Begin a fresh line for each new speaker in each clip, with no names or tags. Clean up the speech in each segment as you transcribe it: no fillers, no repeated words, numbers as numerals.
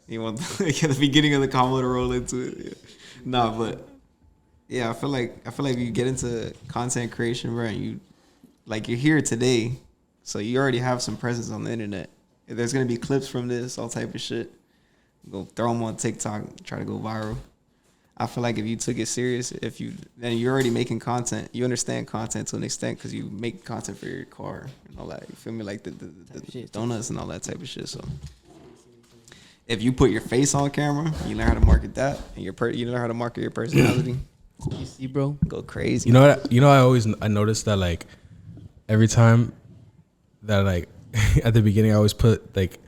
You want the beginning of the combo to roll into it. Yeah. Nah, but yeah, I feel like you get into content creation, bro, and you're here today, so you already have some presence on the internet. If there's gonna be clips from this, all type of shit, go throw them on TikTok, try to go viral. I feel like if you took it serious, then you're already making content. You understand content to an extent because you make content for your car and all that. You feel me? Like the donuts and all that type of shit. So if you put your face on camera, you learn how to market that, and you learn how to market your personality.
You see, bro,
go crazy.
You know what? I noticed that like every time that like at the beginning I always put like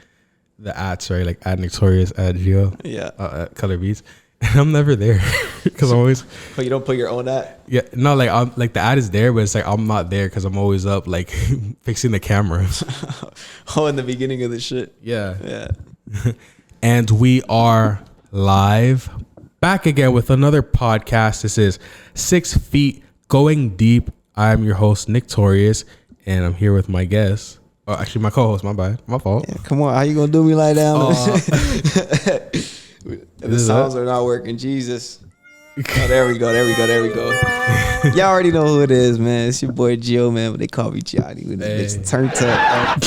the ads, right? Like at Torius, at Geo, at Color Beats. And I'm never there because I'm always.
But you don't put your own ad?
Yeah, no, like I'm like the ad is there, but it's like I'm not there because I'm always up like fixing the camera.
In the beginning of the shit.
Yeah. And we are live, back again with another podcast. This is 6 Feet Going Deep. I am your host Nick Torius, and I'm here with my guest. Oh, actually, my co-host. My bad. My fault.
Yeah, come on, how you gonna do me like that? The sounds are not working. Jesus. Oh, there we go. Y'all already know who it is, man. It's your boy Gio, man, but they call me Johnny when this bitch turned up.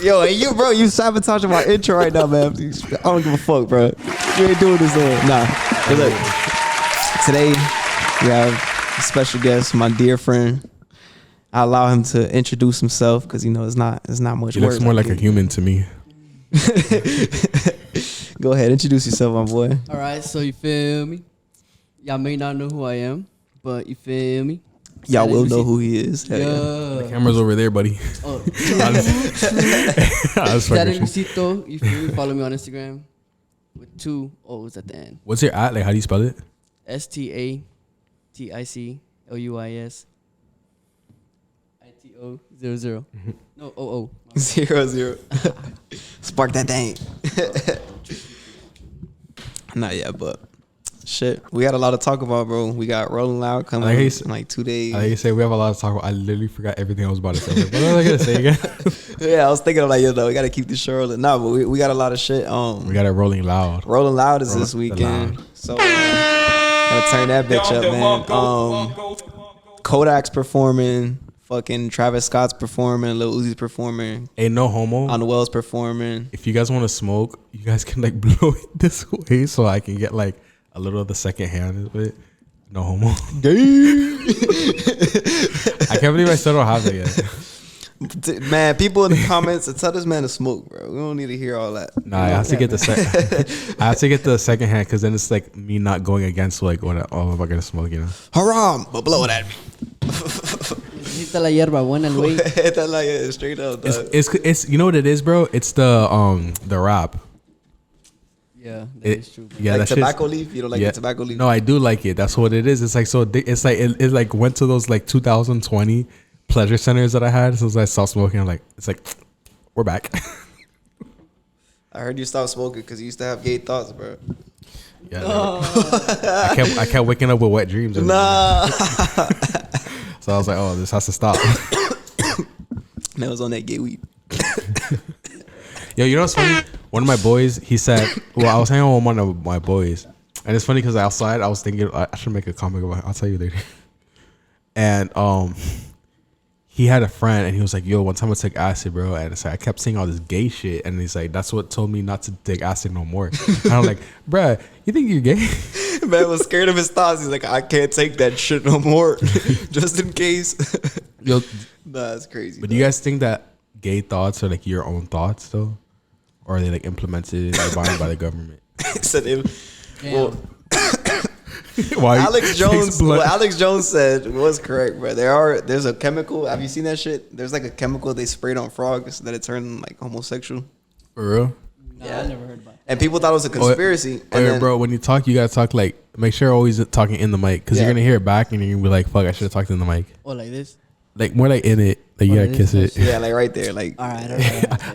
Yo, and you, bro, you sabotaging my intro right now, man. I don't give a fuck, bro. You ain't doing this there. Nah. But look, today we have a special guest, my dear friend. I allow him to introduce himself because you know it's not much.
He looks more like a human to me.
Go ahead, introduce yourself, my boy.
All right, so you feel me? Y'all may not know who I am, but you feel me?
Y'all will know who he is.
Yeah.
The camera's over there, buddy.
Oh, Luisito, you feel me? Follow me on Instagram with 2 O's at the end.
What's your at? Like, how do you spell it?
STATICLUIS. ITO00. No, 00.
00. Spark that thing. Not yet, but shit. We got a lot to talk about, bro. We got Rolling Loud coming in like 2 days.
Like you say, we have a lot to talk about. I literally forgot everything I was about to say. What was I gonna say again?
Yeah, I was thinking of like, we gotta keep this show rolling. Nah, but we got a lot of shit.
We got it Rolling Loud.
Rolling Loud is this weekend. So gotta turn that bitch up, man. Kodak's performing. Fucking Travis Scott's performing, Lil Uzi's performing.
Ain't no homo.
On the Wells performing.
If you guys want to smoke, you guys can like blow it this way so I can get like a little of the second hand of it. No homo. I can't believe I still don't have it yet.
Man, people in the comments, tell this man to smoke, bro. We don't need to hear all that.
Nah, I have to get the I have to get the second hand because then it's like me not going against like what if I gonna smoke, you know?
Haram, but blow it at me.
Necesita la hierba buena, el güey.
Straight up.
It's you know what it is, bro? It's the wrap.
Yeah, that is true.
Yeah,
like tobacco leaf. You don't like the tobacco leaf?
No, I do like it. That's what it is. It's like so. It's like it like went to those like 2020 pleasure centers that I had. So I stopped smoking. I'm like, it's like we're back.
I heard you stopped smoking because you used to have gay thoughts, bro.
Yeah, I kept waking up with wet dreams.
Nah.
So I was like, oh, this has to stop.
And I was on that gay weed.
Yo, you know what's funny? One of my boys, he said, well, I was hanging out with one of my boys. And it's funny because outside, I was thinking, I should make a comic about it. I'll tell you later. And he had a friend, and he was like, yo, one time I took acid, bro. And it's like, I kept seeing all this gay shit. And he's like, that's what told me not to take acid no more. And I'm like, bruh, you think you're gay?
Man was scared of his thoughts. He's like, I can't take that shit no more. Just in case.
Yo,
nah, that's crazy.
But do you guys think that gay thoughts are like your own thoughts, though? Or are they like implemented and defined by the government?
Well, Alex Jones. What Alex Jones said was correct, bro. There's a chemical. Have you seen that shit? There's like a chemical they sprayed on frogs that it turned like homosexual.
For real?
No, I never heard about it.
And people thought it was a conspiracy.
Bro, when you talk, you gotta talk like make sure you're always talking in the mic because you're gonna hear it back and you're gonna be like, "Fuck, I should have talked in the mic."
Oh, like this?
Like more like in it. Like you gotta kiss it.
Yeah, like right there. Like
all right.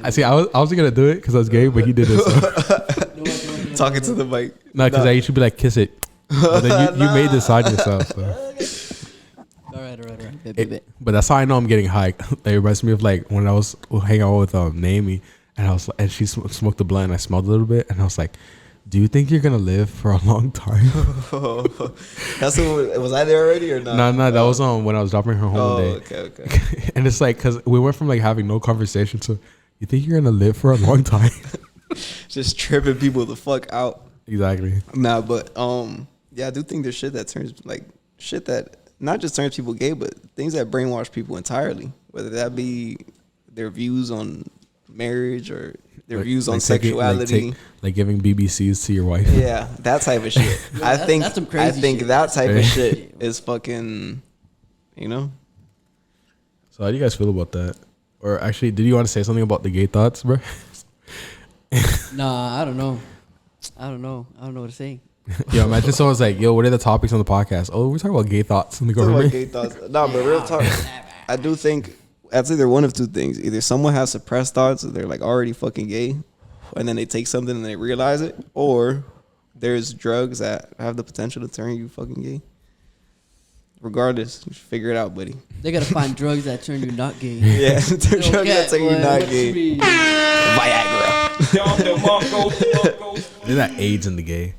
I see. I was gonna do it because I was gay, but he did it. So.
Talking to the mic.
No, because I should be like kiss it. But then you made this on yourself. So.
All right.
But that's how I know I'm getting high. It reminds me of like when I was hanging out with Naomi, and I was and she smoked the blunt, and I smelled a little bit, and I was like, Do you think you're gonna live for a long time?
That's what, was I there already or not?
No, that was when I was dropping her home one day.
Okay.
And it's like, cause we went from like having no conversation to, you think you're gonna live for a long time?
Just tripping people the fuck out.
Exactly.
Nah, but yeah, I do think there's shit that turns like shit that not just turns people gay, but things that brainwash people entirely. Whether that be their views on marriage or their views on sexuality,
like giving BBCs to your wife.
Yeah, that type of shit. I think
that's some crazy shit.
that type of shit is fucking, you know.
So how do you guys feel about that? Or actually, did you want to say something about the gay thoughts, bro?
Nah, I don't know. I don't know what to say.
Yo, imagine someone's like, yo, what are the topics on the podcast? Oh, we're talking about gay thoughts in the government.
Gay thoughts. Nah, but real talk. I do think that's either one of two things. Either someone has suppressed thoughts, they're like already fucking gay, and then they take something and they realize it, or there's drugs that have the potential to turn you fucking gay. Regardless, figure it out, buddy.
They gotta find drugs that turn you not gay.
Yeah, drugs that turn you not gay. Viagra.
They're that AIDS in the gay.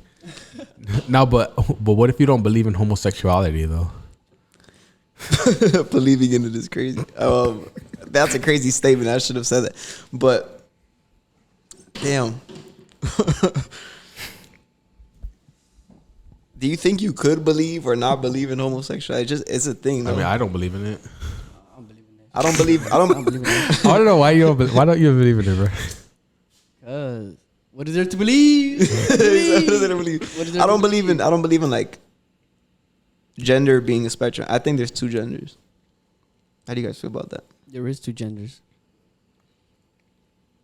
Now, but what if you don't believe in homosexuality though?
Believing in it is crazy. That's a crazy statement. I should have said that. But damn. Do you think you could believe or not believe in homosexuality? It's a thing, though.
I mean, I don't believe in it.
I don't believe in it.
I don't know why why don't you believe in it, bro?
Cause what is there to believe?
I don't believe in like gender being a spectrum. I think there's two genders. How do you guys feel about that?
There is two genders.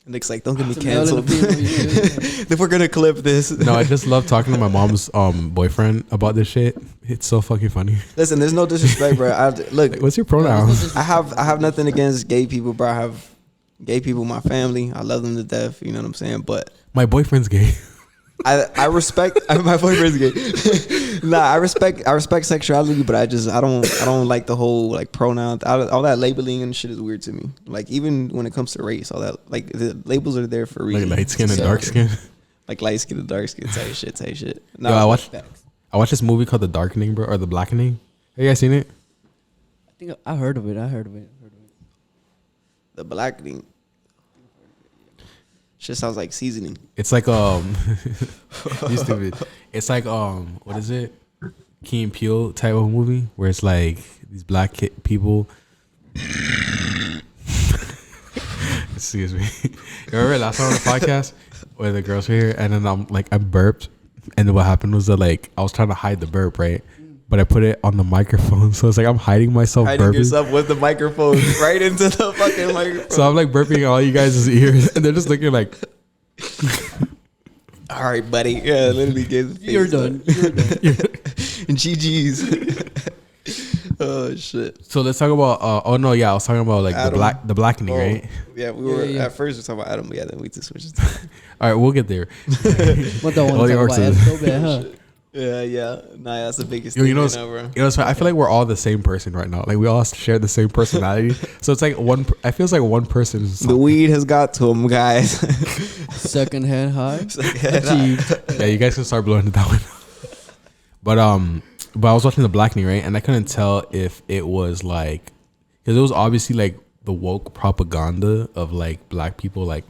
Nick's like, don't get me canceled. If we're gonna clip this.
No, I just love talking to my mom's boyfriend about this shit. It's so fucking funny.
Listen, there's no disrespect, bro. Look,
what's your pronouns?
I have nothing against gay people, bro. I have gay people in my family. I love them to death. You know what I'm saying? But
my boyfriend's gay.
I respect my boyfriend's gay. Nah, I respect sexuality, but I don't like the whole like pronoun, all that labeling and shit is weird to me. Like even when it comes to race, all that like the labels are there for a reason.
Like light skin and dark skin.
Like light skin and dark skin type shit. No,
yo, I watched this movie called The Darkening, bro, or The Blackening. Have you guys seen it?
I think I heard of it.
The Blackening. Shit sounds like seasoning.
It's like you stupid. It's like what is it? Key and Peele type of movie where it's like these black people. Excuse me. You remember last time on the podcast where the girls were here and then I burped and then what happened was that like I was trying to hide the burp, right? But I put it on the microphone, so it's like I'm hiding myself. Hiding
yourself with the microphone right into the fucking microphone.
So I'm like burping in all you guys' ears, and they're just looking like.
All right, buddy. Yeah, literally gave the face.
You're done.
And GG's. Oh shit.
So let's talk about. I was talking about like Adam. the blackening, right?
Yeah, we were at first we were talking about Adam, but yeah, then we just switched.
All right, we'll get there.
What don't want to talk about Adam so bad, huh?
Yeah. Nah, that's the biggest thing.
You know, I feel like we're all the same person right now. Like we all share the same personality. So it's like I feel like one person.
The weed has got to him, guys.
Second hand high. Achieved.
Yeah, you guys can start blowing it that way. But I was watching The Blackening, right? And I couldn't tell if it was like, because it was obviously like the woke propaganda of like black people, like,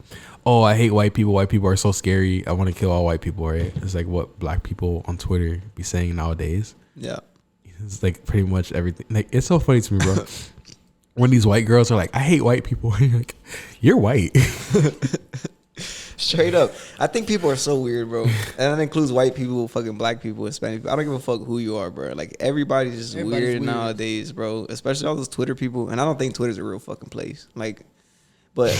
oh, I hate white people. White people are so scary. I want to kill all white people, right? It's like what black people on Twitter be saying nowadays.
Yeah.
It's like pretty much everything. Like, it's so funny to me, bro. When these white girls are like, I hate white people. You're like, you're white.
Straight up. I think people are so weird, bro. And that includes white people, fucking black people, Hispanic people. I don't give a fuck who you are, bro. Like, everybody's just weird nowadays, bro. Especially all those Twitter people. And I don't think Twitter's a real fucking place. Like, but...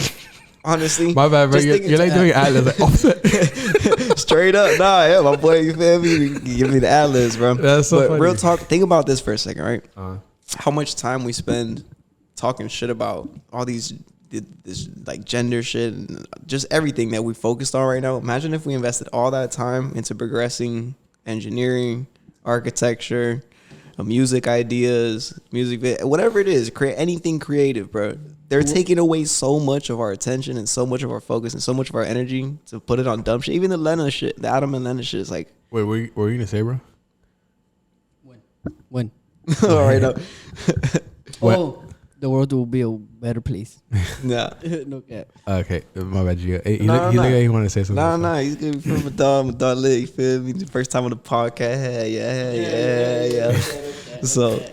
Honestly,
my bad, bro. You're like doing ad-libs. Like,
straight up, nah, yeah, my boy. You feel me? You give me the ad-libs, bro.
That's so funny.
Real talk. Think about this for a second, right? How much time we spend talking shit about all this like gender shit and just everything that we focused on right now. Imagine if we invested all that time into progressing engineering, architecture, music ideas, music, whatever it is, create anything creative, bro. they're taking away so much of our attention and so much of our focus and so much of our energy to put it on dumb shit. Even the Lena shit, the Adam and Lena shit is like.
Wait, what were you gonna say, bro?
When?
All right, no.
Oh, the world will be a better place.
Nah.
No cap.
Okay, my bad. You. He
Nah.
look like he want to say something.
Nah, he's good. You feel me? My dog lit. You feel me? The first time on the podcast. Yeah. So,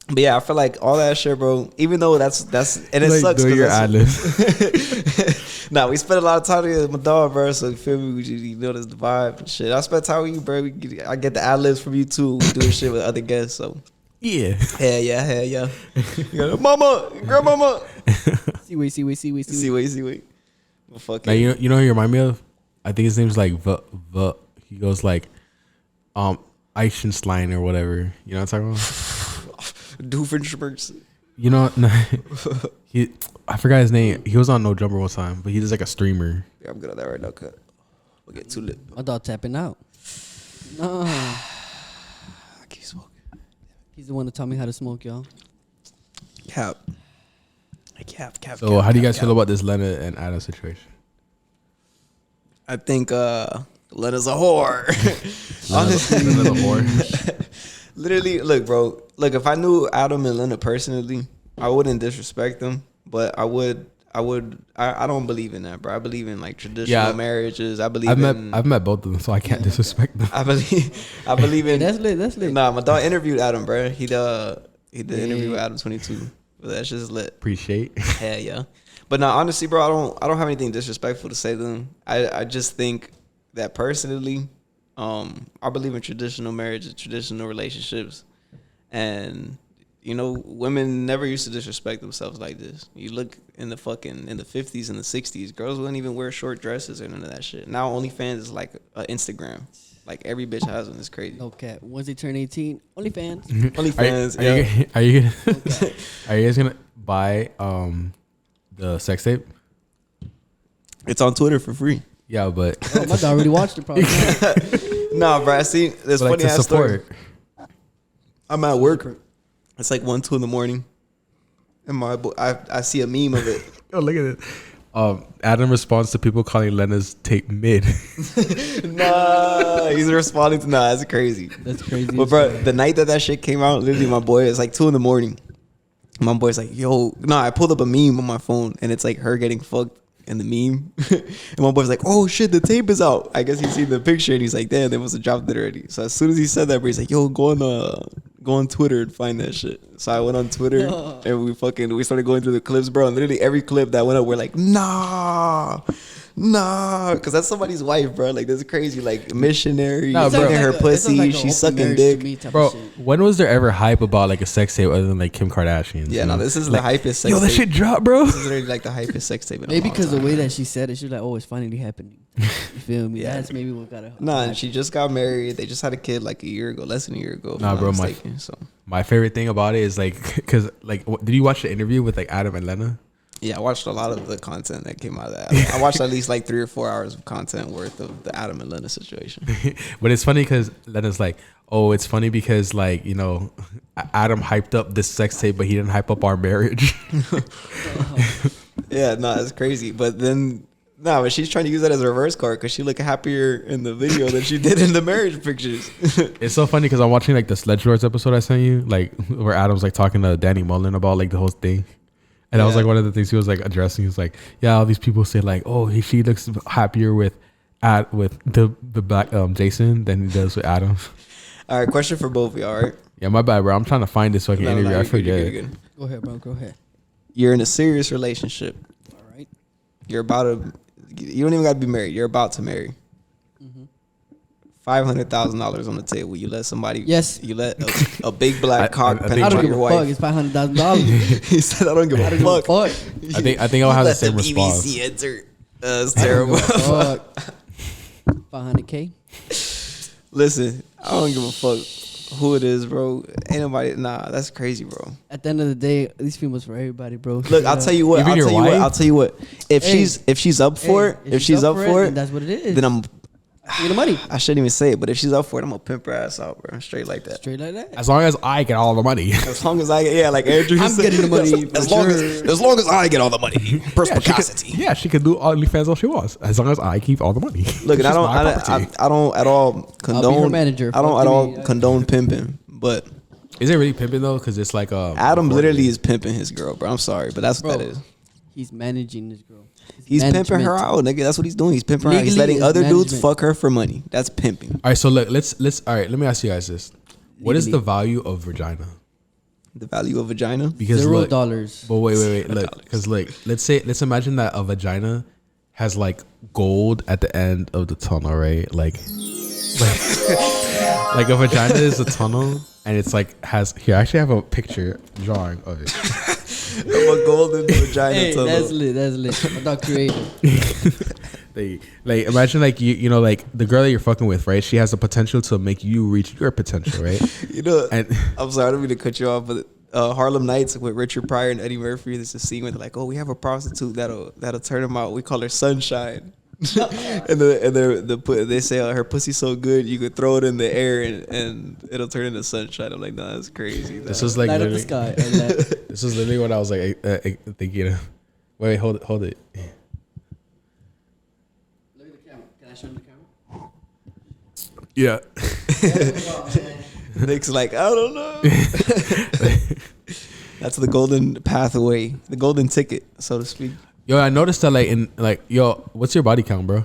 but yeah, I feel like all that shit, bro. Even though that's and it
like
sucks.
doing your ad-libs.
Nah, we spent a lot of time together with my dog, bro. So you feel me? You know that's the vibe and shit. I spent time with you, bro. I get the ad-libs from you too. We doing shit with other guests, so.
Yeah.
Hell yeah. You got mama, grandmama.
See, wait.
Well, fuck
Now,
it.
you know who you remind me of? I think his name's like he goes like Eichenstein or whatever. You know what I'm talking about?
Doofenshmirtz.
You know, no, I forgot his name. He was on No Jumper one time, but he's like a streamer.
Yeah, I'm good on that right now, cut. We'll get too lit.
My dog tapping out. No.
I keep smoking.
He's the one that taught me how to smoke, y'all.
Cap.
So how do you guys feel about this Lena and Adam situation?
I think Lena's a whore. Honestly.
Lena's a whore.
Literally, look, bro. Look, if I knew Adam and Lena personally, I wouldn't disrespect them, but I don't believe in that, bro. I believe in like traditional marriages. I've
met both of them, so I can't disrespect them.
I believe in
That's lit.
Nah, my dog interviewed Adam, bro. He did interview with Adam 22. But that shit's lit.
Appreciate.
Hell yeah. But nah, honestly, bro, I don't have anything disrespectful to say to them. I just think that personally, I believe in traditional marriages, traditional relationships, and you know, women never used to disrespect themselves like this. You look in the 50s and the 60s, girls wouldn't even wear short dresses or none of that shit. Now OnlyFans is like Instagram. Like every bitch has one. It's crazy.
No cap. Once they turn 18, OnlyFans.
OnlyFans.
Are you guys gonna buy the sex tape?
It's on Twitter for free.
Yeah, but
Oh, my dog already watched it, probably.
Nah, bro. I see this
but, like,
funny
to
ass story.
support.
I'm at work. It's like 1, 2 in the morning, and I see a meme of it.
Oh, look at it. Adam responds to people calling Lena's tape mid.
Nah, he's responding to that's crazy.
That's crazy.
But bro, the night that shit came out, literally my boy, it's like 2 in the morning. My boy's like, yo, I pulled up a meme on my phone and it's like her getting fucked in the meme. And my boy's like, oh shit, the tape is out. I guess he's seen the picture and he's like, damn, they must have dropped it already. So as soon as he said that, bro, he's like, yo, go on Twitter and find that shit. So I went on Twitter and we started going through the clips, bro. And literally every clip that went up, we're like, nah, because that's somebody's wife, bro. Like that's crazy, like missionary,
Nah, bro.
sucking her pussy,
like
she's sucking dick.
Bro, when was there ever hype about like a sex tape other than like Kim Kardashian?
Yeah, no, this is the hypest sex
Yo, that
tape.
shit dropped, bro.
This is literally like the hypest sex tape.
Maybe because the way that she said it, she was like, "Oh, it's finally happening." You feel me?
Yeah.
That's maybe what got her.
Nah, and she just got married. They just had a kid like a year ago, less than a year ago.
Nah, bro, my favorite thing about it is like, cause like, did you watch the interview with like Adam and Lena?
Yeah, I watched a lot of the content that came out of that. I watched at least like 3 or 4 hours of content worth of the Adam and Lena situation.
But it's funny because Lena's like, oh, it's funny because like, you know, Adam hyped up this sex tape, but he didn't hype up our marriage.
Yeah, no, it's crazy. But then, but she's trying to use that as a reverse card because she looked happier in the video than she did in the marriage pictures.
It's so funny because I'm watching like the Sledge Lords episode I sent you, like where Adam's like talking to Danny Mullen about like the whole thing. And that was like one of the things he was like addressing. He was like, yeah, all these people say like, oh, she looks happier with the black Jason than he does with Adam.
All right, question for both of y'all, all right?
Yeah, my bad, bro. I'm trying to find this so I can interview. I forget.
You're good.
Go ahead, bro. Go ahead.
You're in a serious relationship.
All right.
You don't even got to be married. You're about to marry. $500,000 on the table. You let somebody.
Yes.
You let a big black cock
I
penetrate
don't give
your
a
wife.
fuck. It's $500,000.
He said, "I don't give a fuck."
I think I'll have the same response.
BBC enter. It's terrible.
Fuck. 500K.
Listen, I don't give a fuck who it is, bro. Ain't nobody. Nah, that's crazy, bro.
At the end of the day, these females for everybody, bro.
Look, I'll tell you what. I'll tell you what. If
Hey.
she's up for it, if she's up for it,
then that's what it is.
then
Give the money.
I shouldn't even say it, but if she's up for it, I'm gonna pimp her ass out, bro. Straight like that.
Straight like that.
As long as I get all the money.
As long as I get, yeah, like Andrew
I'm
said,
getting the money.
as long as I get all the money. Perspicacity.
Yeah, she can do OnlyFans all she wants, as long as I keep all the money.
Look, and
It's just my property.
I don't at all
I'll be
condone.
her manager.
I don't
Fuck
at
me.
all condone pimping, but
Is it really pimping though? Because it's like
Adam literally is pimping his girl, bro. I'm sorry, but that's what
Bro,
that is.
he's managing this girl.
He's pimping her out, nigga. That's what he's doing. He's pimping her out. He's
Legally
letting
is
other dudes
management.
fuck her for money. That's pimping.
All right, so look, let's all right. Let me ask you guys this: what is
Legally.
the value of vagina?
The value of vagina.
Because
$0.
look, but wait, look, because like let's imagine that a vagina has like gold at the end of the tunnel, right? Like a vagina is a tunnel, and it's like has here. I actually have a picture drawing of it.
Of a golden vagina.
Hey,
tunnel.
that's lit. That's lit. My dog creative.
Like imagine like you know like the girl that you're fucking with, right? She has the potential to make you reach your potential, right?
You know,
And
I'm sorry, I don't mean to cut you off, but Harlem Nights with Richard Pryor and Eddie Murphy, there's a scene where they're like, oh, we have a prostitute that'll turn him out. We call her Sunshine. and they say her pussy's so good you could throw it in the air and it'll turn into sunshine. I'm like, nah, that's crazy.
this was like
Light up the
literally,
sky. Like that.
this was literally what I was like thinking. Wait, hold it.
Look at the camera. Can I show him the camera?
Yeah.
Nick's like, I don't know. That's the golden pathway, the golden ticket, so to speak.
Yo, I noticed that yo, what's your body count, bro?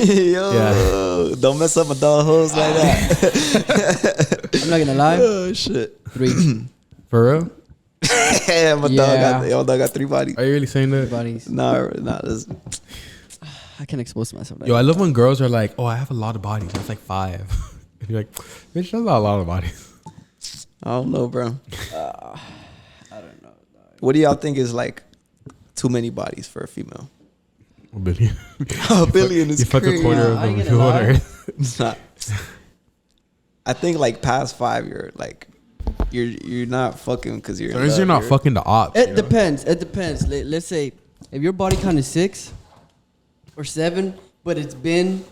Yo, don't mess up my dog hoes like that.
I'm not gonna lie.
Oh shit.
3
For real?
Yeah, my
Yeah.
dog got 3 bodies.
Are you really saying that?
bodies.
Nah, this,
I can't expose myself. Like
Yo, I love when girls are like, "Oh, I have a lot of bodies. That's like 5." And you're like, "Bitch, that's not a lot of bodies."
I don't know, bro.
I don't know.
What do y'all think is like too many bodies for a female?
A billion.
A billion is
You fuck a
crazy.
quarter
Nah,
of
I ain't
them
gonna
on
lie.
Earth.
It's not. I think like past 5, you're not fucking because you're.
As long as you're not fucking the ops.
It
you know?
depends. It depends. Let's say if your body count is 6 or 7, but it's been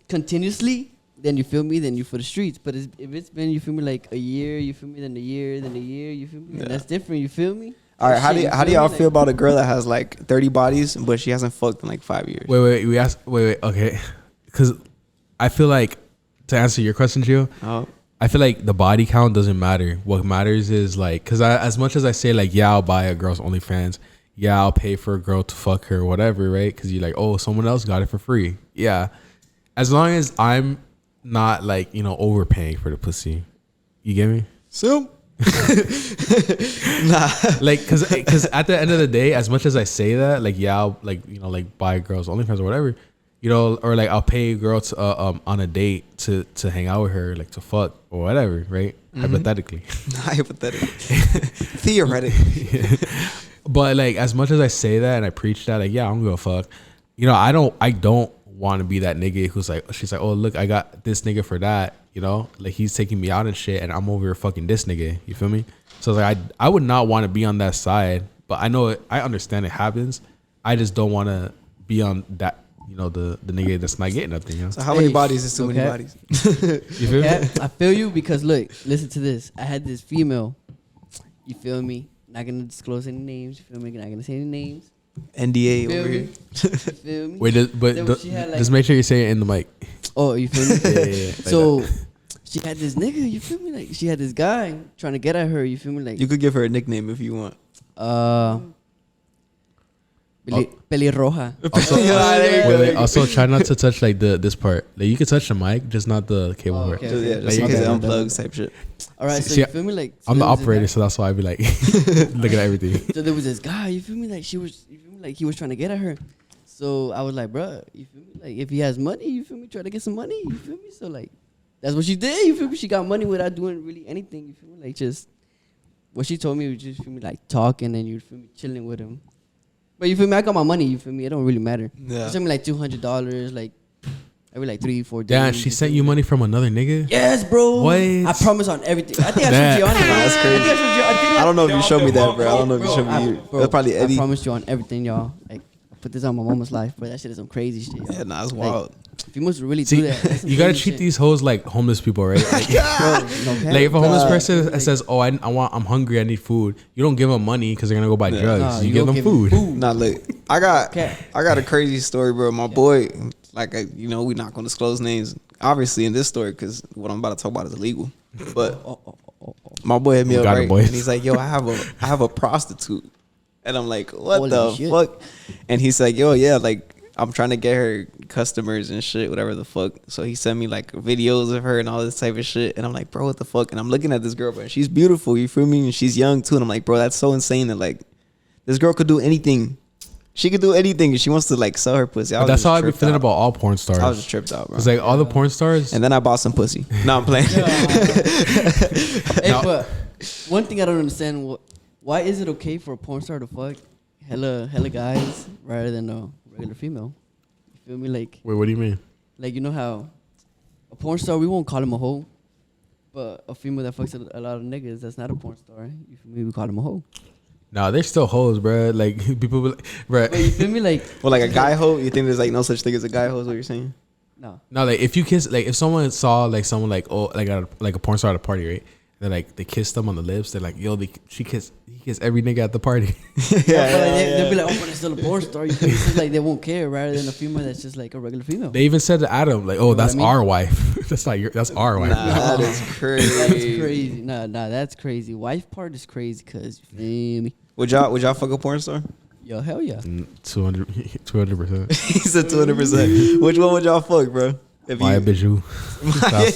continuously, then you feel me. Then you for the streets. But if it's been, you feel me, like a year, you feel me, then a year, then a year, you feel me.
Yeah.
And that's different. You feel me?
All right, how
Shit,
do
you
y'all
me?
feel about a girl that has like 30 bodies but she hasn't fucked in like 5 years?
Wait, okay. Because I feel like, to answer your question, Gio,
Oh,
I feel like the body count doesn't matter. What matters is like, because as much as I say like, yeah, I'll buy a girl's OnlyFans. Yeah, I'll pay for a girl to fuck her, whatever, right? Because you're like, oh, someone else got it for free. Yeah. As long as I'm not like, overpaying for the pussy. You get me?
so nah.
Like, cause at the end of the day, as much as I say that, like, yeah, I'll buy a girl's OnlyFans or whatever, or like I'll pay a girl to on a date to hang out with her, like to fuck or whatever, right? Hypothetically.
Hypothetically. Theoretically.
But like, as much as I say that and I preach that, like, yeah, I'm gonna fuck. I don't want to be that nigga who's like, she's like, oh look, I got this nigga for that. Like he's taking me out and shit, and I'm over here fucking this nigga. You feel me? So like, I would not want to be on that side, but I understand it happens. I just don't want to be on that. The nigga that's not getting nothing.
So how many
Hey,
bodies is too many
okay.
bodies?
You feel me?
Okay? I feel you because look, listen to this. I had this female. You feel me? Not gonna disclose any names. You feel me? Not gonna say any names.
NDA
Feel
over
me?
here.
You feel me?
Wait,
She had, like-
just make sure you say it in the mic.
Oh, you feel me?
Yeah. Like
So she had this nigga. You feel me? Like she had this guy trying to get at her. You feel me? Like
You could give her a nickname if you want.
Pelirroja.
Wait, also try not to touch like this part. Like you can touch the mic, just not the cable part.
okay.
Just, yeah, just
Like,
in
you
case it
can-
unplugs type shit.
All right, so
See,
you feel me? Like so
I'm the
there was this
operator,
guy-
so that's why I be like looking at everything.
So there was this guy, you feel me? Like you feel me? Like he was trying to get at her. So I was like, bruh, you feel me? Like if he has money, you feel me? Try to get some money, you feel me? So like, that's what she did, you feel me? She got money without doing really anything, you feel me? Like just, what she told me was just, feel me, like talking and you feel me, chilling with him. But you feel me? I got my money, you feel me? It don't really matter.
Yeah.
She sent me like $200, like every like 3-4 days.
Damn, she sent you money from another nigga?
Yes, bro.
What?
I promise on everything. I think I
That-
showed you on it.
That's crazy. I don't know if you showed me that, bro. I don't know if you showed me you.
Bro,
That's probably
I
Eddie.
promised you on everything, y'all. Like, I put this on my mama's life, but that shit is some crazy shit.
Yeah, nah, it's
Like,
wild.
Females really
See,
do that. That's some
you gotta
crazy
treat
shit.
these hoes like homeless people, right? Like,
Bro, no cap.
like if a homeless
Nah,
person
like,
says, "Oh, I'm hungry, I need food," you don't give them money because they're gonna go buy drugs.
nah,
you give
don't
them food.
Nah, look, I got
Okay.
a crazy story, bro. My boy, like, we're not gonna disclose names, obviously, in this story, because what I'm about to talk about is illegal. But my boy hit me
We
up,
got it,
right?
boys.
And he's like, "Yo, I have a prostitute," and I'm like, "What
Holy
the
shit.
fuck?" And he's like, "Yo, yeah, like, I'm trying to get her customers and shit, whatever the fuck." So he sent me like videos of her and all this type of shit, and I'm like, "Bro, what the fuck?" And I'm looking at this girl, bro. She's beautiful, you feel me? And she's young too. And I'm like, "Bro, that's so insane that like this girl could do anything. She could do anything if she wants to like sell her pussy." I
But
was
that's
just
how I be
tripped
feeling
out.
about all porn stars.
I was just tripped out, bro.
It's like all the porn stars.
And then I bought some pussy. No, I'm playing.
Hey, but one thing I don't understand, why is it okay for a porn star to fuck hella guys rather than a regular female? You feel me? Like
Wait, what do you mean?
you know how a porn star, we won't call him a hoe, but a female that fucks a lot of niggas, that's not a porn star. You feel me? We call him a hoe.
Nah, they're still hoes, bro. Like people, be like, bro.
But you feel me? Like
Well, like a guy hoe? You think there's like no such thing as a guy hoe? Is what you're saying?
no.
No, like if you kiss, like if someone saw like someone like like a porn star at a party, right? They're like they kissed them on the lips. They're like, yo, he kissed every nigga at the party.
They'll be like, oh, but it's still a porn star. You feel me? It's just like they won't care rather than a female that's just like a regular female.
They even said to Adam, like, oh,
what
that's
I mean?
our wife. That's not your. That's our wife.
Nah, that is
That's
crazy.
crazy. Nah, that's crazy. Wife part is crazy because you feel me?
Would y'all fuck a porn star?
Yo, hell yeah.
200%.
He said 200%. Which one would y'all fuck, bro? If
Maya Bijou.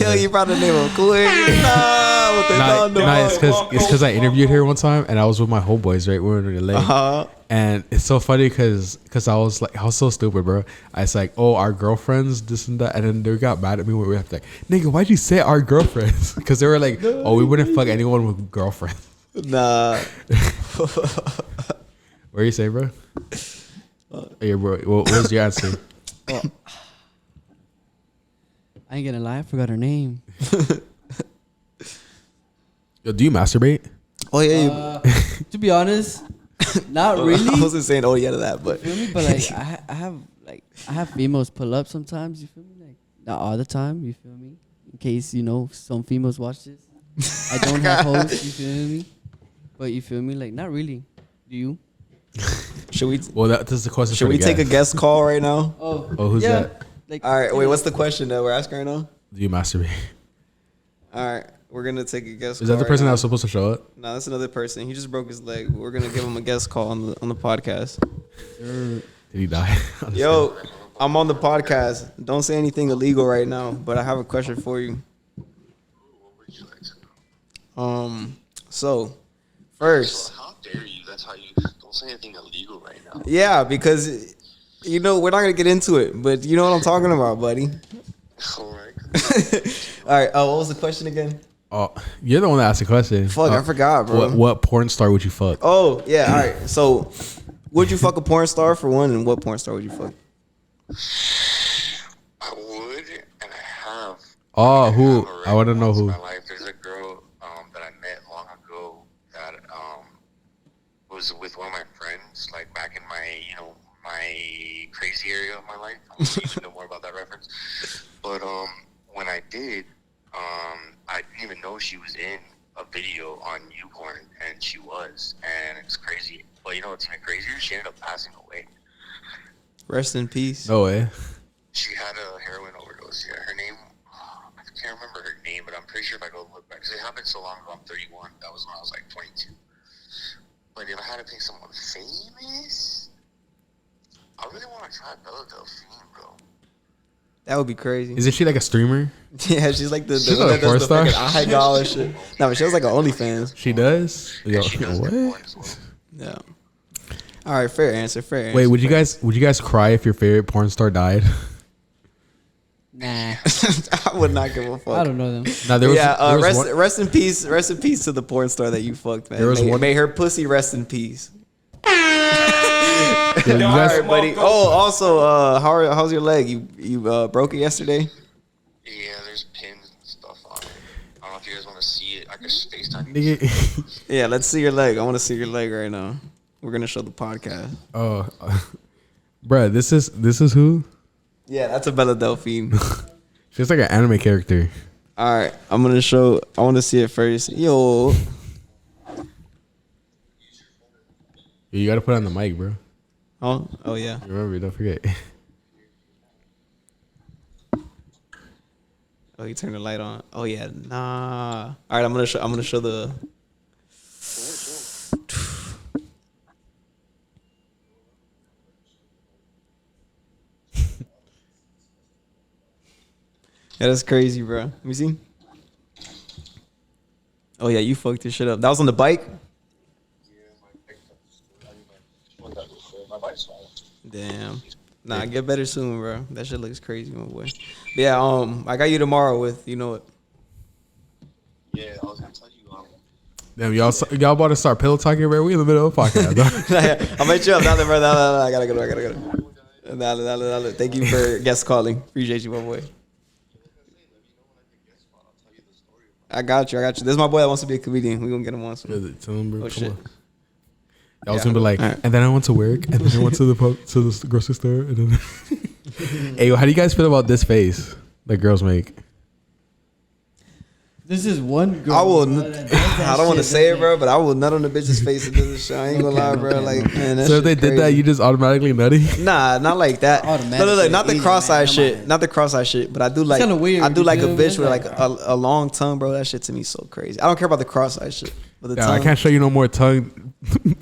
yeah, you brought the name up quick. Nah, what they done,
Nah, it's because I interviewed her one time and I was with my homeboys, right? We were in LA.
Uh-huh.
And it's so funny because I was so stupid, bro. I was like, oh, our girlfriends, this and that. And then they got mad at me when we were like, nigga, why'd you say our girlfriends? Because they were like, oh, we wouldn't fuck anyone with girlfriends.
Nah.
What are you saying, bro? Yeah, bro. What was your answer?
Oh. I ain't gonna lie, I forgot her name.
Yo, do you masturbate?
Oh, yeah.
To be honest, not really.
I wasn't saying oh, yeah to that, but.
You feel me? But like I have females pull up sometimes, you feel me? Like not all the time, you feel me? In case, some females watch this. I don't have hosts, you feel me? But you feel me? Like not really. Do you?
Should we
Well, that's the question.
should we take a guest call right now?
Oh,
Who's
yeah.
that?
Like,
All right, wait, what's the question that we're asking right now?
Do you masturbate?
All right, we're going to take a guest call.
Is that the
right
person
now.
that was supposed to show up?
No, that's another person. He just broke his leg. We're going to give him a guest call on the podcast.
Did he die?
Yo, I'm on the podcast. Don't say anything illegal right now, but I have a question for you. So first,
How dare you? That's how you don't say anything illegal right now.
yeah, because we're not gonna get into it, but you know what I'm talking about, buddy.
All right.
All right. What was the question again?
Oh, you're the one that asked the question.
Fuck, I forgot, bro.
What porn star would you fuck?
Oh yeah. All right. So, would you fuck a porn star for one, and what porn star would you fuck?
I would, and I have.
Oh, who?
already
I want to know
once in
who.
My life. There's a girl that I met long ago that was with one of my friends, like back in my my crazy area of my life. I don't know if you know more about that reference, but when I did, I didn't even know she was in a video on YouPorn, and she was, and it's crazy. But you know what's even crazier? She ended up passing away.
Rest in peace.
No way.
She had a heroin overdose. Yeah, her name, I can't remember her name, but I'm pretty sure if I go look back, because it happened so long ago, I'm 31. That was when I was like 22. But if I had to pick someone famous, I really want to try Bella Delphine, bro.
That would be crazy.
Isn't she like a streamer?
Yeah, she's like the
She's
one
not a
that does the
porn
fucking
star?
eye doll and shit. No, but she was like an OnlyFans.
She does. Yo,
She does
what?
porn as well.
Yeah. All right, fair answer. Fair answer.
Wait, would you guys cry if your favorite porn star died?
nah,
I would not give a fuck.
I don't know them.
Now there was,
Yeah,
there was
rest,
one,
rest in peace. Rest in peace to the porn star that you fucked, man.
There was
May her pussy rest in peace.
yo, you
All
guys,
right, buddy. Oh, also, how's your leg? You broke it yesterday?
Yeah, there's pins and stuff on it. I don't know if you guys want to see it. I can FaceTime you.
nigga.
Yeah, let's see your leg. I want to see your leg right now. We're gonna show the podcast.
Oh, bruh, this is who?
Yeah, that's a Bella Delphine.
She's like an anime character.
All right, I'm gonna show. I want to see it first. Yo,
You gotta put it on the mic, bro.
oh yeah.
Remember, don't forget.
Oh, you turned the light on. Oh yeah, nah. All right, I'm gonna show the. Yeah, that's crazy, bro. Let me see. Oh yeah, you fucked this shit up. That was on the bike. Damn. Nah, get better soon, bro. That shit looks crazy, my boy. But yeah, I got you tomorrow with you know what.
Yeah, I was gonna tell you.
Damn, y'all about to start pillow talking, bro? We in the middle of a podcast.
I'll make you up. Bro. I gotta go. Dale. Thank you for guest calling. Appreciate you, my boy. I got you. This is my boy that wants to be a comedian. We gonna get him on soon.
Tell him, bro.
Oh
Come
shit.
on. I was gonna be like, and then I went to work, and then I went to the grocery store, and then. Hey, how do you guys feel about this face that girls make?
This is one girl.
I will.
bro,
I don't want to say it, bro, but I will nut on the bitch's face and do this shit. I ain't gonna lie, bro. Like, man, that
So if
shit
they did that,
crazy.
you just automatically nutty?
Nah, not like that.
Automatically,
No, not the
easy,
cross-eyed
man,
shit.
come on.
Not the cross-eyed shit. But I do like.
kinda weird,
I do
you
like a
feel me?
bitch
It's
with like
like-
a long tongue, bro. That shit to me is so crazy. I don't care about the cross-eyed shit. But the
Yeah,
tongue.
I can't show you no more tongue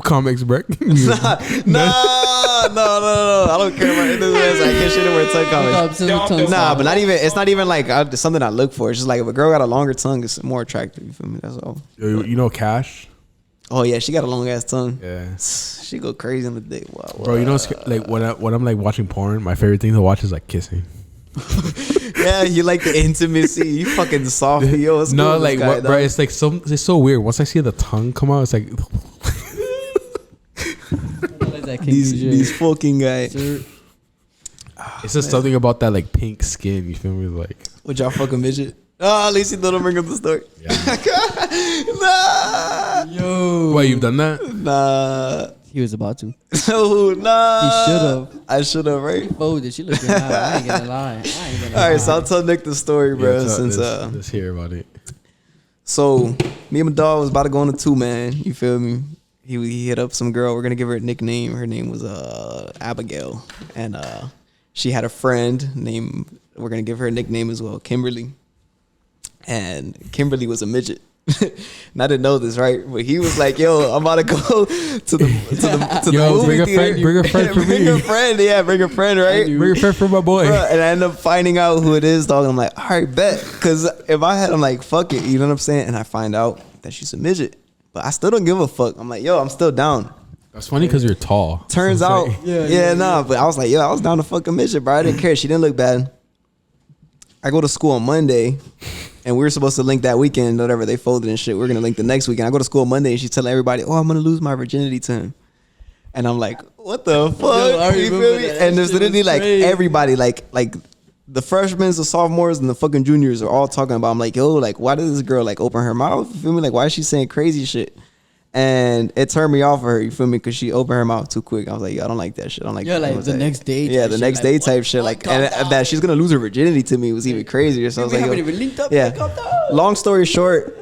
comics, bro.
No. I don't care about it. I can't shit it where tongue comics. Nah, but not even. It's not even like it's something I look for. It's just like if a girl got a longer tongue, it's more attractive. You feel me? That's all.
You know Cash?
Oh yeah, she got a long ass tongue.
Yeah.
She go crazy on the dick. Wow.
Bro, you know, like when I'm like watching porn, my favorite thing to watch is like kissing.
Yeah, you like the intimacy. You fucking soft. Yo, what's
No,
good with
like,
this guy,
what, bro,
dog?
it's like it's so weird. Once I see the tongue come out, it's like,
These fucking guys.
it's just something about that like pink skin. You feel me? Like,
Would y'all fuck a midget? Oh, at least you don't bring up the story. Nah.
Yo.
wait, you've done that?
Nah. He was about to.
Oh, nah.
He should've.
I should have, right?
Folded. She looking hot. I ain't gonna lie.
All right, so I'll tell Nick the story, bro.
Yeah,
Since
let's hear about it.
so me and my dog was about to go on a 2-man. You feel me? He hit up some girl. We're gonna give her a nickname. Her name was Abigail, and she had a friend named. We're gonna give her a nickname as well, Kimberly. And Kimberly was a midget. And I didn't know this, right? But he was like, "Yo, I'm about to go to the
Yo,
movie
bring a
theater.
friend- bring a friend for
bring
me."
a friend, yeah, bring a friend, right?
Bring a friend for my boy.
Bruh, and I end up finding out who it is, dog. And I'm like, all right, bet. Because if I had, I'm like, fuck it. You know what I'm saying? And I find out that she's a midget. But I still don't give a fuck. I'm like, yo, I'm still down.
That's funny because you're tall.
Turns
So
out,
it's like-
nah. But I was like, yo, I was down to fuck a midget, bro. I didn't care. She didn't look bad. I go to school on Monday. And we were supposed to link that weekend, whatever, they folded and shit. We're going to link the next weekend. I go to school Monday and she's telling everybody, oh, I'm going to lose my virginity to him. And I'm like, what the fuck?
I
You feel
remember
me?
that.
And there's
That shit
literally
was
like
crazy.
everybody, like the freshmen, the sophomores, and the fucking juniors are all talking about. I'm like, yo, like, why does this girl like open her mouth? You feel me? Like, why is she saying crazy shit? And it turned me off of her, you feel me? Because she opened her mouth too quick. I was like, yo, I don't like that shit. I don't like
Yeah, like
that.
the next day
Yeah,
type
the
shit,
next
like,
day
what
type shit. Like,
the
and
fuck?
that she's going to lose her virginity to me was even crazier. So I was
We
like,
haven't
yo,
even linked up.
yeah.
Like, come down.
Long story short,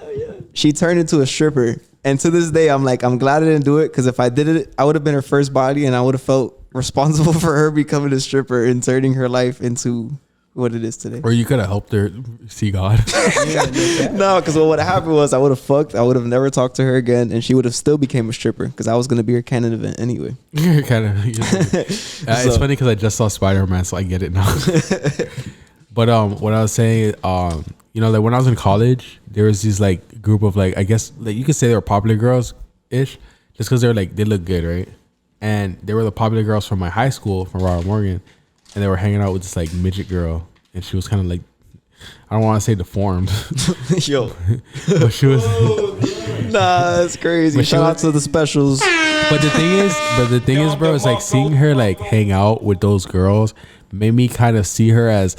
she turned into a stripper. And to this day, I'm like, I'm glad I didn't do it. Because if I did it, I would have been her first body. And I would have felt responsible for her becoming a stripper and turning her life into what it is today.
Or you could have helped her see God.
No, because what would have happened was I would have fucked. I would have never talked to her again. And she would have still became a stripper. Because I was going to be her canon event anyway.
You're kind of. It's
So-
funny because I just saw Spider-Man, so I get it now. But what I was saying, you know, like when I was in college, there was these like group of like, I guess like you could say they were popular girls ish, just because they're like they look good, right? And they were the popular girls from my high school, from Robert Morgan, and they were hanging out with this like midget girl, and she was kind of like, I don't want to say deformed,
Yo.
but she was.
Nah, that's crazy.
But she
Shout out
was-
to the specials.
But the thing is, bro, it's like seeing her like hang out with those girls made me kind of see her as,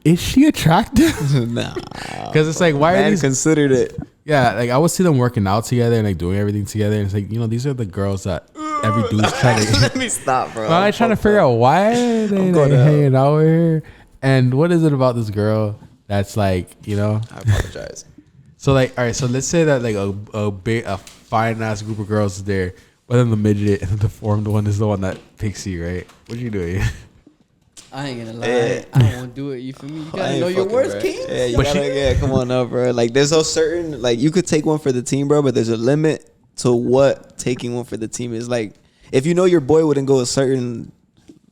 is she attractive?
Nah.
Because it's like, why are
Man
these?
considered it.
Yeah, like I would see them working out together and like doing everything together, and it's like, you know, these are the girls that every dude's trying to.
Let me stop, bro.
I'm trying to figure out why they
going
hanging out with her, and what is it about this girl that's like, you know?
I apologize.
So like, all right, so let's say that like a fine ass group of girls is there, but then the midget and the deformed one is the one that picks you, right? What you doing?
I ain't gonna lie. I won't do it. You feel me? You gotta know your words,
bro.
King.
Yeah, you gotta, come on up, bro. Like, there's no certain, like, you could take one for the team, bro, but there's a limit to what taking one for the team is. Like, if you know your boy wouldn't go a certain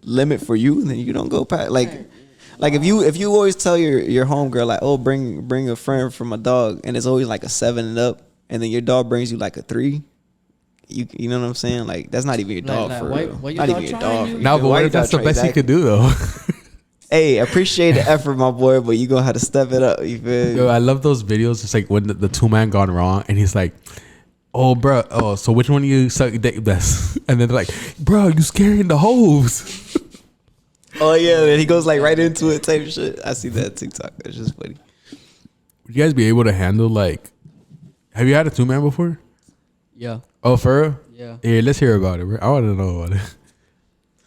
limit for you, then you don't go past. Like if you always tell your homegirl like, oh, bring a friend for my dog, and it's always like a 7 and up, and then your dog brings you like a 3. You know what I'm saying? Like, that's not even your dog for real.
Why
not even your dog.
No, but what if that's the best you could do though?
Hey, appreciate the effort, my boy, but you gonna have to step it up. You feel me?
Yo, I love those videos. It's like when the 2-man gone wrong, and he's like, "Oh, bro, so which one of you suck dick best?" And then they're like, "Bro, you scaring the hoes."
Oh yeah, and he goes like right into it type shit. I see that TikTok. It's just funny.
Would you guys be able to handle like? Have you had a 2-man before?
Yeah.
Oh, for real?
Yeah.
Yeah, let's hear about it, bro. I want to know about it.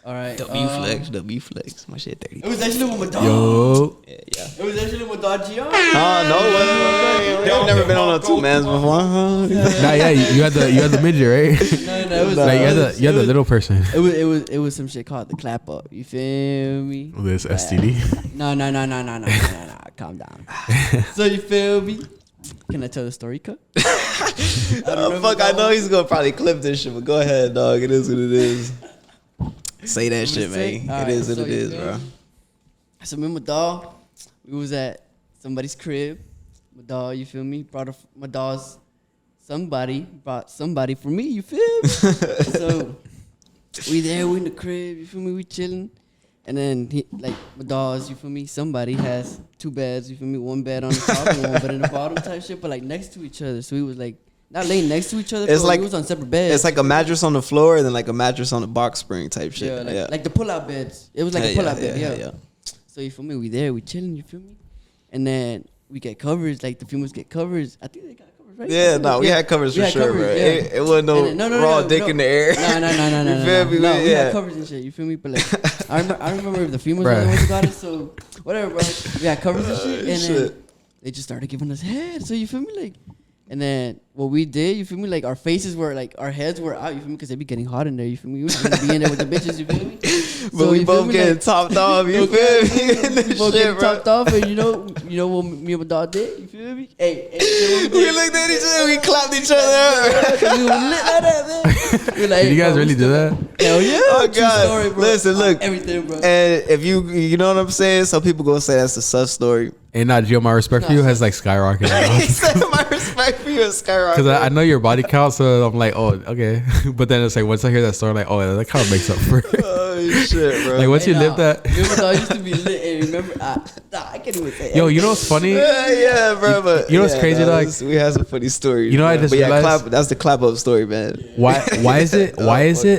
All right.
W flex. My shit 30.
It was actually with my dog.
Yo,
Yeah.
It was actually with my dog Gian.
Oh no, I've never been on a 2-mans before.
nah, yeah, you had the midget, right?
No, it was
Like you had the little person.
It was some shit called the clap up. You feel me?
This STD.
No. Calm down. So you feel me? Can I tell the story, cut?
I know he's gonna probably clip this shit, but go ahead, dog. It is what it is. Say that shit, man. It is what it is, bro.
So me and my dog, we was at somebody's crib. My dog, you feel me? My dog's somebody brought somebody for me, you feel me? So we in the crib, you feel me? We chilling. And then my dog's, you feel me? Somebody has 2 beds, you feel me? 1 bed on the top and 1 bed in the bottom type shit, but like next to each other. So we was like not laying next to each other.
It's like
we was on separate beds.
It's like a mattress on the floor and then like a mattress on the box spring type shit.
Yeah, like the pull-out beds. It was like a pull-out bed, yeah. So you feel me? We chilling, you feel me? And then we get covers, like the females get covers. I think they got covers, right?
Yeah, no, we had covers for sure, bro.
Yeah.
It wasn't no raw dick in the air.
No.
You feel me?
No, we
Yeah.
had covers and shit, you feel me? But like, I remember if the females were the ones who got it, so whatever, bro. We had covers and shit, and then they just started giving us head. So you feel me? Like, and then what we did, you feel me? Like our faces were like our heads were out, you feel me? Because they be getting hot in there, you feel me? We was gonna be in there with the bitches, you feel me?
But
So,
we
you feel
both
me?
getting
Like,
topped off, you feel me?
we both getting topped off, and you know what me and my dog did, you feel me? Hey,
We looked at each other, we clapped each other.
we were lit like that, man. We were like,
Did you guys really do that?
Hell yeah!
Oh,
True
God.
story, bro.
Listen, look.
Everything, bro.
And if you know what I'm saying, some people gonna say that's a sus story.
And not Gio, my respect for you has like skyrocketed.
He said my respect for you is skyrocketed.
Because I know your body count, so I'm like, oh, okay. But then it's like, once I hear that story, I'm like, oh, that kind of makes up for it.
Oh shit, bro.
Like, once you live that.
Remember, I used to be lit. And remember, I can't even say.
Yo, you know what's funny?
Yeah, bro. But
You know what's crazy, dog?
We had some funny stories.
You know, I
man.
just
But yeah,
realized-
that's the clap up story, man.
Why is it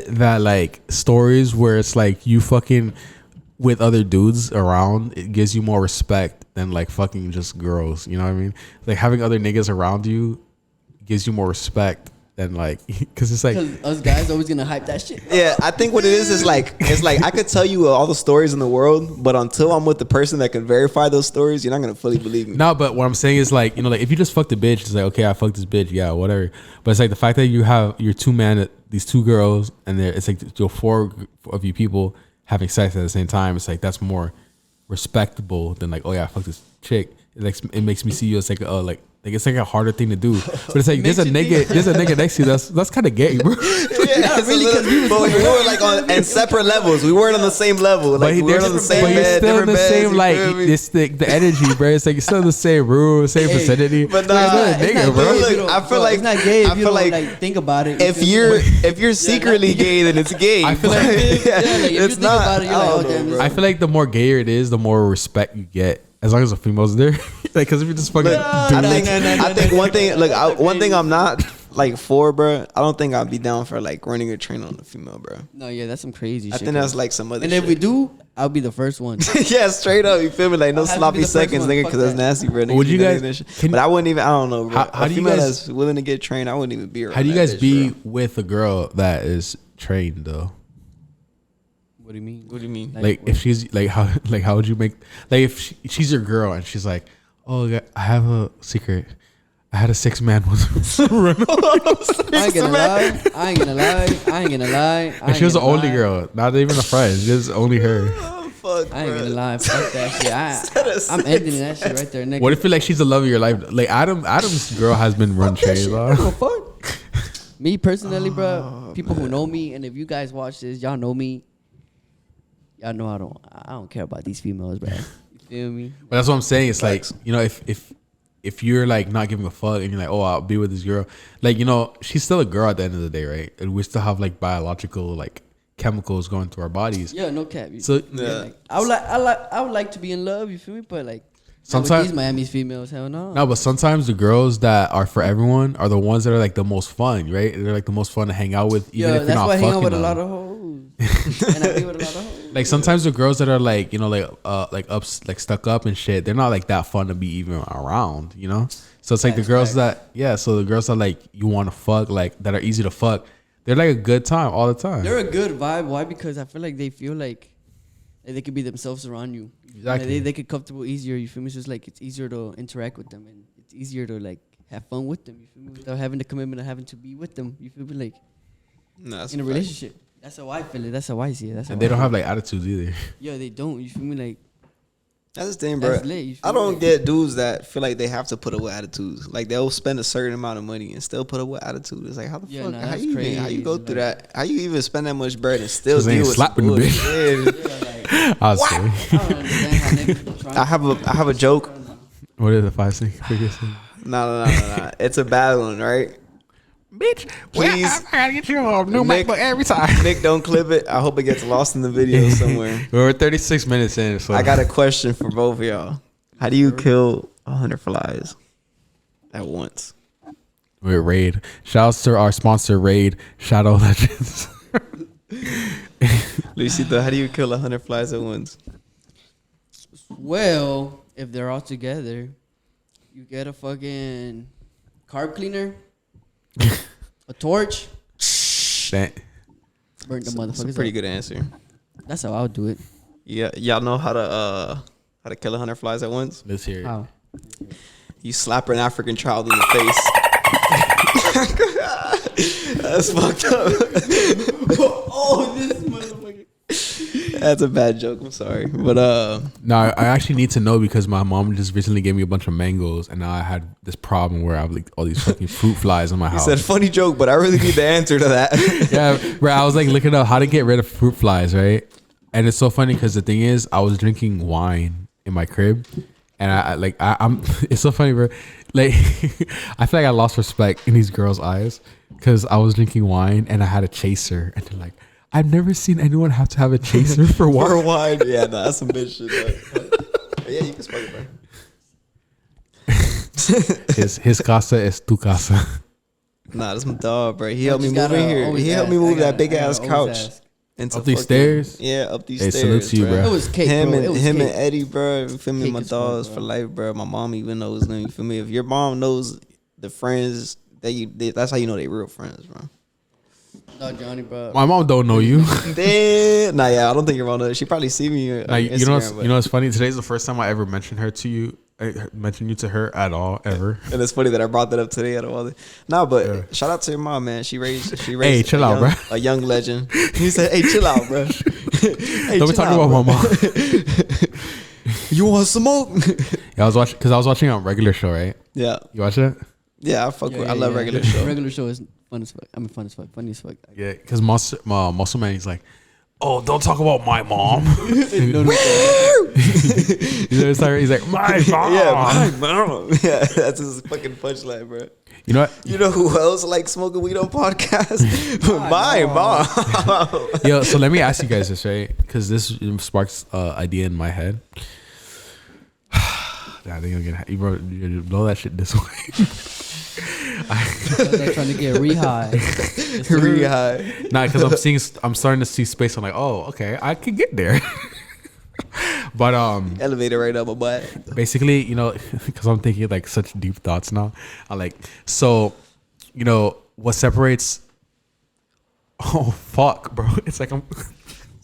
that like stories where it's like you fucking with other dudes around, it gives you more respect than like fucking just girls, you know what I mean? Like having other niggas around you gives you more respect than like, because it's like,
Because us guys always gonna hype that shit.
Yeah, I think what it is like it's like I could tell you all the stories in the world, but until I'm with the person that can verify those stories, you're not gonna fully believe me.
no, but what I'm saying is like, you know, like if you just fucked a bitch, it's like, okay, I fucked this bitch, yeah, whatever. But it's like the fact that you have your 2-man, these 2 girls, and it's like your 4 of you people having sex at the same time. It's like that's more respectable than like, oh yeah, I fucked this chick. It makes me see you as like it's like a harder thing to do. But it's like there's a nigga next to you that's kind of gay, bro.
Yeah, really, but we were like on separate levels. We weren't on the same level. Like we weren't on the same
but you're
bed,
still in
different
the
beds.
same
You
like
feel me?
this the energy, bro. It's like it's still in the same room, same vicinity.
but
Like,
nah,
it's not a
it's
nigga,
not
bro.
gay.
Look,
Look, I feel like
it's not gay if
I
you
feel
don't
like
think about it.
if you're secretly gay, then it's gay.
I feel like-
like if you
it's
think
not.
about it, you're
I
like,
don't
oh,
know,
damn,
bro.
I feel like the more gayer it is, the more respect you get. As long as the female's there, like, because if you just fucking,
I think one thing, like one thing I'm not like for, bro. I don't think I'd be down for like running a train on a female, bro.
No, yeah, that's some crazy
I
shit.
think that's like some other.
and
shit.
if we do, I'll be the first one.
Yeah, straight up. You feel me? Like no
I'll have to be
sloppy
the first
seconds,
one.
nigga,
Fuck
because that's
that.
nasty, bro. Niggas
Would you
be
guys-
that shit.
can-
But I wouldn't even. I don't know, bro.
How
A
do you
female
guys-
that's willing to get trained, I wouldn't even be around.
how do you
that
guys
bitch,
be
bro.
with a girl that is trained though.
What do you mean?
What do you mean?
Like if she's like how would you make like if she's your girl and she's like, oh yeah, I have a secret. I had a 6-man with
I ain't gonna lie.
and she was the only girl, not even a friend, just only her.
Oh, fuck,
I ain't
bro.
gonna lie. Fuck that shit. I'm ending that shit right there, nigga.
What if you like she's the love of your life? Like Adam's girl has been run trade.
Fuck. Me personally, bro. People who know me, and if you guys watch this, y'all know me. Y'all know I don't care about these females, bro. You feel me?
But that's what I'm saying. It's like, you know, if you're like not giving a fuck and you're like, oh, I'll be with this girl, like, you know, she's still a girl at the end of the day, right? And we still have like biological like chemicals going through our bodies.
Yeah, no cap.
So
Yeah, like, I would like to be in love. You feel me? But like
sometimes
these Miami's females, hell no.
No, but sometimes the girls that are for everyone are the ones that are like the most fun, right? They're like the most fun to hang out with, even if you're
that's
not
why I hang out
fucking
with a
them.
lot of hoes. And I be with a lot of hoes.
Like sometimes the girls that are like, you know, like stuck up and shit, they're not like that fun to be even around, you know? So it's like the girls so the girls that like you want to fuck, like that are easy to fuck, they're like a good time all the time.
They're a good vibe. Why? Because I feel like they feel like they could be themselves around you.
Exactly.
They get comfortable easier. You feel me? It's just like it's easier to interact with them, and it's easier to like have fun with them. You feel me? Without having the commitment of having to be with them. You feel me? Like in a relationship. That's how I feel it. That's how I see it. That's how
And they don't have like attitudes either.
Yeah, they don't. You feel me? Like
That's the thing, bro.
that's lit. You feel
I
me?
don't
Like,
get dudes that feel like they have to put up with attitudes. Like they'll spend a certain amount of money and still put up with attitude. It's like how the
Yeah,
fuck?
nah,
How
that's
you even, how you go
crazy,
through
like-
that? How you even spend that much bread and still
'Cause they
deal
ain't
with
slapping
some
the
bullshit?
yeah, like,
I was saying.
I don't understand how niggas be trying
I have a joke.
What are the 5 things? Quickest thing?
No. It's a bad one, right?
Bitch,
Please.
I gotta get you a new
Nick-
MacBook every time.
Nick, don't clip it. I hope it gets lost in the video somewhere.
We're 36 minutes in, so
I got a question for both of y'all. How do you kill 100 flies at once?
We're Raid. Shouts to our sponsor, Raid Shadow Legends.
Luisito, how do you kill 100 flies at once?
Well, if they're all together, you get a fucking carb cleaner, a torch,
That-
burn the
That's a
motherfuckers
pretty
up.
good answer.
That's how I would do it.
Yeah, y'all know how to kill 100 flies at once?
Let's hear it.
How?
You slap an African child in the face. That's fucked up.
Oh, this motherfucker.
That's a bad joke. I'm sorry, but
No, I actually need to know because my mom just recently gave me a bunch of mangoes, and now I had this problem where I have like all these fucking fruit flies in my
he
house.
said funny joke, but I really need the answer to that.
Yeah, bro, I was like looking up how to get rid of fruit flies, right? And it's so funny because the thing is, I was drinking wine in my crib, and I'm. It's so funny, bro. Like, I feel like I lost respect in these girls' eyes because I was drinking wine and I had a chaser, and they're like, "I've never seen anyone have to have a chaser for wine."
For wine, yeah, nah, that's some bitch shit. Yeah, you can smoke it, bro.
His casa is tu casa.
Nah, that's my dog, bro. He helped me
just
move in
gotta
here.
always
He helped me
ask.
move
I
that
gotta-
big
I
ass
gotta always
couch
ask.
into
Up these
fucking-
stairs?
Yeah, up these
Hey,
stairs.
salute to you, bro.
It was cake,
Him
bro.
and
It was
him and
cake.
Eddie, bro. You feel me?
Cake
My
as fuck,
dogs
bro.
for life, bro. My mom even knows them. You feel me? If your mom knows the friends that's how you know they real friends, bro.
No, Johnny, bro.
My mom don't know you.
Then, nah, yeah, I don't think your mom knows. She probably see me. On
Now, you know,
Instagram, but-
you know, it's funny. Today's the first time I ever mentioned her to you. I mentioned you to her at all, ever.
And it's funny that I brought that up today out of all the. Nah, but
Yeah.
shout out to your mom, man. She raised.
Hey, chill out,
young,
bro.
A young legend. He said, "Hey, chill out, bro." Hey,
Don't be talking about my mom.
You want smoke?
Yeah, I was watching because I was watching a regular show, right?
Yeah,
You watch it?
yeah. I fuck with. I love regular show.
Regular show is fun as fuck. I mean, fun as fuck. Funny as fuck.
Yeah, because Muscle Man, he's like, "Oh, don't talk about my mom." He's like, "My mom."
Yeah, my mom. Yeah, that's his fucking punchline, bro.
You know what?
You know who else likes smoking weed on podcasts? My mom.
Yo, so let me ask you guys this, right? Because this sparks idea in my head. Nah, I think I'm gonna you blow that shit this way.
They're trying to get re-high.
Really high.
Nah, because I'm starting to see space. I'm like, oh, okay, I can get there. But
Elevator right up my butt.
basically, you know, because I'm thinking like such deep thoughts now. I like, so, you know, what separates Oh fuck, bro! It's like I'm.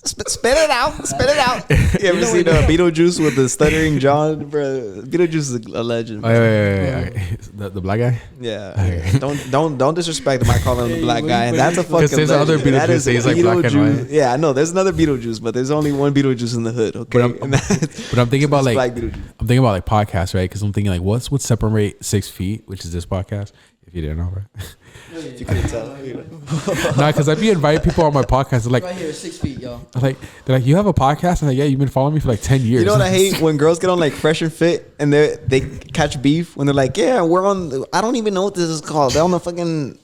Spit it out. Spit it out. You ever seen Beetlejuice with the stuttering John, bro? Beetlejuice is a legend.
Oh, wait. The black guy.
Yeah.
Okay.
Don't disrespect him. I call him the black guy. And that's a fucking.
Because there's other
legend. That
Beetlejuice.
is
He's like black and
Beetlejuice.
white.
Yeah, I know. There's another Beetlejuice, but there's only one Beetlejuice in the hood. Okay.
But I'm thinking about like
black Beetlejuice.
I'm thinking about like podcasts, right? Because I'm thinking like what's what separate 6 feet, which is this podcast. If you didn't know, right?
You couldn't tell.
Nah, because I'd be inviting people on my podcast. They're like,
Right here, 6 feet, y'all.
they're like, you have a podcast? I'm like, yeah, you've been following me for like 10 years.
You know what I hate when girls get on like Fresh and Fit and they catch beef when they're like, yeah, we're on. I don't even know what this is called. They're on the fucking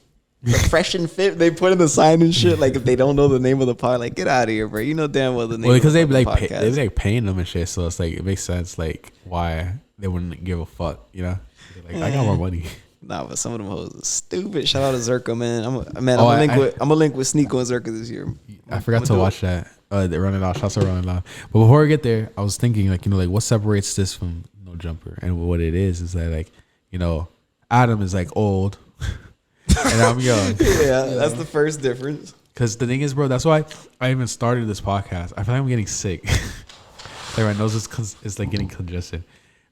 Fresh and Fit. They put in the sign and shit. Like if they don't know the name of the pod, like get out of here, bro. You know damn well the name.
Well, because
of
they
the
be
podcast.
they be like paying them and shit, so it's like it makes sense like why they wouldn't give a fuck, you know? They're like I got more money.
Nah, but some of them hoes are stupid. Shout out to Zerka, man. I'm a link with Sneeko and Zerka this year.
I forgot to watch that. They're running out. Shouts are running out. But before we get there, I was thinking like, you know, like what separates this from No Jumper, and what it is that like, you know, Adam is like old, and I'm young.
Yeah, that's the first difference.
Because the thing is, bro, that's why I even started this podcast. I feel like I'm getting sick. Like my nose is like getting congested.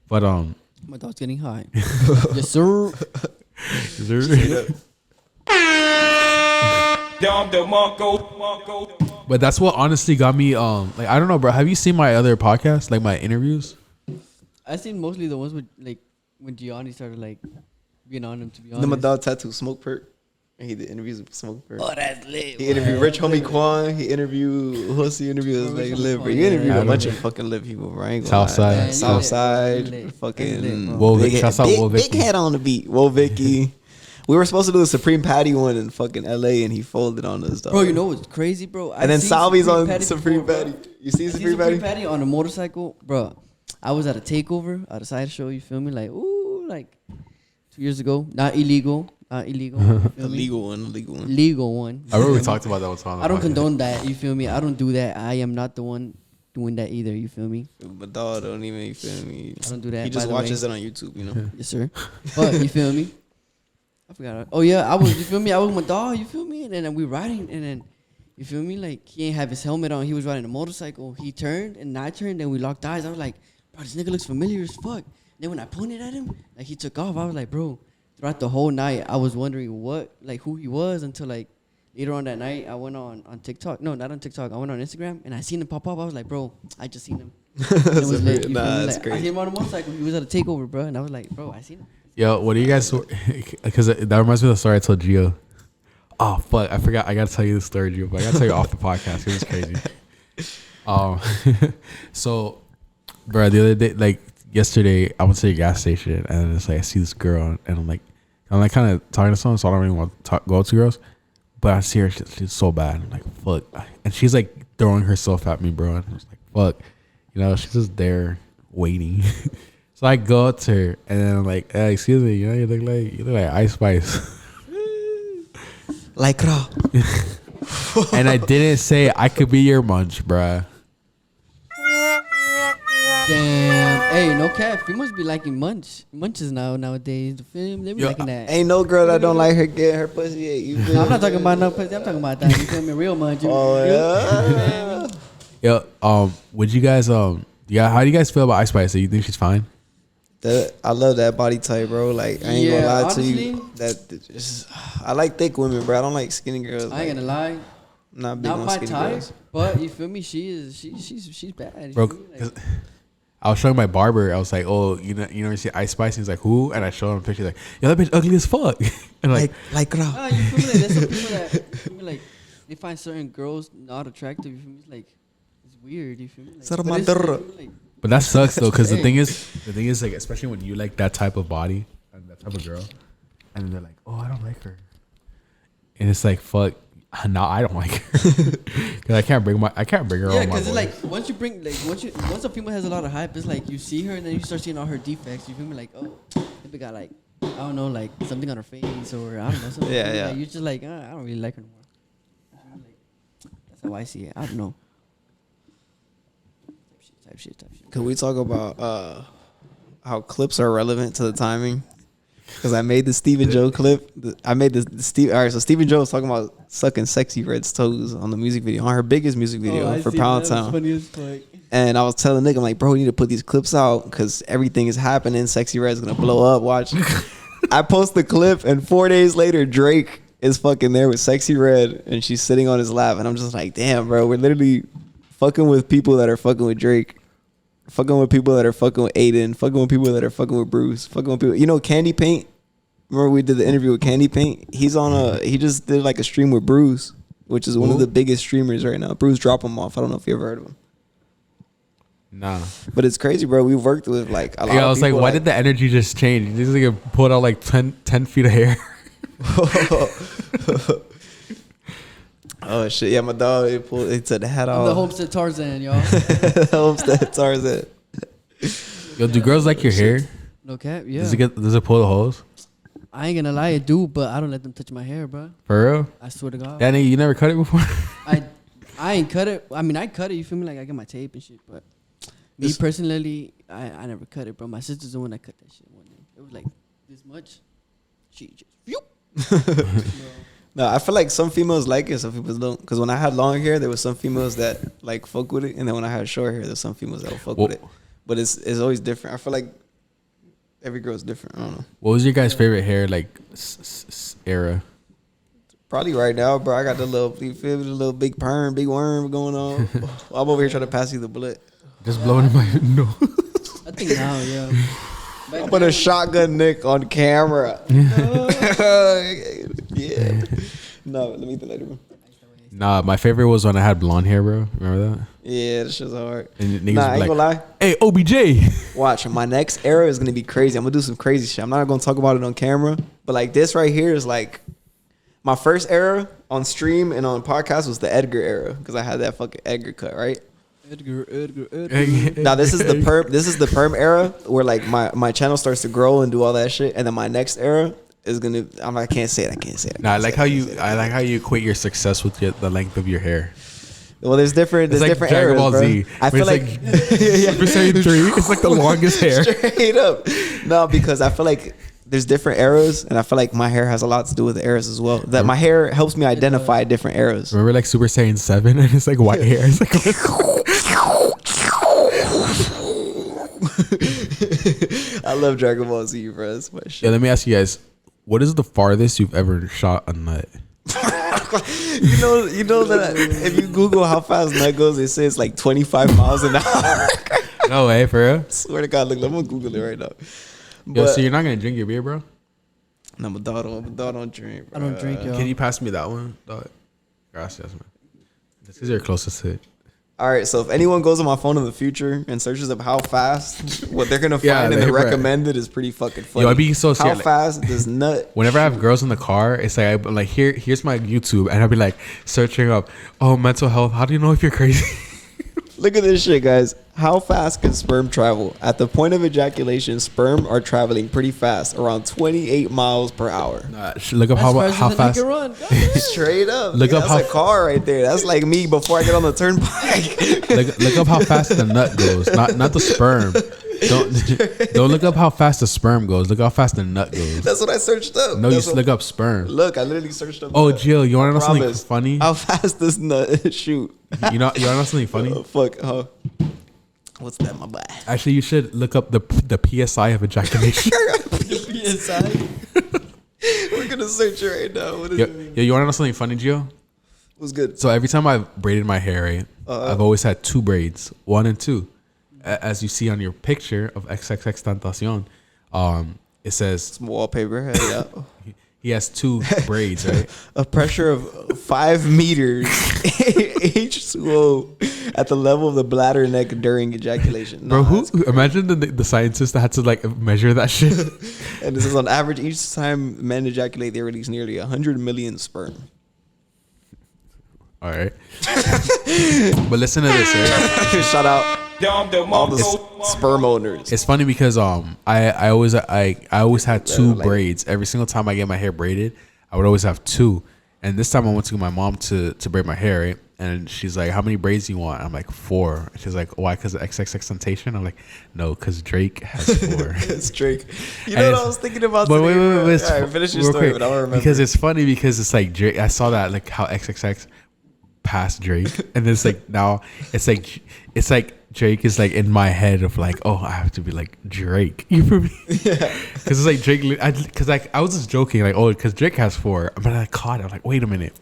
But
My dog's getting high. Yes, sir.
But that's what honestly got me. Like I don't know, bro. Have you seen my other podcasts, like my interviews?
I seen mostly the ones with like when Gianni started like being on him. To be honest.
Then my dog tattoo Smoke Perk. And he did interviews with Smoke Perk.
Oh, that's lit.
He interviewed Rich Homie Quan. He interviewed who else he interviewed? It was like Liv. He interviewed a bunch of fucking Liv people, bro. I ain't gonna lie.
Southside.
Southside. Fucking
Whoa, Vic. Shouts out Whoa,
big
Vicky.
head on the beat. Whoa, Vicky. We were supposed to do a Supreme Patty one in fucking LA, and he folded on us, dog.
Bro, you know what's crazy, bro?
And then Salvi's on Supreme
before,
Patty. You see Supreme
Supreme
Patty?
Patty on a motorcycle, bro. I was at a takeover at a side show. You feel me? Like 2 years ago. Not illegal. You feel me?
Legal one.
Legal one.
I remember we talked about that one time.
I don't condone that. You feel me? I don't do that. I am not the one doing that either. You feel me?
But dog don't even, you feel me?
I don't do that.
He just
by the
watches
way.
it on YouTube, you know?
Yes, sir. But you feel me? I forgot. Oh yeah, I was. You feel me? I was with my dog. You feel me? And then we riding, and then you feel me? Like he ain't have his helmet on. He was riding a motorcycle. He turned, and I turned, and we locked eyes. I was like, bro, this nigga looks familiar as fuck. Then when I pointed at him, like he took off. I was like, bro. Throughout the whole night, I was wondering who he was until like later on that night. I went on TikTok. No, not on TikTok. I went on Instagram and I seen him pop up. I was like, bro, I just seen him. And it was lit. You feel me?
That's
Like,
great.
I seen him on a motorcycle. He was at a takeover, bro, and I was like, bro, I seen him.
Yo, what do you guys? Because that reminds me of the story I told Gio. Oh fuck, I forgot. I gotta tell you the story, Gio. But I gotta tell you off the podcast. It was crazy. So, bro, the other day, like yesterday, I went to the gas station and it's like I see this girl and I'm like kind of talking to someone, so I don't really want to go up to girls. But I see her, she's so bad. I'm like, fuck. And she's like throwing herself at me, bro. And I was like, fuck. You know, she's just there waiting. So I go up to her and then I'm like, hey, excuse me, you know, you look like Ice Spice.
Like raw.
And I didn't say I could be your munch, bruh.
Damn. Hey, no cap. You must be liking munches nowadays. The film, they be liking that.
Ain't no girl that don't like her get her pussy ate. You feel
I'm not
me?
talking about no pussy. I'm talking about that. You feel me? Real munch.
Oh yeah.
Yo, would you guys yeah, how do you guys feel about Ice Spice? Do you think she's fine?
I love that body type, bro. Like I ain't
Yeah,
gonna lie to
honestly,
you. That just, I like thick women, bro. I don't like skinny girls.
I ain't gonna lie.
I'm not big
Not
on
my
skinny
type,
girls.
but you feel me? She's bad. You
Bro,
feel me? Like,
'cause I was showing my barber. I was like, "Oh, you see Ice Spice?" He's like, "Who?" And I showed him a picture. Like, "Yo, that bitch ugly as fuck." And
Like raw.
nah, you feel me? Like, there's some people that you feel me, like they find certain girls not attractive. You feel me? It's like it's weird. You feel me? Like,
Sara
but it's, you
Maduro.
feel me, like,
but that sucks though, because the
Dang.
thing is, like, especially when you like that type of body and that type of girl, and they're like, "Oh, I don't like her," and it's like, "Fuck." Now I don't like her because I can't bring her
yeah,
on my
because it's
board.
like once a female has a lot of hype, it's like you see her and then you start seeing all her defects. You feel me? Like, oh, maybe got like I don't know, like something on her face or I don't know something.
Yeah, yeah.
Like, you're just like I don't really like her anymore. You feel me? Like, that's how I see it. I don't know. Type shit.
Could we talk about how clips are relevant to the timing? Because I made the Stephen Joe clip. I made the Steve. All right, so Stephen Joe was talking about sucking Sexy Red's toes on the music video, on her biggest music video for Pound Town. And I was telling Nick, I'm like, bro, we need to put these clips out because everything is happening. Sexy Red's gonna blow up. Watch. I post the clip, and 4 days later, Drake is fucking there with Sexy Red, and she's sitting on his lap, and I'm just like, damn, bro, we're literally fucking with people that are fucking with Drake. Fucking with people that are fucking with Aiden. Fucking with people that are fucking with Bruce. Fucking with people. You know Candy Paint? Remember we did the interview with Candy Paint? He just did like a stream with Bruce, which is one of the biggest streamers right now. Bruce Drop 'Em Off. I don't know if you ever heard of him.
Nah.
But it's crazy, bro. We've worked with like a lot
I
of
was
people.
like, why did the energy just change? This nigga pulled out like 10 feet of hair.
Oh shit! Yeah, my dog. He took the hat off.
The Homestead Tarzan, y'all.
Homestead Tarzan.
Yo, do girls like your hair?
No cap, yeah.
Does it pull the holes?
I ain't gonna lie, it do, but I don't let them touch my hair, bro.
For real?
I swear to God.
Yeah, nigga, you never cut it before?
I ain't cut it. I mean, I cut it. You feel me? Like I get my tape and shit, but me personally, I never cut it, bro. My sister's the one that cut that shit one day. It was like this much. She just
No, I feel like some females like it, some people don't. Because when I had long hair, there was some females that like fuck with it, and then when I had short hair, there's some females that will fuck with it. But it's always different. I feel like every girl's different. I don't know. What
was your guys' favorite hair like era?
Probably right now, bro. I got the little, you feel me, the little big perm, big worm going on. I'm over here trying to pass you the bullet.
Just blowing in my nose.
I think now, yeah.
I'm gonna shotgun Nick on camera. Yeah. No, let me later, bro.
Nah, my favorite was when I had blonde hair, bro. Remember that?
Yeah, that shit's hard.
And niggas
I ain't gonna lie.
Hey, OBJ.
Watch, my next era is gonna be crazy. I'm gonna do some crazy shit. I'm not gonna talk about it on camera, but like this right here is like my first era on stream and on podcast was the Edgar era because I had that fucking Edgar cut, right?
Edgar.
Now this is the perm. This is the perm era where like my channel starts to grow and do all that shit, and then my next era is gonna. I can't say it.
Nah, I like how you equate your success with the length of your hair.
Well, there's different
like
different
Dragon
eras,
Ball Z.
I feel like
Super Saiyan 3. It's like the longest hair.
Straight up. No, because I feel like there's different eras, and I feel like my hair has a lot to do with the eras as well. That my hair helps me identify different eras.
Remember like Super Saiyan 7 and it's like white hair. It's like
I love Dragon Ball Z, bro. That's my shit.
Yeah, let me ask you guys, what is the farthest you've ever shot a nut?
you know that if you Google how fast nut goes, it says like 25 miles an hour.
No way, for real?
Swear to God, look, I'm gonna Google it right now.
Yo, so you're not gonna drink your beer, bro?
No, my dog don't drink, bro.
I don't drink, yo.
Can you pass me that one, dog? Gracias, man. This is your closest hit.
All right, so if anyone goes on my phone in the future and searches up how fast, what they're gonna find in the recommended is pretty fucking funny.
Yo, I'd be so scared.
How fast does nut?
Whenever I have girls in the car, it's like I'm like here's my YouTube, and I'll be like searching up, mental health. How do you know if you're crazy?
Look at this shit, guys. How fast can sperm travel? At the point of ejaculation, sperm are traveling pretty fast, around 28 miles per hour.
Look up how fast.
Run.
Straight up.
Look up
that's a car right there. That's like me before I get on the turnpike.
look up how fast the nut goes, not the sperm. Don't look up how fast the sperm goes. Look how fast the nut goes.
That's what I searched up.
No,
that's
you look up sperm.
Look, I literally searched up.
Oh, Jill, you want to know something funny?
How fast does nut shoot?
You want to know something funny?
Fuck. What's that, my boy?
Actually, you should look up the PSI of ejaculation.
PSI. We're gonna search it right now. What is it?
Yo, you want to know something funny, Gio?
What's good?
So every time I've braided my hair, right, I've always had two braids, 1 and 2. As you see on your picture of XXX Tentacion, it says
some wallpaper. Yeah.
He has 2 braids, right?
A pressure of 5 meters H2O at the level of the bladder neck during ejaculation.
Bro, imagine the scientist that had to like measure that shit.
And this is on average, each time men ejaculate, they release nearly 100 million sperm.
All right. But listen to this, right?
Shout out all the sperm owners.
It's funny because I always had 2 braids. Every single time I get my hair braided, I would always have 2. And this time I went to my mom to braid my hair, right? And she's like, "How many braids do you want?" I'm like, 4. She's like, "Why? Because of XXX Temptation?" I'm like, "No, because Drake has 4."
It's Drake. You know what I was thinking about
But
today?
wait,
All right, finish your story, but I don't remember.
Because it's funny because it's like Drake. I saw that like how XXX passed Drake, and then it's like now it's like Drake is like in my head of like, oh, I have to be like Drake. You feel me? Yeah. Because it's like Drake. Because like I was just joking like, oh, because Drake has 4, but I caught it. I'm like, wait a minute,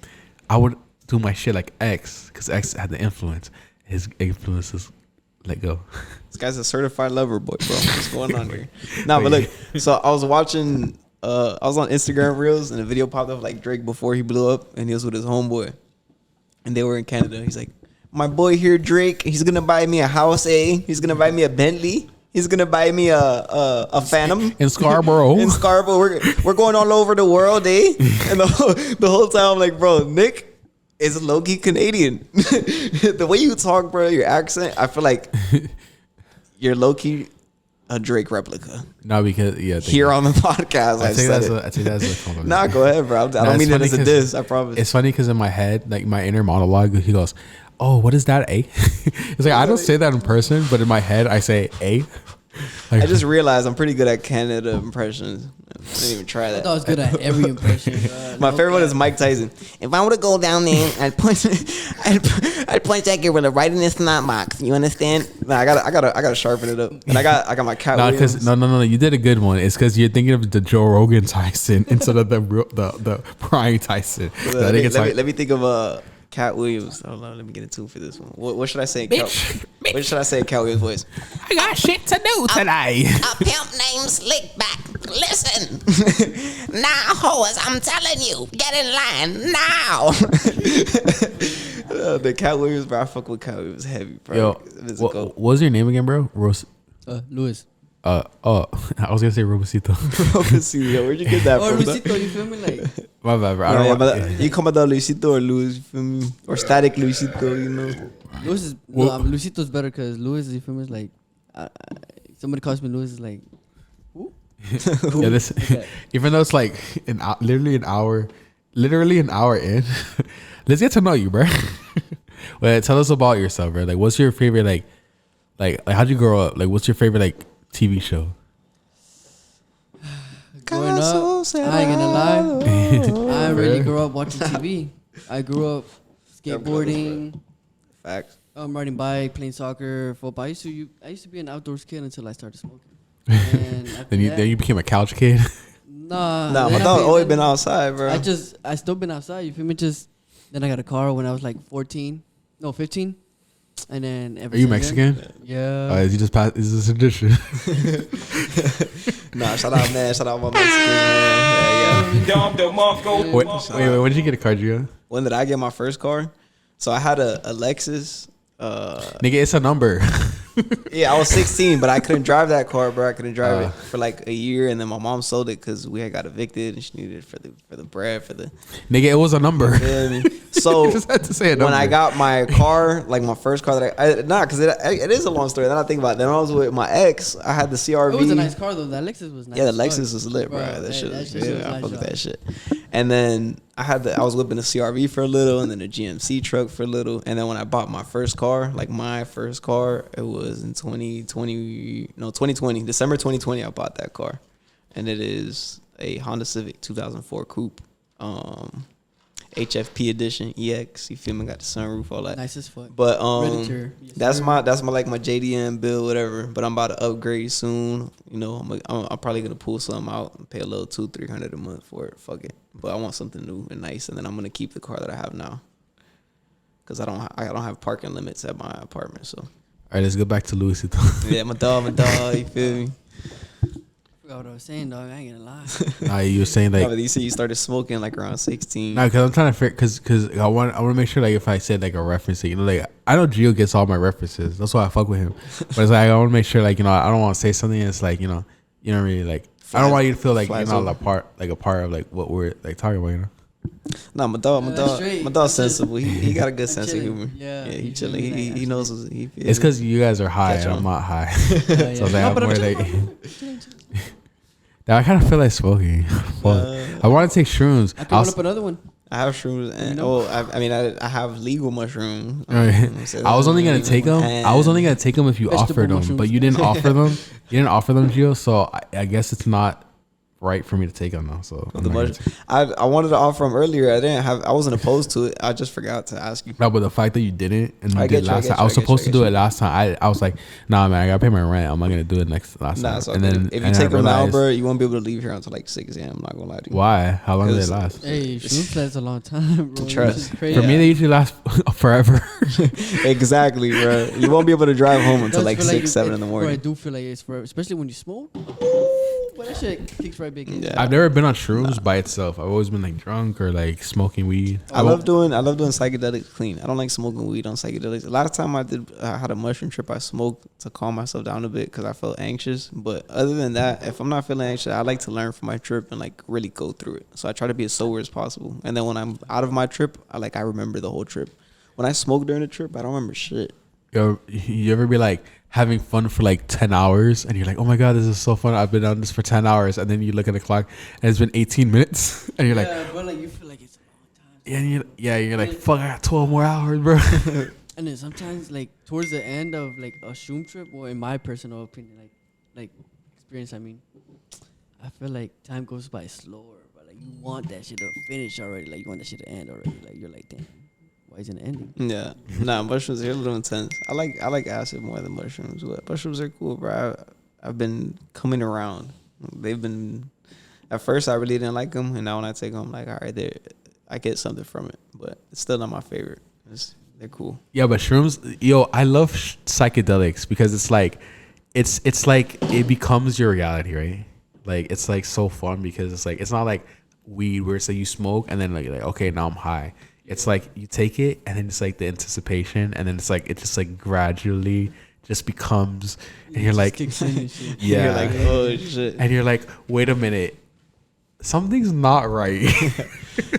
I would do my shit like X because X had the influence. His influences let go.
This guy's a certified lover boy, bro. What's going on here? Nah, but look. So I was watching. I was on Instagram Reels and a video popped up like Drake before he blew up, and he was with his homeboy, and they were in Canada. He's like, "My boy here, Drake. He's gonna buy me a house. He's gonna buy me a Bentley. He's gonna buy me a Phantom
in Scarborough.
In Scarborough, we're going all over the world, And the whole time I'm like, bro, Nick is low key Canadian. The way you talk, bro, your accent, I feel like you're low key a Drake replica.
No, because
here on the podcast,
I think that's a compliment.
Nah, go ahead, bro. I don't mean it as a diss. I promise.
It's funny because in my head, like my inner monologue, he goes, "Oh, what is that? A?" It's like I don't say that in person, but in my head, I say A. Like,
I just realized I'm pretty good at Canada impressions. I didn't even try that.
I thought I was good at every impression.
My favorite one is Mike Tyson. If I were to go down there, I'd punch that gorilla right in the snot box. You understand? Nah, I gotta sharpen it up. And I got my cat.
No, because no, you did a good one. It's because you're thinking of the Joe Rogan Tyson instead of the Brian Tyson.
Let me think of Cat Williams. Hold on, let me get a tune for this one. What should I say? What should I say in Cat Williams' voice?
I got shit to do today.
A pimp named Slickback. Listen, now, hoes, I'm telling you, get in line now.
The Cat Williams, bro. I fuck with Cat Williams heavy, bro.
Yo, what was your name again, bro?
Luis.
I was gonna say Luisito.
Luisito, where'd you get that from?
Luisito, you feel me? Like,
my bad, bro.
You come about Luisito or Luis, you feel me? Or Static Luisito, you know?
Luisito's better because Luis, you feel me? Is like, somebody calls me Luis, is like, who?
Yeah, this, okay. Even though it's like literally an hour in, let's get to know you, bro. Well, tell us about yourself, bro. Like, what's your favorite like how'd you grow up? Like, what's your favorite like TV show?
Growing up, I ain't gonna lie, I really grew up watching TV. I grew up skateboarding,
facts.
Riding bike, playing soccer, football. I used to be an outdoors kid until I started smoking. And
then you became a couch kid.
Nah,
my dog always been outside, bro.
I still been outside. You feel me? Then I got a car when I was like 15. And then
are you Mexican?
Yeah.
Is he just passed? Is this a tradition?
Nah, shout out, man. Shout out my Mexican, man. Yeah.
Wait, when did you get a car, Gio?
When did I get my first car? So I had a Lexus.
Nigga, it's a number.
Yeah, I was 16, but I couldn't drive that car, bro. I couldn't drive it for like a year, and then my mom sold it because we had got evicted, and she needed it for the bread for the.
Nigga, it was a number.
You know what I mean? So
just had to say a number.
When I got my car, like my first car because it is a long story. Then I think about it. Then when I was with my ex, I had the CRV.
It was a nice car though. That Lexus was nice.
Yeah, the Lexus was lit, bro. That shit was I fuck with that shit. And then I was whipping a CRV for a little, and then a GMC truck for a little, and then when I bought my first car, it was in 2020, December 2020. I bought that car, and it is a Honda Civic 2004 coupe, HFP edition EX. You feel me? Got the sunroof, all that.
Nice as fuck.
But
yes,
that's my like my JDM build, whatever. But I'm about to upgrade soon. You know, I'm probably gonna pull something out and pay a little $200-300 a month for it. Fuck it. But I want something new and nice, and then I'm gonna keep the car that I have now, cause I don't have parking limits at my apartment. So.
All right, let's go back to Luisito.
Yeah, my dog. You feel me?
I forgot what I was saying, dog. I ain't gonna lie.
Nah, you were saying like.
No, you said you started smoking like around 16.
No, because I'm trying to figure, because I want to make sure like if I said like a reference, you know, like I know Gio gets all my references. That's why I fuck with him. But it's like I want to make sure like, you know, I don't want to say something that's like, you know really like I don't want you to feel like you're not a part of like what we're like talking about, you know.
No, my dog's sensible. He got a good sense of humor.
Yeah,
he chilling. He knows what he feels.
It's because you guys are high and I'm not high. So I'm more like. I kind of feel like smoking. I want to take shrooms.
I can run up another one.
I have shrooms, and I have legal mushrooms.
I was only gonna take them. I was only gonna take them if you
Vegetable
offered them,
mushrooms.
but you didn't offer them. You didn't offer them, Gio. So I guess it's not right for me to take them now. So I'm
The
not gonna
mush- I wanted to offer them earlier. I wasn't opposed to it. I just forgot to ask you.
no, but the fact that you didn't and you
I
did
get you, I
last
get
time,
you,
I was
I get you,
supposed
I
to
get
do
you.
it last time. I was like, nah, man, I gotta pay my rent. I'm not gonna do it last
Nah,
time.
it's all
And
good.
then
If you
and I
take them now,
realized-
bro, you won't be able to leave here until like 6 a.m. I'm not gonna lie to you.
Why? How long do they
'Cause-
last?
Hey, shroom lasts a long time, bro.
Trust.
This is crazy.
For me, they usually last forever.
Exactly, bro. You won't be able to drive home
It
until
does
like
feel
6, 7 in the
bro, I
morning.
do feel like it's for, especially when you smoke. But that shit kicks right big in.
Yeah.
I've never been on shrooms by itself. I've always been like drunk or like smoking weed.
I love doing psychedelics clean. I don't like smoking weed on psychedelics. A lot of time I had a mushroom trip. I smoked to calm myself down a bit because I felt anxious. But other than that, if I'm not feeling anxious, I like to learn from my trip and like really go through it. So I try to be as sober as possible. And then when I'm out of my trip, I remember the whole trip. When I smoke during the trip, I don't remember shit.
You ever be like having fun for like 10 hours and you're like, oh my God, this is so fun. I've been on this for 10 hours. And then you look at the clock and it's been 18 minutes and you're like,
bro, like you feel like it's a long time.
and you're like, fuck, I got 12 more hours, bro.
And then sometimes, like towards the end of like a shroom trip, or in my personal opinion, like experience, I mean, I feel like time goes by slower. But like you want that shit to finish already. Like you want that shit to end already. Like you're like, damn, why isn't it ending?
Yeah, nah, mushrooms are a little intense. I like acid more than mushrooms, but mushrooms are cool, bro. I've been coming around. They've been. At first, I really didn't like them, and now when I take them, I'm like, all right, I get something from it, but it's still not my favorite. They're cool.
Yeah, but shrooms, yo, I love psychedelics because it's like it becomes your reality, right? Like it's like so fun because it's like it's not like weed where it's like you smoke and then like okay, now I'm high. It's like you take it and then it's like the anticipation and then it's like it just like gradually just becomes and you're like
Kicks in and shit.
yeah,
You're like, oh shit.
and you're like, wait a minute, something's not right.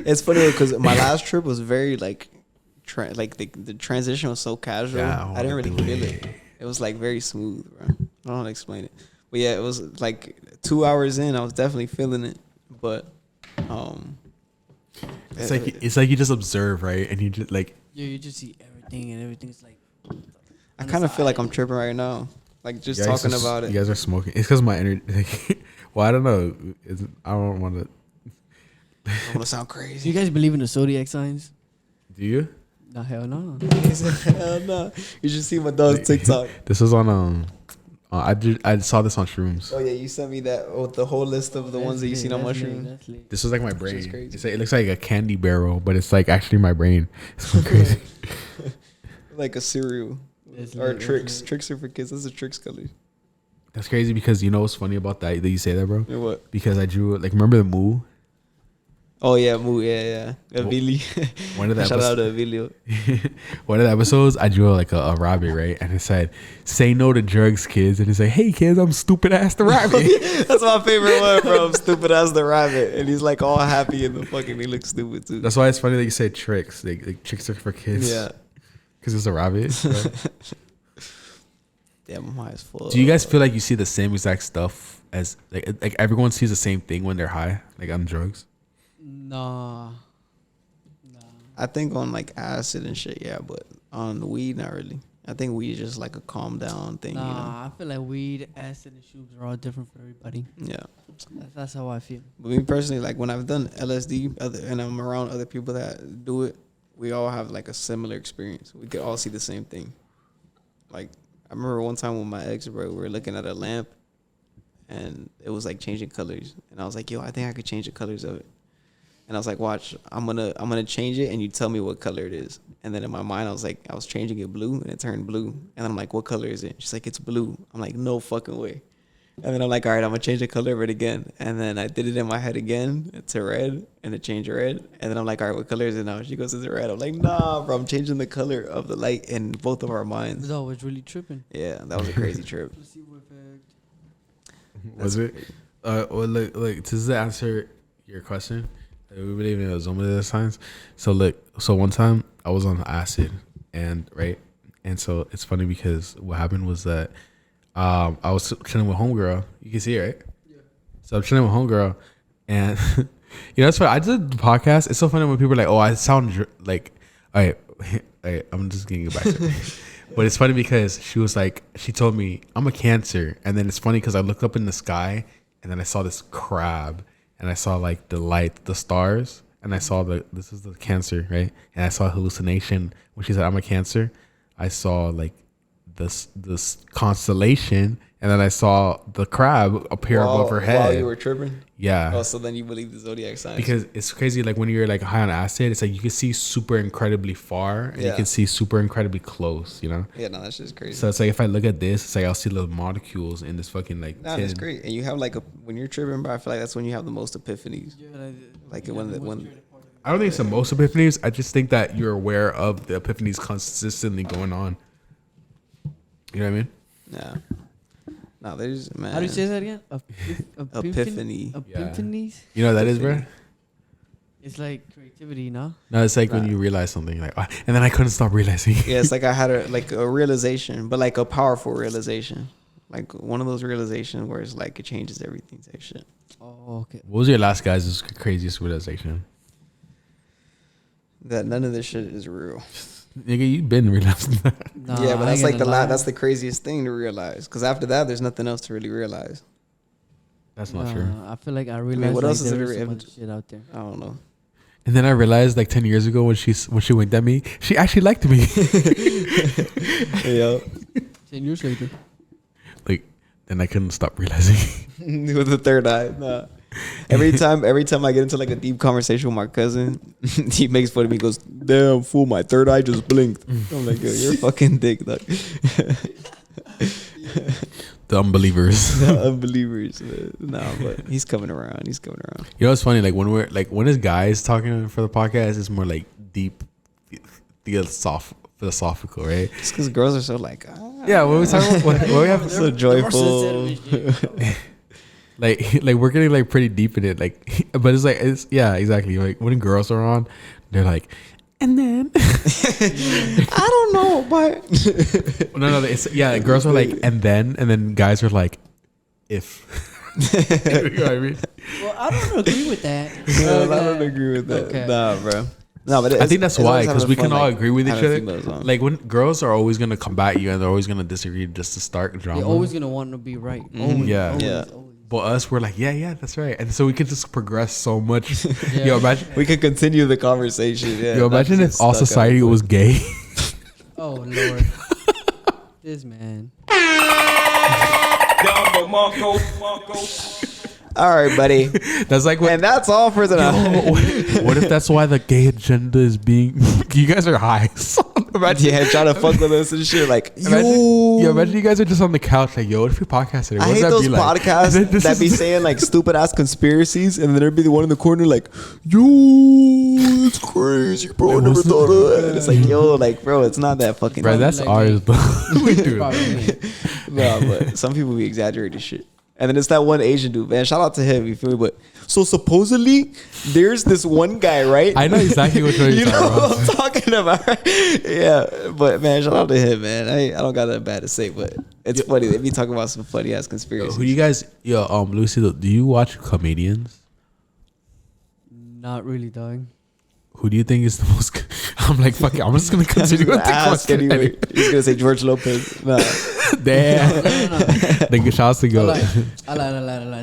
It's funny because my last trip was very like, the transition was so casual.
Yeah,
I didn't really
do
feel it. It was like very smooth, bro. I don't know how to explain it, but yeah, it was like 2 hours in, I was definitely feeling it, but
It's like you just observe, right? And you just like
Yeah, you just see everything and everything's like.
I kind of feel like I'm tripping right now, like just
you guys
talking
are-
about
You
it.
guys are smoking. It's because my energy. Well, I don't know. I don't want to.
I want to sound
Do
crazy.
you guys believe in the zodiac signs?
Do you?
No, hell no.
Hell no. You should see my dog's TikTok.
This was on I saw this on shrooms.
Oh yeah, you sent me that with the whole list of the ones that you seen on mushrooms.
This was like my
is
brain.
crazy.
It's like, it looks like a candy barrel, but it's like actually my brain. It's so crazy.
Like a cereal.
That's
Or
lit, that's
tricks.
lit.
Tricks are for kids. That's a tricks color.
That's crazy because you know what's funny about that you say that, bro?
Yeah, what?
Because I drew like remember the moo?
Oh yeah, Moo. Yeah. Avili.
One of the
Shout out
episodes,
to Avilio.
one of the episodes, I drew like a rabbit, right? And it said, "Say no to drugs, kids." And it's like, "Hey, kids, I'm stupid ass the rabbit."
That's my favorite one, bro. I'm stupid as the rabbit, and he's like all happy in the fucking. He looks stupid too.
That's why it's funny that you say tricks. Like tricks are for kids.
Yeah.
Because it's a rabbit. Right?
Damn, I'm high as fuck.
Do you guys feel like you see the same exact stuff as like everyone sees the same thing when they're high, like on drugs?
Nah.
I think on like acid and shit, yeah, but on the weed, not really. I think weed is just like a calm down thing, you know.
Nah, I feel like weed, acid, and shrooms are all different for everybody.
Yeah.
That's how I feel.
But me personally, like when I've done LSD and I'm around other people that do it, we all have like a similar experience. We could all see the same thing. Like I remember one time with my ex, bro, we were looking at a lamp and it was like changing colors. And I was like, yo, I think I could change the colors of it. And I was like, watch, I'm gonna change it and you tell me what color it is. And then in my mind I was changing it blue and it turned blue. And I'm like, what color is it? She's like, it's blue. I'm like, no fucking way. And then I'm like, all right, I'm gonna change the color of it again. And then I did it in my head again to red, and it changed to red. And then I'm like, all right, what color is it now? She goes, it's red. I'm like, nah, bro, I'm changing the color of the light in both of our minds.
No, it's really tripping.
Yeah, that was a crazy trip.
Placebo effect.
Was it? Well, look, to answer your question, we believe in those zodiac signs. So so one time I was on acid, and so it's funny because what happened was that I was chilling with homegirl. You can see it, right? Yeah. So I'm chilling with homegirl, and You know, it's funny. I did the podcast. It's so funny when people are like, "Oh, I sound like." All right, I'm just getting it back. But it's funny because she was like, she told me I'm a Cancer, and then it's funny because I looked up in the sky, and then I saw this crab, and I saw like the light, the stars, and I saw this is the Cancer, right? And I saw a hallucination when she said I'm a Cancer. I saw like this constellation, and then I saw the crab appear above her head.
While you were tripping?
Yeah.
Oh, so then you believe the zodiac signs?
Because it's crazy, like when you're like high on acid, it's like you can see super incredibly far, and you can see super incredibly close, you know?
Yeah, no, that's just crazy.
So it's like if I look at this, it's like I'll see little molecules in this fucking like.
Nah, that's great. And you have like when you're tripping, bro, I feel like that's when you have the most epiphanies. Like when
I don't think it's the most epiphanies. I just think that you're aware of the epiphanies consistently going on. You know what I mean?
Yeah. No, there's man.
How do you say that again?
Epiphany.
Epiphanies.
You know what that is, bro?
It's like creativity, no?
No, it's like when you realize something, like, oh, and then I couldn't stop realizing.
Yeah, it's like I had a realization, but like a powerful realization, like one of those realizations where it's like it changes everything type shit.
Oh, okay.
What was your last guy's craziest realization?
That none of this shit is real.
Nigga, you've been realizing that.
No,
Yeah, but
I
that's
ain't
like the
gonna lie.
that's the craziest thing to realize. Because after that, there's nothing else to really realize.
That's not true.
I feel like I realized
what
like,
else is
there
there
is so
ever-
much shit out there.
I don't know.
And then I realized like 10 years ago when she winked at me, she actually liked me.
Yeah.
10 years later.
Like, then I couldn't stop realizing.
With the third eye. Nah. Every time I get into like a deep conversation with my cousin, he makes fun of me. He goes, "Damn fool, my third eye just blinked." I'm like, "Yo, you're a fucking dick, dog."
The unbelievers.
Unbelievers. Nah, but he's coming around. He's coming around.
You know what's funny? Like when it's guys talking for the podcast, it's more like deep, philosophical, right?
Just because girls are so like,
Yeah, what we talking about? What we have
so joyful.
like we're getting like pretty deep in it, like, but it's yeah, exactly. Like when girls are on, they're like, and then
I don't know, but
no, it's yeah. Girls are like, and then guys are like, if. You know what I mean?
Well, I don't agree with that.
no, I don't agree with that.
Okay.
Nah, bro. No, but
I think that's
it's
why,
always
because
having
we
fun,
can all
like,
agree with each
having
other.
females on.
Like when girls are always gonna combat you and they're always gonna disagree just to start drama.
You're always going to want to be right. Always,
Yeah.
always,
Yeah.
always.
But us, we're like, yeah, that's right, and so we could just progress so much.
Yeah.
Yo, imagine,
we could continue the conversation. Yeah,
yo,
not
imagine
just
if all
stuck at
society
one
was gay.
Oh, Lord. This man.
All right, buddy.
That's like what.
And that's all for tonight.
What if that's why the gay agenda is being? You guys are high. Imagine,
Yeah, trying to fuck with us and shit. Like,
imagine you guys are just on the couch like, yo, what if we podcast today?
I
What
hate
does that
those
be like?
podcasts
And then this
that
is-
be saying like stupid ass conspiracies, and then there'd be the one in the corner like, "Yo, it's crazy, bro. I never
what's
thought of that." And it's like, yo, like, bro, it's not that fucking.
Bro, that's
Like,
ours, though. We do it.
Probably.
No, but some people be exaggerating shit. And then it's that one Asian dude, man. Shout out to him, you feel me? But so supposedly there's this one guy, right?
I know exactly what you're
you know
talking
what
about.
I'm talking about, right? Yeah, but man, shout out to him, man. I don't got nothing bad to say, but it's funny. They be talking about some funny ass conspiracies.
Who do you guys? Yo, Luisito, do you watch comedians?
Not really, dog.
Who do you think is the most? I'm like, fuck it. I'm just gonna continue with the
Ask
question.
anyway. He's gonna say George Lopez. Nah.
Damn.
No.
Then good shots to
I
go.
lie.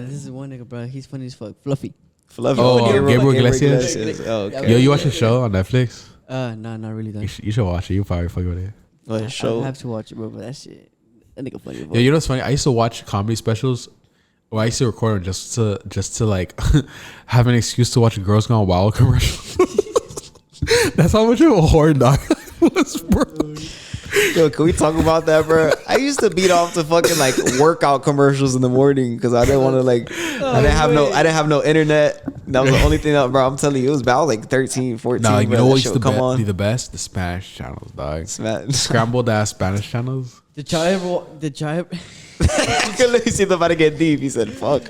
This is one nigga, bro. He's funny as fuck. Fluffy.
Fluffy.
Oh, Gabriel
Iglesias.
Iglesias.
Oh, okay.
Yo, you watch the show on Netflix?
Nah, not really, dog.
You should watch it. You probably fuck with it.
What a
I
show.
have to watch it, bro. But that shit, that nigga funny.
Yo, you know what's funny? I used to watch comedy specials. Well, I used to record them just to like have an excuse to watch Girls Gone Wild commercial. That's how much of a horn dog I was, bro.
Yo, can we talk about that, bro? I used to beat off to fucking like workout commercials in the morning because I didn't want to like. I didn't have no internet. That was the only thing that, bro. I'm telling you, it was about like 13, 14.
Nah, like, you
bro.
know
That
what
shit
used
would
to
come on.
be the best? The Spanish channels, dog.
Smash.
Scrambled ass Spanish channels.
Did y'all ever?
Luisito about to get deep. He said, "Fuck."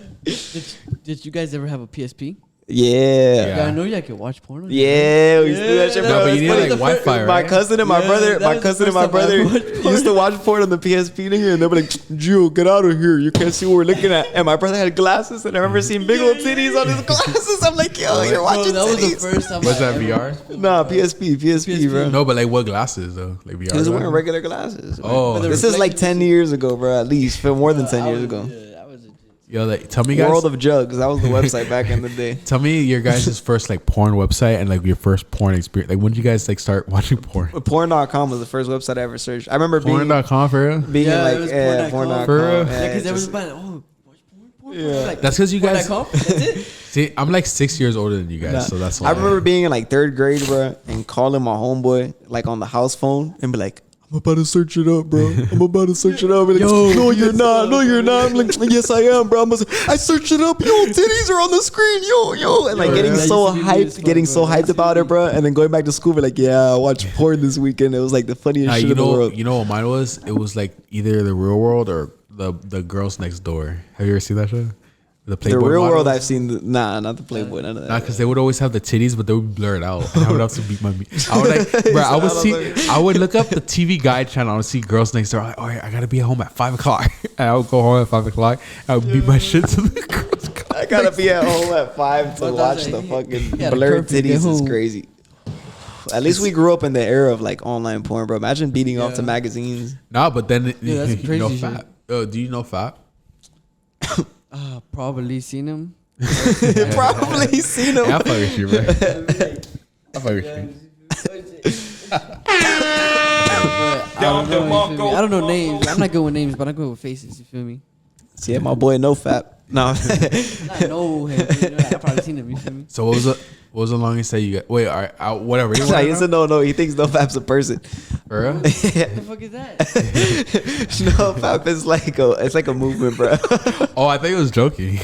Did you guys ever have a PSP?
Yeah.
Yeah, I know you can watch porn.
Yeah, we used to do that shit, bro.
No, but
It's
you need
funny.
like Wi-Fi,
My
right?
cousin and my
Yeah,
brother,
that
my
was the
cousin and
first
my
time I
brother
watched porn.
used to watch porn on the PSP nigga, and they'll be like, "Gio, get out of here! You can't see what we're looking at." And my brother had glasses, and I remember seeing big old titties on his glasses. I'm like, "Yo, you're
Bro,
watching
that was the
titties."
first time.
Was
I
that
ever
VR?
watched porn.
Nah, PSP, bro.
No, but like what glasses though? Like VR.
He was wearing
glasses?
regular glasses.
Oh,
the
This is like
reflection
10 years ago, bro. At least, for more than 10
I
years
was-
ago.
Yeah, that was a
yo, like tell me guys.
World of Jugs. That was the website back in the day.
Tell me your guys' first like porn website and like your first porn experience. Like when did you guys like start watching porn?
Porn.com was the first website I ever searched. I remember
Porn.com for real?
being
Yeah, it
like,
was
yeah,
porn.com.
porn.com.
For real?
Yeah,
Yeah,
because there was
just-
about watch porn.
Yeah.
Like,
That's because you guys.
porn.com? That's it.
See, I'm like 6 years older than you guys,
Nah.
so that's why.
I remember being in like 3rd grade, bro, and calling my homeboy like on the house phone and be like, "I'm about to search it up, bro. I'm about to search it up." And like, no, you're not. No, you're not. I'm like, "Yes, I am, bro." I searched it up. Yo, titties are on the screen. Yo, and like
Yo,
getting
that
so
used to be weird as
hyped,
fuck,
getting
bro.
so
That
hyped
used to
about
be-
it, bro. And then going back to school, be like, "Yeah, I watched porn this weekend." It was like the funniest
Nah,
shit
you
in the
know,
world.
you know what mine was? It was like either the Real World or the Girls Next Door. Have you ever seen that show? The
The
Playboy
real
models?
world, I've seen. Nah, not the Playboy. None of that.
Nah, because they would always have the titties, but they would blur it out. And I would have to beat my meat. I would like, bro. I would see. I would look up the TV guide channel and see Girls Next Door. I'm like, all right, I gotta be at home at 5 o'clock. And I would go home at 5 o'clock. I would beat my shit to the girls.
I gotta be at home at 5 to
But
watch
that's
the
like-
fucking
yeah,
blurred
the perfect
titties. Is
home.
crazy. At least we grew up in the era of like online porn, bro. Imagine beating off to
Yeah.
magazines.
Nah, but then
Yeah, that's
you know
crazy
Fat. Do you know Fat?
Probably seen him.
Probably seen them.
Yeah, I fuck with you, bro. I fuck with you.
I don't know names. I'm not good with names, but I'm good with faces. You feel me?
See, yeah, my boy, no fat. No,
I know him. You know, like, I probably seen him. You feel me?
So what was the longest that you got? Wait, all right, whatever. You
Nah,
wanna
he
know?
said no. He thinks no fap's a person.
For real?
What the fuck is that?
No fap is like a movement, bro.
Oh, I think it was joking.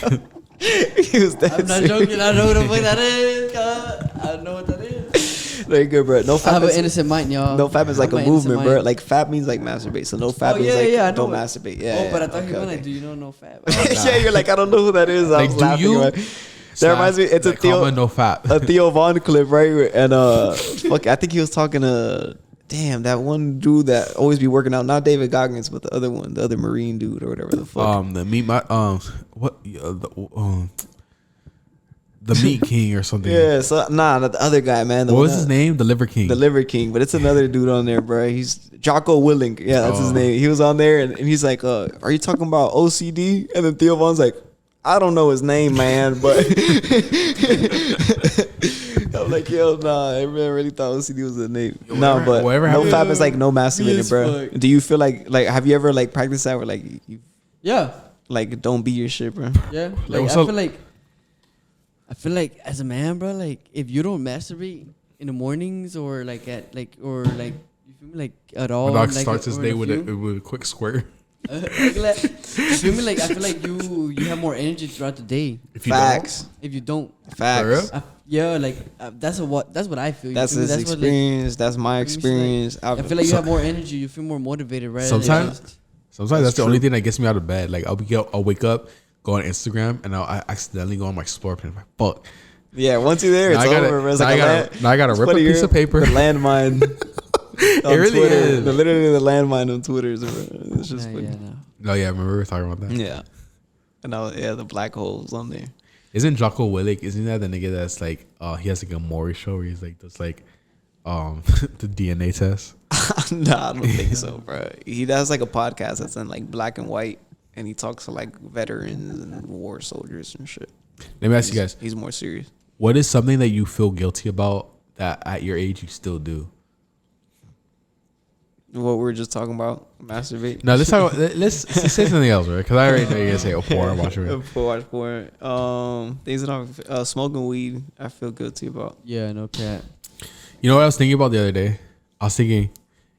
He was dead
I'm not
serious.
joking. I know what the fuck that is. God. I know what that is.
Very good, bro. No
I have
fap
an
is
innocent mind, y'all.
no fap is like
I'm
a
an innocent
movement, bro.
mind.
Like fap means like masturbate. So no fap
Oh,
is
yeah,
like
yeah, I
don't
know it.
masturbate. Yeah.
Oh, but I thought
okay,
you meant
okay.
like, do you know no fat?
Yeah, you're like, I don't know who that is. I
Like,
was
do
laughing.
you?
Right? That reminds me. It's a
like,
Theo.
comma, no fat.
A Theo Vaughn clip, right? And fuck, I think he was talking to that one dude that always be working out, not David Goggins, but the other one, the other Marine dude or whatever the fuck.
The meat the Meat King or something.
Yeah, so not the other guy, man. The
What
one
was his name? The Liver King.
The Liver King, but it's another dude on there, bro. He's Jocko Willink. Yeah, that's his
Oh.
name. He was on there, and he's like, "Are you talking about OCD?" And then Theo Vaughn's like, "I don't know his name, man, but." I'm like, yo, nah, I really thought OCD was the name. No, but
whatever
no
happened-
fap is like no
Me
masturbating,
as
bro.
fuck.
Do you feel like have you ever like practiced that where like you
Yeah.
like don't be your shit, bro?
Yeah.
Like,
Like,
what's
I
up?
feel like as a man, bro, like if you don't masturbate in the mornings or like you feel me, like at all.
My dog
like,
starts his
or
day
in
with
a few-
with a quick squirt.
you feel me? Like I feel like you have more energy throughout the day
If you
Facts,
if you don't.
facts.
real?
Yeah, like that's what I feel. You
That's
feel me?
his
what, like,
experience. That's my
you feel me?
experience.
I feel like you have more energy. You feel more motivated, right?
Sometimes- Sometimes that's the
true.
only thing that gets me out of bed. Like I'll wake up, go on Instagram, and I accidentally go on my explore page. I'm like, fuck.
Yeah, once you're there, it's
Now I gotta-
over. Bro. It's
now
like
I gotta
it's
rip a
funny,
piece
you're
of paper.
The landmine.
It
on
really
Twitter.
is.
Literally the landmine on Twitter. It's just funny.
Yeah, no.
No, yeah, I remember we were talking about that.
Yeah. And now, the black holes on there.
Isn't Jocko Willink? Isn't that the nigga that's like he has like a Maury show where he's like does like the DNA test?
Nah, I don't think so, bro. He does like a podcast that's in like black and white, and he talks to like veterans and war soldiers and shit.
Let me ask you guys,
He's more serious.
what is something that you feel guilty about that at your age you still do?
What we were just talking about, masturbate.
No, let's talk about, let's say something else, right? Because I already know you're gonna say a porn, watch it.
Watch porn. Things that I'm smoking weed. I feel guilty about.
Yeah, no cat.
You know what I was thinking about the other day? I was thinking,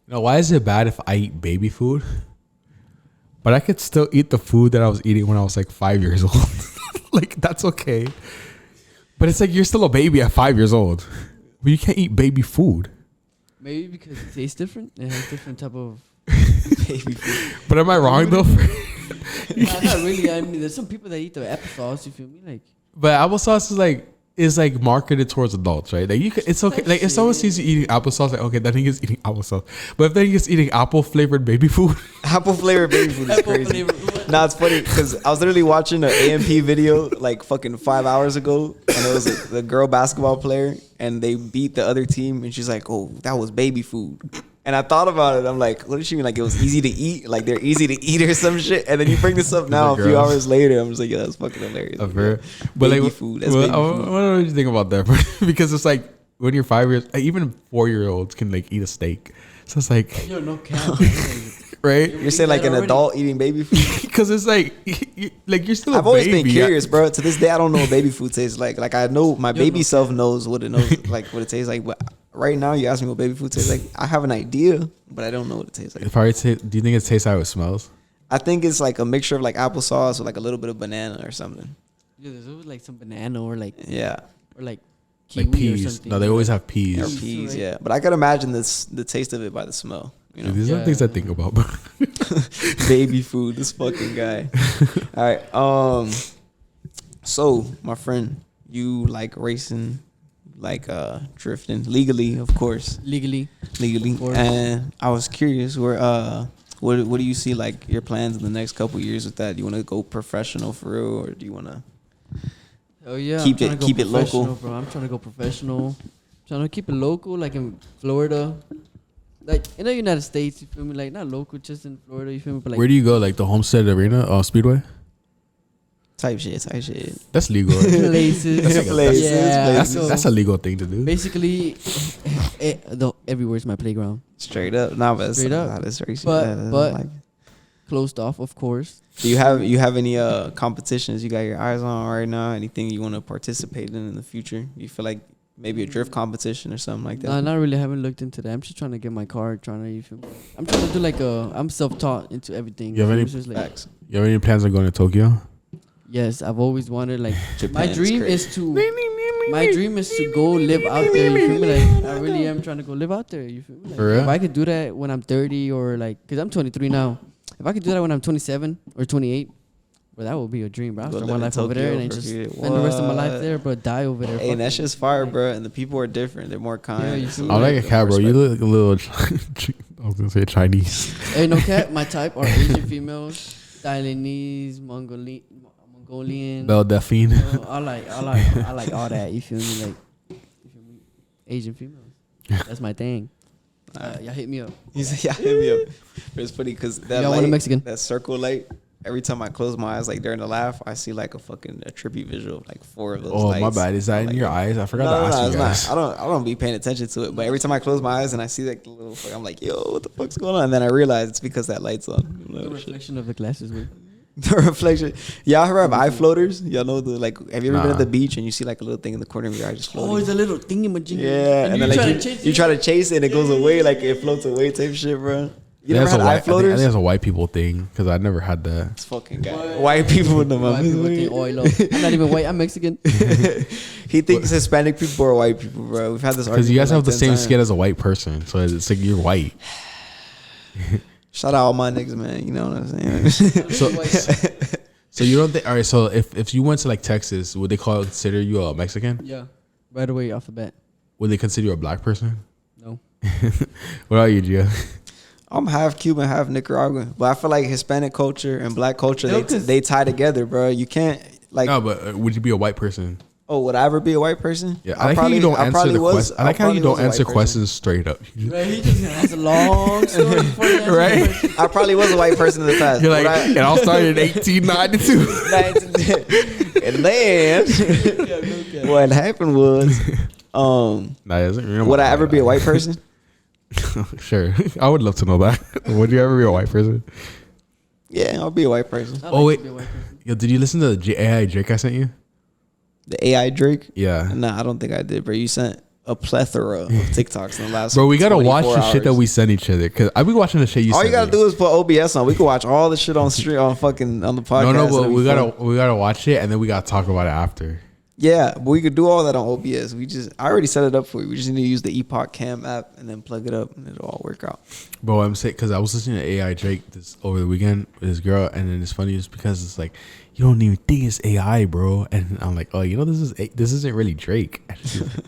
why is it bad if I eat baby food, but I could still eat the food that I was eating when I was like 5 years old? Like that's okay, but it's like you're still a baby at 5 years old, but you can't eat baby food.
Maybe because it tastes different. It has different type of.
Baby food.
But am I wrong though?
Nah, not really. I mean, there's some people that eat the applesauce. You feel me? Like
But applesauce is like is like marketed towards adults, right? Like it's okay. Like if someone sees you eating applesauce, like okay, that nigga's eating applesauce. But if that nigga's eating apple flavored baby food,
Apple flavored baby food is crazy. Nah, it's funny because I was literally watching an AMP video like fucking 5 hours ago, and it was the girl basketball player, and they beat the other team, and she's like, "Oh, that was baby food." And I thought about it. I'm like, what does she mean? Like it was easy to eat? Like they're easy to eat or some shit? And then you bring this up now a few hours later. I'm just like, yeah, that's fucking hilarious.
But
baby
like,
food. That's baby food.
What do you think about that? Bro? Because it's like when you're 5 years, like, even 4-year-olds can like eat a steak. So it's like,
Yo, no cap.
right?
You're saying like an adult eating baby food?
Because it's like, you're still a
I've always
baby.
been curious, bro. To this day, I don't know what baby food tastes like. Like I know my baby self knows what it knows, like what it tastes like. But right now, you ask me what baby food tastes like. I have an idea, but I don't know what it tastes like.
It probably do you think it tastes how it smells?
I think it's like a mixture of like applesauce with like a little bit of banana or something.
Yeah, there's always like some banana or like
Yeah,
kiwi
Like peas.
or something.
No, they always have peas.
or
Peas,
peas.
right?
Yeah, but I could imagine the taste of it by the smell. You know,
These are things I think about. Bro.
baby food. This fucking guy. All right. So my friend, you like racing, like drifting legally, of course.
legally.
Legally.
course.
And I was curious, what do you see like your plans in the next couple years with that? Do you want to go professional for real, or do you want to?
Oh yeah,
Keep
I'm trying
it-
to go
keep it local.
professional, bro. I'm trying to go professional. Trying to keep it local, like in Florida, like in the United States. You feel me? Like not local, just in Florida. You feel me? But like
Where do you go? Like the Homestead Arena, Speedway?
Type shit.
That's legal. Right?
places,
Places,
yeah.
places.
So
That's a legal thing to do.
basically, everywhere's my playground.
Straight up. Nah, but
Straight up.
That's racing.
But
like,
closed off, of course.
do you have any competitions you got your eyes on right now? Anything you want to participate in the future? You feel like maybe a drift competition or something like that?
Nah, not really. Haven't looked into that. I'm just trying to get my car. You feel me? I'm trying to do like I'm self-taught into everything.
You have any-
It's just like,
Facts.
You have any plans on going to Tokyo?
yes, I've always wanted like my
Japan's
dream
crazy.
is to go live out there. You feel me? Like I really am trying to go live out there. You feel me? Like,
For real?
if I could do that when I'm 30 or like, cause I'm 23 now. If I could do that when I'm 27 or 28, well, that would be a dream, bro. I'll
Go
start my
live in
life over there
Tokyo
and then
for
just
good.
spend the rest of my life
What?
there, but die over there.
Hey,
Fuck
that's
it.
just fire, bro. And the people are different. They're more kind.
Yeah, you feel
I like a cat, bro. You
Respect.
look like a little. I was gonna say Chinese.
Hey, no cap. My type are Asian females, Thailandese, Mongolian.
Belle Delphine.
I like all that. You feel me? Like, you feel me? Asian females. That's my thing. Y'all hit me up.
He said, "Yeah, hit me up." But it's funny because that
Y'all want a
light,
Mexican?
that circle light. Every time I close my eyes, like during the laugh, I see like a trippy visual, like 4 of those.
Oh,
lights.
my bad. Is that in
Like,
your eyes? I forgot
No,
to
no,
ask
no,
you
it's
guys.
not. I don't be paying attention to it. But every time I close my eyes and I see like the little, I'm like, yo, what the fuck's going on? And then I realize it's because that light's on. I'm like,
The
oh, shit.
reflection of the glasses. With.
The reflection. Y'all heard of eye floaters? Y'all know the like. Have you ever been
Nah.
at the beach and you see like a little thing in the corner of your eye just floating?
Oh, it's a little thingy-majiggy.
Yeah, and then like you try to chase it and it goes away, like it floats away type shit, bro. You never had eye
I think
floaters?
that's a white people thing because I never had that.
It's fucking guy. White people in the
White people think, oh, I'm not even white. I'm Mexican.
He thinks Hispanic people are white people, bro. We've had this
Because you guys
argument
have the
like 10
same
times.
skin as a white person, so it's like you're white.
Shout out all my niggas, man. You know what I'm saying?
So you don't think? All right. So if you went to like Texas, would they consider you a Mexican?
Yeah, right away off the bat.
Would they consider you a black person?
No.
What are you, Gia?
I'm half Cuban, half Nicaraguan, but I feel like Hispanic culture and black culture
No, 'cause-
they tie together, bro. You can't like.
No, but would you be a white person?
Oh, would I ever be a white person?
Yeah, I like how you don't answer the question. I like how you don't answer questions straight up.
Right, he just has a long story before he answers the
Right?
question.
I probably was a white person in the past.
You're like,
Would
and I'll start in 1892.
and then what happened was, would I ever be a white person?
Sure, I would love to know that. Would you ever be a white person?
Yeah, I'll be a white person.
I
Oh,
like
wait.
to be a white person.
Yo, did you listen to the AI Drake I sent you?
The AI Drake?
Yeah.
Nah, I don't think I did, bro. You sent a plethora of TikToks in the last.
Bro, we gotta watch
24
the shit that
hours.
we send each other because I be watching the shit you.
All
send
you gotta
me.
do is put OBS on. We can watch all the shit on stream on the podcast.
No,
It'll
but
be fun.
we gotta watch it and then we gotta talk about it after.
Yeah, but we could do all that on OBS. I already set it up for you. We just need to use the Epoch Cam app and then plug it up, and it'll all work out.
Bro, I'm sick because I was listening to AI Drake this over the weekend with his girl, and then it's funny just because it's like you don't even think it's AI, bro. And I'm like, oh, this isn't really Drake. And she's like,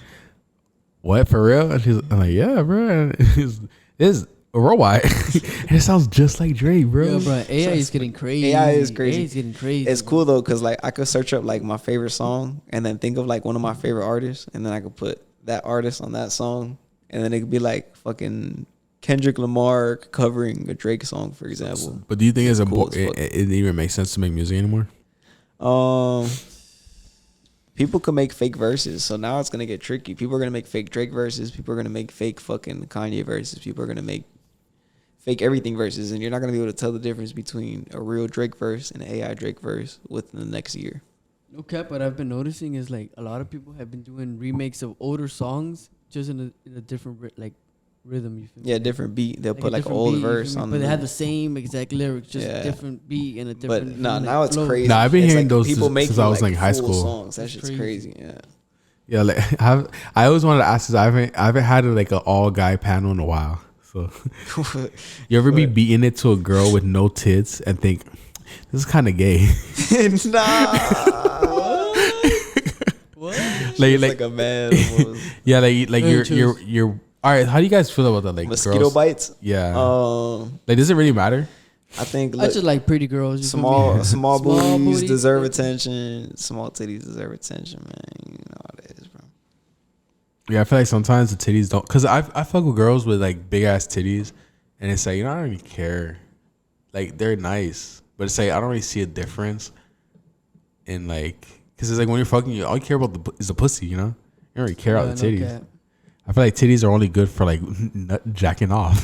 what, for real? And I'm like, yeah, bro. And it's a robot. And it sounds just like Drake, bro.
Yeah, bro. AI is getting crazy.
AI is crazy.
AI is getting crazy.
It's cool though, cause like I could search up like my favorite song and then think of like one of my favorite artists, and then I could put that artist on that song, and then it could be like fucking Kendrick Lamar covering a Drake song, for example.
But do you think
Cool
it even makes sense to make music anymore?
People can make fake verses, so now it's gonna get tricky. People are gonna make fake Drake verses. People are gonna make fake fucking Kanye verses. People are gonna make fake everything verses, and you're not gonna be able to tell the difference between a real Drake verse and an AI Drake verse within the next year.
No cap, what I've been noticing is like a lot of people have been doing remakes of older songs just in a different rhythm. You feel me?
Yeah, different beat. They'll put like an
different
old
beat, you
verse
feel me?
on.
But they have the same exact lyrics, just
Yeah.
a different beat and a different.
But no,
like,
now it's
flow.
crazy.
Nah, I've been
It's
hearing
like
those
people
since
making
I was like high
full
school.
songs. That
That's
shit's
crazy.
crazy. Yeah.
Yeah, like I always wanted to ask this. I haven't had like an all guy panel in a while. So you ever be beating it to a girl with no tits and think this is kind of gay?
Nah.
like
a man. Almost.
yeah, like
Very
you're all right. How do you guys feel about that? Like
Mosquito
girls,
bites.
yeah.
Um,
Like, does it really matter?
I think
I just like pretty girls. You feel me?
small booties
booty.
deserve attention. Small titties deserve attention, man. You know how it is, bro.
Yeah, I feel like sometimes the titties don't. Cause I fuck with girls with like big ass titties, and it's like, I don't really care. Like, they're nice, but it's like I don't really see a difference in like, cause it's like when you're fucking, all you care about is the pussy, you know. You don't really care about the
No
titties.
cap.
I feel like titties are only good for like nut jacking off.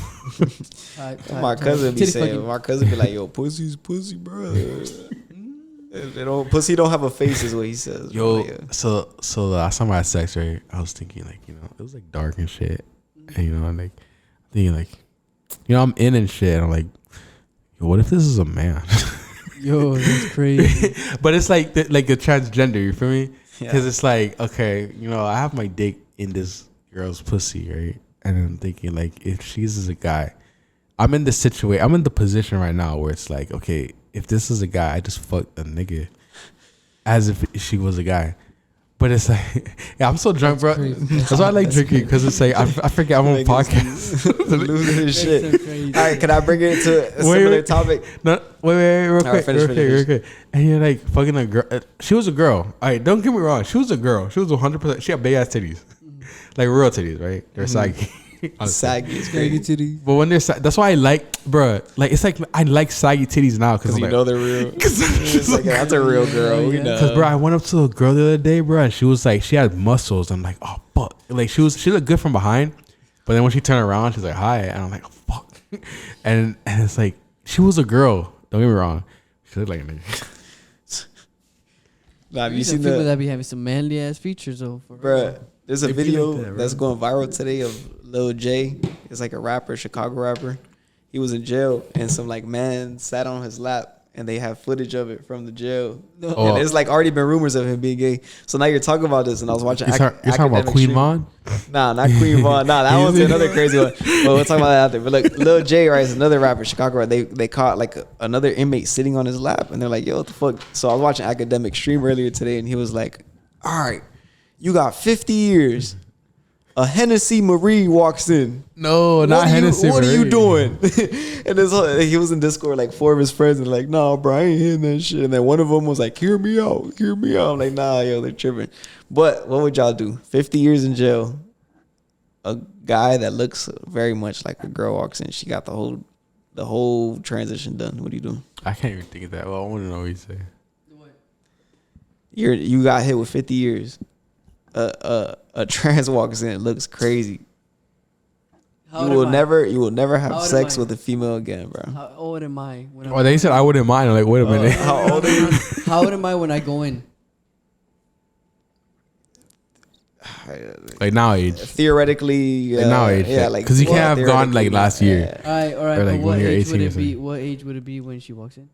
My cousin be
Titty
saying,
fucking-
my cousin be like, "Yo, pussy's pussy, bro." They don't, pussy don't have a face, is what he says.
Yo,
bro. Yeah.
so the last time I had sex, right, I was thinking like, it was like dark and shit, and I'm like thinking like, I'm in and shit. And I'm like, yo, what if this is a man?
Yo, that's crazy.
But it's like a transgender. You feel me?
Yeah.
Because it's like, okay, I have my dick in this girl's pussy, right? And I'm thinking like, if she's a guy, I'm in the position right now where it's like, okay, if this is a guy, I just fucked a nigga as if she was a guy. But it's like, yeah, I'm so drunk, bro. That's why I like drinking, because it's like, I forget I'm on a podcast.
Losing his shit.
That's so crazy.
All right, can I bring it to a similar topic?
No, wait, real
All
quick,
right, finish.
real quick. And you're like fucking a girl. She was a girl. All right, don't get me wrong. She was a girl. She was 100%. She had big ass titties, like real titties, right? They're saggy.
Saggy is crazy.
But when they're that's why I like, bruh. Like, it's like I like saggy titties now
Because you
like,
know they're real. It's like, that's a real girl. We know.
Cause bro, I went up to a girl the other day, bro, and she was like, she had muscles. I'm like, oh fuck. Like she looked good from behind, but then when she turned around, she's like, hi, and I'm like, oh, fuck. And it's like, she was a girl. Don't get me wrong. She looked like a nigga.
Nah, have you
These are
seen
people
the...
that be having some manly ass features though.
Bruh, there's a
They be
video
like that, bro.
that's going viral today of Lil J. It's like a rapper, Chicago rapper. He was in jail, and some like man sat on his lap, and they have footage of it from the jail.
Oh.
And there's like already been rumors of him being gay. So now you're talking about this, and I was watching.
You're talking about
Academic
Queen
Stream.
Mon?
Nah, not Queen Von. Nah, that one's another crazy one. But we'll talk about that after. But look, Lil J, right, is another rapper, Chicago rapper. They caught like another inmate sitting on his lap, and they're like, "Yo, what the fuck?" So I was watching Academic Stream earlier today, and he was like, "All right, you got 50 years." A Hennessy Marie walks in.
No, not Hennessy.
What are you
Marie.
doing? And he was in Discord, like 4 of his friends, and like, nah, bro, I ain't hearing that shit. And then one of them was like, hear me out. I'm like, nah, yo, they're tripping. But what would y'all do? 50 years in jail. A guy that looks very much like a girl walks in. She got the whole transition done. What are you doing?
I can't even think of that. Well, I want to know what you say.
You got hit with 50 years. A trans walks in, looks crazy. You will never have
How old
sex
am I?
with a female again, bro.
How old am I? When
Oh, they said I wouldn't mind. I'm like, wait a minute.
How old are you?
How old am I when I go in?
Like now age.
Theoretically,
Like now age.
yeah, like
because you can't have gone like
theoretically,
last year.
yeah.
All right.
Or like
But what
when you're
age
18
would
or
it be?
something.
What age would it be when she walks in?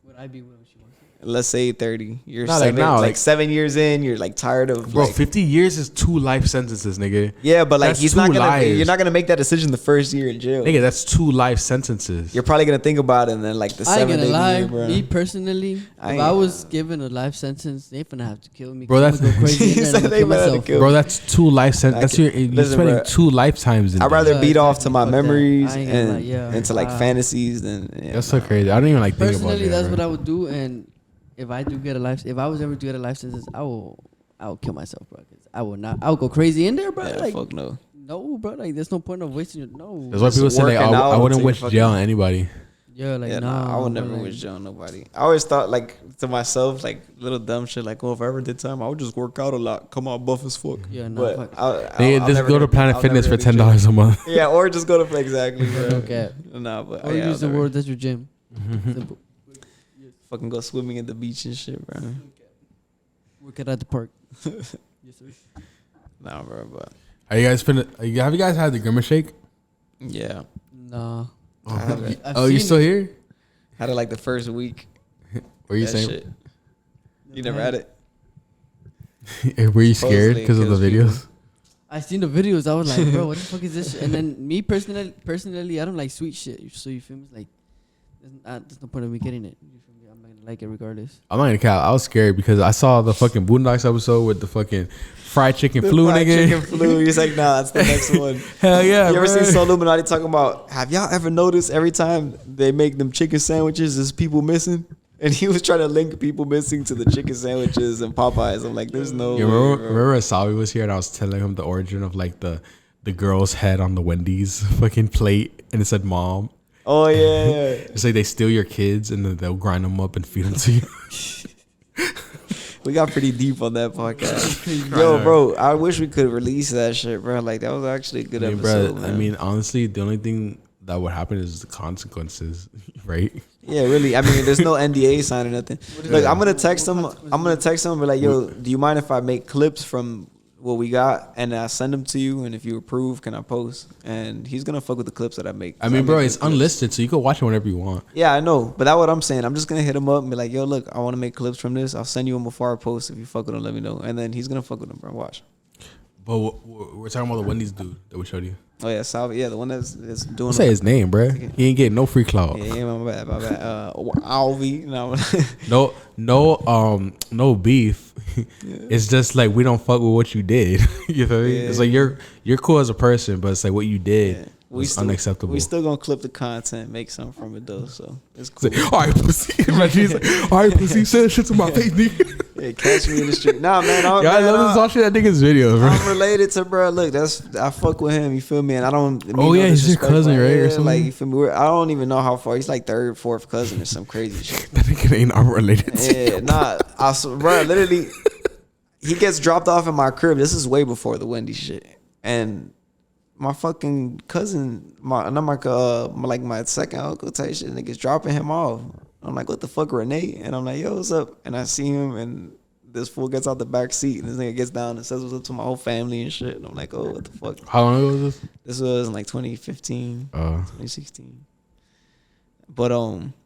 Would I be when she walks in?
let's say 30. You're
Not like
seven,
now,
like
like-
7 years in. You're like tired of
Bro,
like,
50 years is 2 life sentences, nigga.
yeah, but like
That's
he's not
2
gonna.
lives.
You're not gonna make that decision the first year in jail.
Nigga, that's 2 life sentences.
You're probably gonna think about it, and then like the
I ain't
7th,
gonna
8th
lie.
year, bro.
Me personally,
I
if I
ain't-
was given a life sentence, they finna have to kill me.
Bro,
'cause I'm
that's-
gonna go crazy.
He
in there
said
and I'm
they
gonna
might have
kill
to
myself.
kill
Bro, that's 2 life sentences. That's
can't-
you're
listen,
spending
bro.
2 lifetimes in
I'd
there.
rather
Yeah,
beat off to
exactly.
my
Fuck that.
memories
I ain't gonna lie,
and
yeah.
into like fantasies. Then yeah,
That's so crazy. I don't even like think about
Personally,
it.
that's
bro.
what I would do. And if I do get a life, if I was ever to get a life sentence, I will kill myself, bro. 'Cause I will not. I will go crazy in there, bro.
yeah,
like,
fuck no.
no, bro. Like, there's no point of wasting your no.
That's why
Just
people say like,
working out
I wouldn't
until
wish
you
jail on
fucking-
anybody.
Yeah, like
Yeah,
nah.
I would
bro,
never
like,
wish jail on nobody. I always thought like to myself like little dumb shit like, oh, if I ever did time, I would just work out a lot, come out buff as fuck.
Yeah, no,
but
fuck.
They
I'll
just
never
go to
do-
Planet
I'll
Fitness
never
for
do jail.
$10 a month.
Yeah, or just go to exactly, bro.
Okay.
Nah, but
Or
yeah,
use the
I'll never-
word that's your gym. Simple.
fucking go swimming at the beach and shit, bro.
Work it at the park. Yes, sir.
Nah, bro, but
Are you guys finna? Have you guys had the grimace shake?
yeah,
Nah.
I had it.
I've
Oh, you
seen
still
it.
here?
Had it like the first week.
Were you
That
saying?
shit. You never had it?
Were you scared
Supposedly
because of the
kills people.
videos?
I seen the videos. I was like, bro, what the fuck is this shit? And then me personally, I don't like sweet shit. So you feel me? Like, there's no point of me getting it. You feel me? I'm not gonna like it regardless.
I'm not gonna cap. I was scared because I saw the fucking Boondocks episode with the fucking fried chicken
The
flu,
fried
nigga.
chicken flu. He's like, nah, that's the next one.
Hell yeah,
You ever
bro.
seen So Illuminati talking about, have y'all ever noticed every time they make them chicken sandwiches, there's people missing? And he was trying to link people missing to the chicken sandwiches and Popeyes. I'm like, there's no
You
way,
remember,
bro.
remember Asabi was here and I was telling him the origin of like the girl's head on the Wendy's fucking plate and it said mom.
Oh, yeah.
It's like they steal your kids and then they'll grind them up and feed them to you.
We got pretty deep on that podcast. Yo, bro, I wish we could release that shit, bro. Like, that was actually a good
I mean,
episode,
bro,
man.
I mean, honestly, the only thing that would happen is the consequences, right?
Yeah, really. I mean, there's no NDA sign or nothing. Look, I'm gonna text him. I'm gonna text him and be like, "Yo, do you mind if I make clips from what we got and I send them to you? And if you approve, can I post?" And he's gonna fuck with the clips that I make.
I mean, bro, it's
clips.
unlisted, so you can watch it whenever you want.
Yeah, I know, but that's what I'm saying. I'm just gonna hit him up and be like, "Yo, look, I want to make clips from this. I'll send you them before I post. If you fuck with them, let me know." And then he's gonna fuck with them, bro. Watch.
But we're talking about the Wendy's dude that we showed you.
Oh yeah, Salvi. Yeah, the one that's doing.
Say his name, bro. He ain't getting no free clout.
Yeah, my bad, my bad. Alvi. No.
No beef. It's just like we don't fuck with what you did. You feel me?
Yeah.
It's like you're cool as a person, but it's like what you did
Yeah.
was unacceptable.
We still gonna clip the content, make something from it though. So it's cool.
It's like, all right, pussy. Imagine he's like, all right, pussy. Say that shit to my face, nigga.
Yeah, catch me in the street. Nah, man.
Yo, I love this watching that nigga's videos, bro.
I'm related to bro. Look, I fuck with him. You feel me? And I don't.
Oh, yeah, he's your
disrespect,
cousin,
like,
right, or
Yeah,
something?
like you feel me? I don't even know how far. He's like third, fourth cousin or some crazy shit.
That nigga ain't unrelated to
Yeah, nah. Bro, literally, he gets dropped off in my crib. This is way before the Wendy shit. And my fucking cousin, my second uncle type shit, niggas dropping him off. I'm like, what the fuck, Renee? And I'm like, yo, what's up? And I see him, and this fool gets out the back seat, and this nigga gets down and says what's up to my whole family and shit. And I'm like, oh, what the fuck?
How long ago was this?
This was in like 2015,
Uh,
2016. But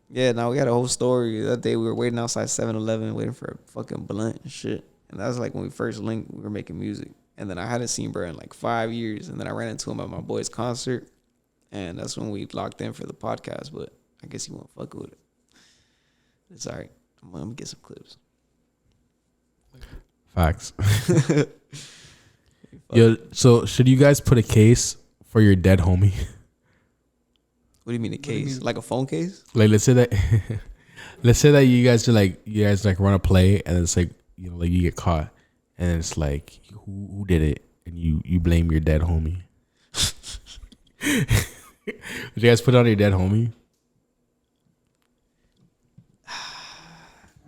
yeah, now we got a whole story. That day we were waiting outside 7-Eleven, waiting for a fucking blunt and shit. And that was like when we first linked, we were making music. And then I hadn't seen bro in like 5 years. And then I ran into him at my boy's concert. And that's when we locked in for the podcast. But I guess he won't fuck with it. It's all right. I'm gonna get some clips.
facts. Yo, so should you guys put a case for your dead homie?
What do you mean a case? Like a phone case?
Like, let's say that you guys run a play and it's like, you know, like you get caught and it's like who did it and you blame your dead homie. Would you guys put it on your dead homie?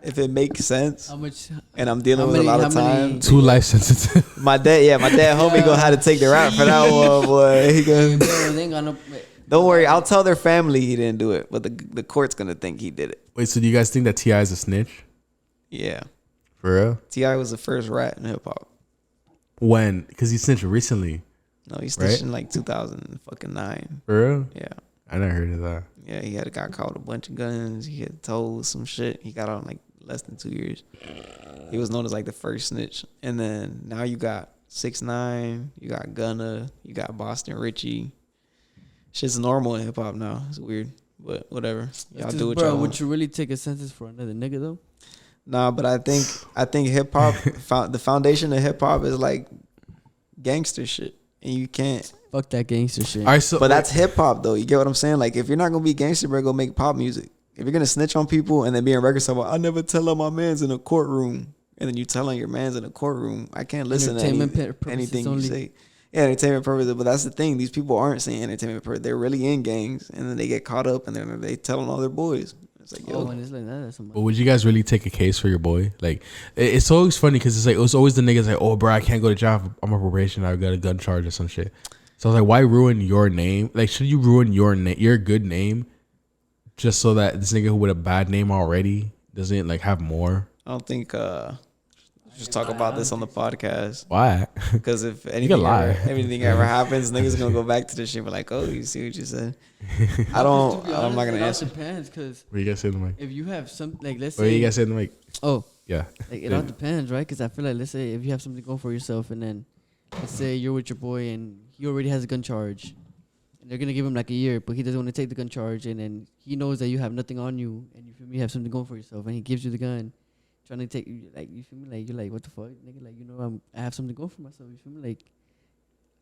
If it makes sense
How much?
and I'm dealing
How
with a
many-
lot of
how many-
time.
2 life sentences.
My dad homie gonna have to take the rap for that one, boy. He gonna,
They ain't got no.
don't worry, I'll tell their family he didn't do it, but the court's gonna think he did it.
Wait, so do you guys think that T.I. is a snitch?
Yeah,
For real?
T.I. was the first rat in hip hop.
When? Because he snitched recently.
No, he snitched in like 2009.
For real?
Yeah,
I never heard of that.
yeah, he got caught with a bunch of guns. He had told some shit. He got on like less than 2 years. He was known as like the first snitch. And then now you got 6ix9ine, you got Gunna, you got Boston Richie. Shit's normal in hip hop now. It's weird, but whatever. Y'all do what
bro,
y'all want.
would you really take a sentence for another nigga though?
Nah, but I think hip hop, the foundation of hip hop is like gangster shit, and you can't.
Fuck that gangster shit.
All right, so
But that's hip hop though. You get what I'm saying? Like if you're not gonna be gangster, bro, go make pop music. If you're gonna snitch on people and then be in record store, I never tell on my man's in a courtroom, and then you tell on your man's in a courtroom, I can't listen to anything you say. Yeah, entertainment purposes. But that's the thing. These people aren't saying entertainment purposes. They're really in gangs, and then they get caught up, and then they tell on all their boys. It's like, yo,
When it's like that, that's
but would you guys really take a case for your boy? Like, it's always funny because it's like it was always the niggas like, oh, bro, I can't go to jail. I'm on probation. I got a gun charge or some shit. So I was like, why ruin your name? Like, should you ruin your good name, just so that this nigga with a bad name already doesn't like have more?
I don't think. Just talk about this on the podcast.
Why?
Because if anything ever happens, niggas gonna go back to this shit. But like, oh, you see what you said? I'm not gonna answer.
It depends because
What you guys say in the mic?
if you have some like let's
What
say
you guys say in the mic?
oh
Yeah.
like it all depends, right? Because I feel like let's say if you have something going for yourself and then let's say you're with your boy and he already has a gun charge and they're gonna give him like a year, but he doesn't want to take the gun charge and then he knows that you have nothing on you and you feel me, you have something going for yourself and he gives you the gun. Trying to take you, like, you feel me, like, you're like, what the fuck, nigga, like, you know, I have something going for myself, you feel me, like,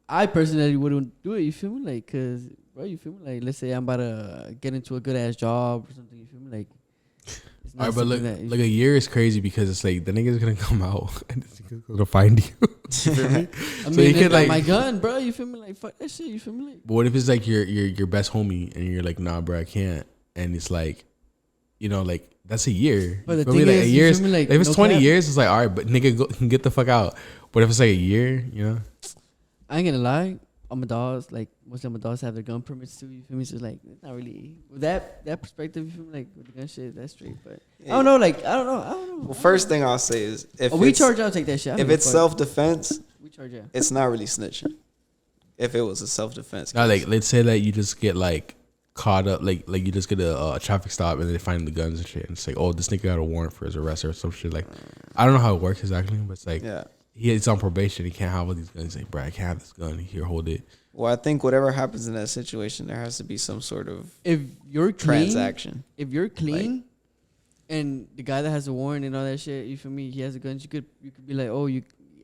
I personally wouldn't do it, you feel me, like, cause, bro, you feel me, like, let's say I'm about to get into a good ass job or something, you feel me, like, it's
All right, but look, like a year is crazy because it's like the nigga's gonna come out and this nigga's gonna find you. You feel me?
I mean, you could like my gun, bro, you feel me, like, fuck that shit, you feel me, like.
But what if it's like your best homie and you're like, nah, bro, I can't, and it's like, you know, like. That's a year.
But the
thing
thing
like
is,
a year,
like,
if it's
no
20
cap.
years, it's like, all right, but nigga, can get the fuck out. But if it's like a year, you know,
I ain't gonna lie, all my dogs, like, most of my dogs have their gun permits too, you feel me, so it's like, it's not really, with that perspective, you feel me, like, with the gun shit, that's straight, but, I don't know, like, I don't know.
Well, first thing I'll say is if
we charge, I'll take that shit.
If it's self-defense,
we charge, yeah.
it's not really snitching. If it was a self-defense,
now like let's say that you just get like caught up, like you just get a traffic stop and they find the guns and shit, and it's like, oh, this nigga got a warrant for his arrest or some shit. Like, I don't know how it works exactly, but it's like,
yeah.
He's on probation. He can't have all these guns. He's like, bro, I can't have this gun. Here, hold it.
Well, I think whatever happens in that situation, there has to be some sort of
If you're clean,
transaction.
if you're clean, and the guy that has a warrant and all that shit, you feel me? He has a gun. You could be like, oh,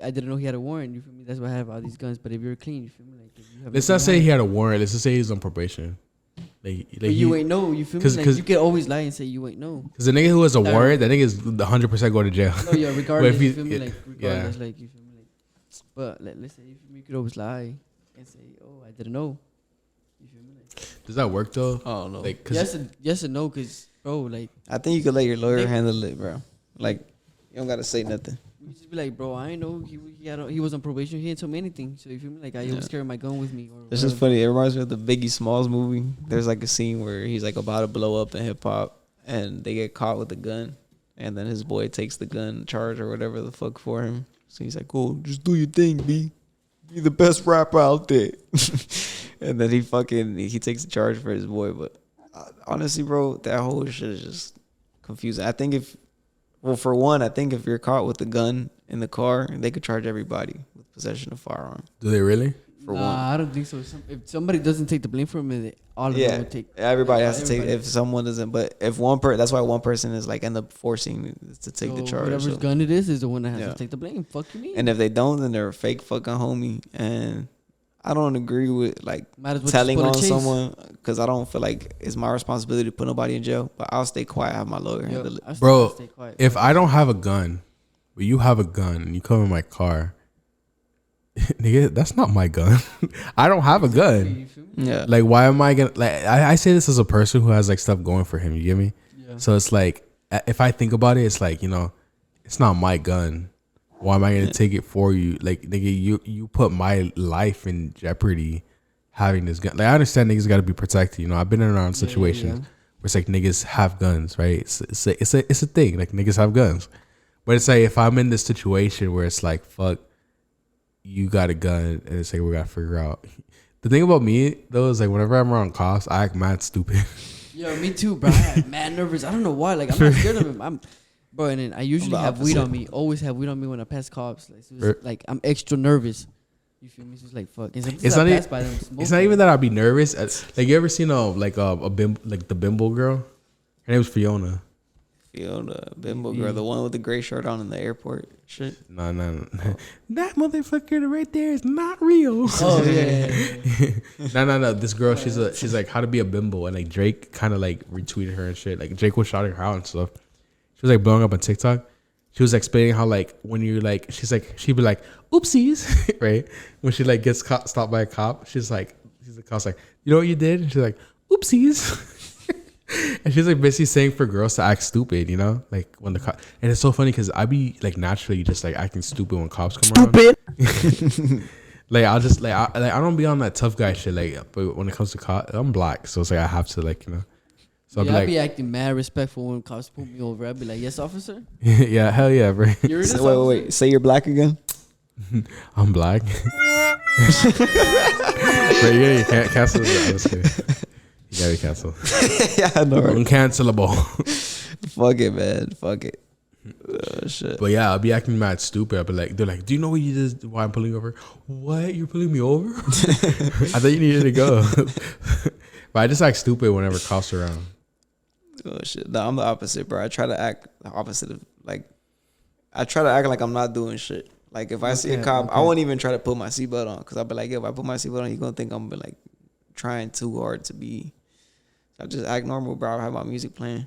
I didn't know he had a warrant. You feel me? That's why I have all these guns. But if you're clean, you feel me? Like, if you have
Let's not say he had a warrant. Let's just say he's on probation. Like
you ain't know. You feel me? Like, you can always lie and say you ain't know.
Because the nigga who has a warrant, that nigga is 100% going to jail.
No, yeah, regardless.
But
You feel me? Like,
yeah.
regardless, like, you feel me? Like, but let's say you could always lie and say, oh, I didn't know. You feel me? Like,
does that work though?
Oh no.
Like,
yes and no, cause bro, like,
I think you could let your lawyer handle it, bro. Like, you don't gotta say nothing.
you just be like, bro, I ain't know he was on probation. He didn't tell me anything. So you feel me? Like, I always carry my gun with me. Or
This is funny. It reminds me of the Biggie Smalls movie. There's like a scene where he's like about to blow up in hip hop, and they get caught with a gun, and then his boy takes the gun charge or whatever the fuck for him. So he's like, "Cool, just do your thing, B. Be the best rapper out there." And then he takes the charge for his boy. But honestly, bro, that whole shit is just confusing. I think for one, I think if you're caught with a gun in the car, they could charge everybody with possession of firearm.
do they really?
For one.
I don't think so. If somebody doesn't take the blame for him, all of them would take.
Everybody has to take. If someone doesn't, but if one person, that's why one person is like end up forcing to take the charge.
Whatever's
So.
gun it is the one that has
Yeah.
to take the blame. Fuck you mean?
And if they don't, then they're a fake fucking homie. And I don't agree with like
Might as well just
telling
put a
on
chase.
someone because I don't feel like it's my responsibility to put nobody in jail. But I'll stay quiet, have my lawyer
Yo,
handle it.
I still
Bro,
stay quiet.
if I don't have a gun, but you have a gun and you come in my car, nigga, that's not my gun. I don't have a gun.
You feel me?
Yeah,
Like, why am I gonna like? I say this as a person who has like stuff going for him. You get me?
Yeah.
So it's like, if I think about it, it's like, you know, it's not my gun. Why am I gonna take it for you? Like, nigga, you put my life in jeopardy having this gun. Like, I understand niggas got to be protected. You know, I've been around situations where it's like niggas have guns, right? It's a thing. Like, niggas have guns, but it's like if I'm in this situation where it's like, fuck, you got a gun, and it's like we gotta figure out. The thing about me though is like whenever I'm around cops, I act mad stupid.
Yo, me too, bro. I am mad nervous. I don't know why. Like, I'm not scared of him. Bro, and then I usually
I'm the
have weed on
opposite.
me. Always have weed on me when I pass cops. Like, so it's like I'm extra nervous. You feel me? So it's like fuck. And
It's not,
pass by them
it's not even that I'd be nervous. Like you ever seen a bim, like the bimbo girl? Her name was Fiona.
Fiona, bimbo girl, the one with the gray shirt on in the airport. Shit.
No. That motherfucker right there is not real.
Oh yeah.
No. This girl, she's like how to be a bimbo, and like Drake kind of like retweeted her and shit. Like Drake was shouting her out and stuff. She was like blowing up on TikTok. She was explaining how like when you like, she'd be like, oopsies, right? When she like gets stopped by a cop, she's the cop's like, you know what you did? And she's like, oopsies. And she's like basically saying for girls to act stupid, you know, like when the cop. And it's so funny because I be like naturally just like acting stupid when cops come around. Like I'll just like I don't be on that tough guy shit. Like, but when it comes to cops, I'm black, so it's like I have to like, you know. So
Yeah,
I'll
I
be
be
like,
acting mad respectful when cops pull me over. I'd be like, yes, officer.
yeah, hell yeah, bro.
You're this
So, wait.
officer?
Say you're black again.
I'm black. Bro, you gotta cancel this. I'm just kidding. You gotta be canceled.
Yeah, I know. Right?
Uncancelable.
Fuck it, man. Fuck it. Shit.
But yeah, I'll be acting mad stupid. I'll be like, they're like, do you know what you did? Why I'm pulling over? What? You're pulling me over? I thought you needed to go. But I just act stupid whenever cops are around.
Oh shit. No, I'm the opposite, bro. I try to act the opposite of like. I try to act like I'm not doing shit. Like if I see a cop, I won't even try to put my seatbelt on because I'll be like, yo, if I put my seatbelt on, he's gonna think I'm like trying too hard to be. I just act normal, bro. I have my music playing.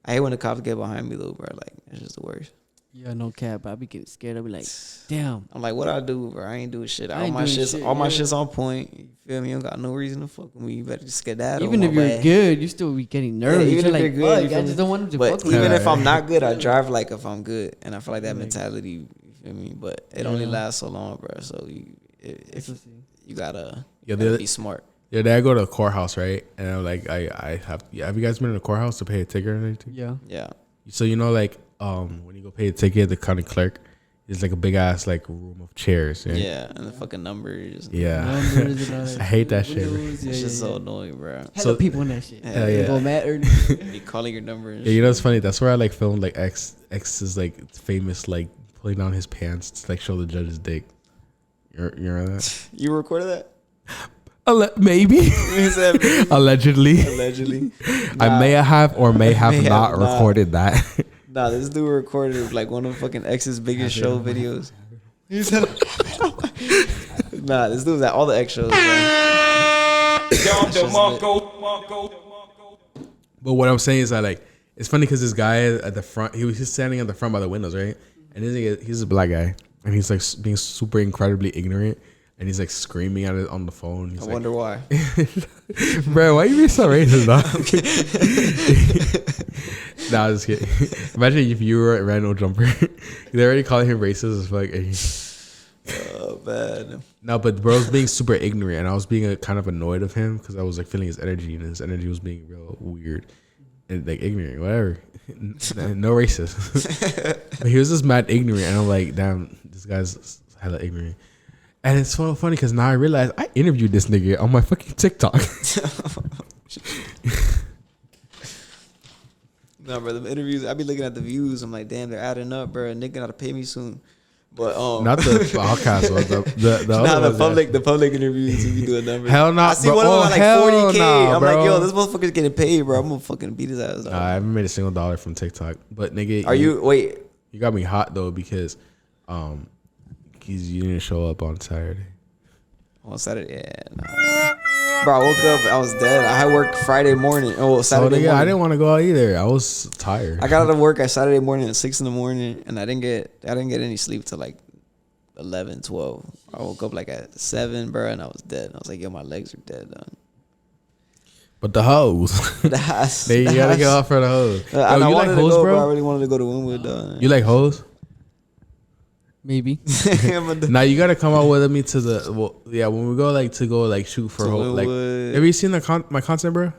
I hate when the cops get behind me though, bro. Like it's just the worst.
Yeah, no cap. I be getting scared. I be like, damn.
I'm like, what I do, bro? I ain't doing shit.
I
All
ain't
my
doing
shit's
shit,
all my
yeah.
shit's on point. You feel me? You don't got no reason to fuck with me. You better just get that.
Even if you're good, you still be getting nervous.
even
You're
if
like,
you're good, you
fuck,
feel
I
me?
just don't want him to
But
fuck with
even
me.
if I'm not good, I drive like if I'm good, and I feel like that mentality. You feel me? But it only
Yeah.
lasts so long, bro. So if you gotta,
Yeah,
you gotta be smart.
Yeah, then I go to the courthouse, right? And I'm like, I have. Yeah, have you guys been in the courthouse to pay a ticket or anything?
Yeah.
Yeah.
So you know, like, when you go pay a ticket, the county clerk is like a big ass like room of chairs. Right?
Yeah, and the fucking numbers.
Yeah.
Numbers and all that
I hate that
shit.
shit, bro.
Windows,
It's
yeah,
just
yeah,
so
yeah.
annoying, bro.
Hella
So-
people in that shit.
Hell
They
yeah.
go mad early.
Be calling your number. And
Yeah, you know what's funny? That's where I like filmed like X's like famous like pulling down his pants to like show the judge's dick. You remember that?
you recorded that?
Maybe.
You said
Allegedly.
allegedly.
I may have or may have
May
not
have not.
recorded that.
Nah, this dude recorded like one of fucking X's biggest show videos. He said, nah, this dude's at all the X shows, bro.
But what I'm saying is that like it's funny because this guy at the front, he was just standing at the front by the windows, right? And he's a black guy, and he's like being super incredibly ignorant, and he's like screaming at it on the phone. He's
I
like,
wonder why.
bro, why you being so racist, dog? Nah, I'm just kidding. Imagine if you were a random jumper. They're already calling him racist as fuck.
Oh man.
No, but bro's being super ignorant, and I was being kind of annoyed of him because I was like feeling his energy, and his energy was being real weird and like ignorant, whatever. No racist. But he was just mad ignorant, and I'm like, damn, this guy's hella ignorant. And it's so funny because now I realize I interviewed this nigga on my fucking TikTok.
Nah, bro, the interviews, I be looking at the views. I'm like, damn, they're adding up, bro. Nigga gotta pay me soon. But
Not the podcast one, the
nah,
other ones,
the public interviews. You be doing numbers.
Hell nah,
I see
bro.
one of them at like
Hell
40K.
nah,
I'm
bro.
like, yo, this motherfucker's getting paid, bro. I'm gonna fucking beat his ass.
I haven't made a single dollar from TikTok. But nigga,
Are you wait?
You got me hot though because you didn't show up on Saturday.
On Saturday, yeah. Nah. Bro, I woke up, I was dead. I had work Friday morning. Oh,
So
Saturday
nigga,
morning.
I didn't want to go out either. I was tired.
I got out of work at Saturday morning at 6 a.m, and I didn't get any sleep till like 11, 12. I woke up like at 7, bro, and I was dead. I was like, yo, my legs are dead, dog.
But the hoes,
That's,
you gotta go out for the hoes. Yo,
and I
you like
wanted to
hoes,
go,
bro?
I really wanted to go to Wynwood, dog.
You like hoes?
Maybe.
Now you gotta come out with me to the when we go like shoot for
To
hoes. Like,
Wynwood.
have you seen my content, bro?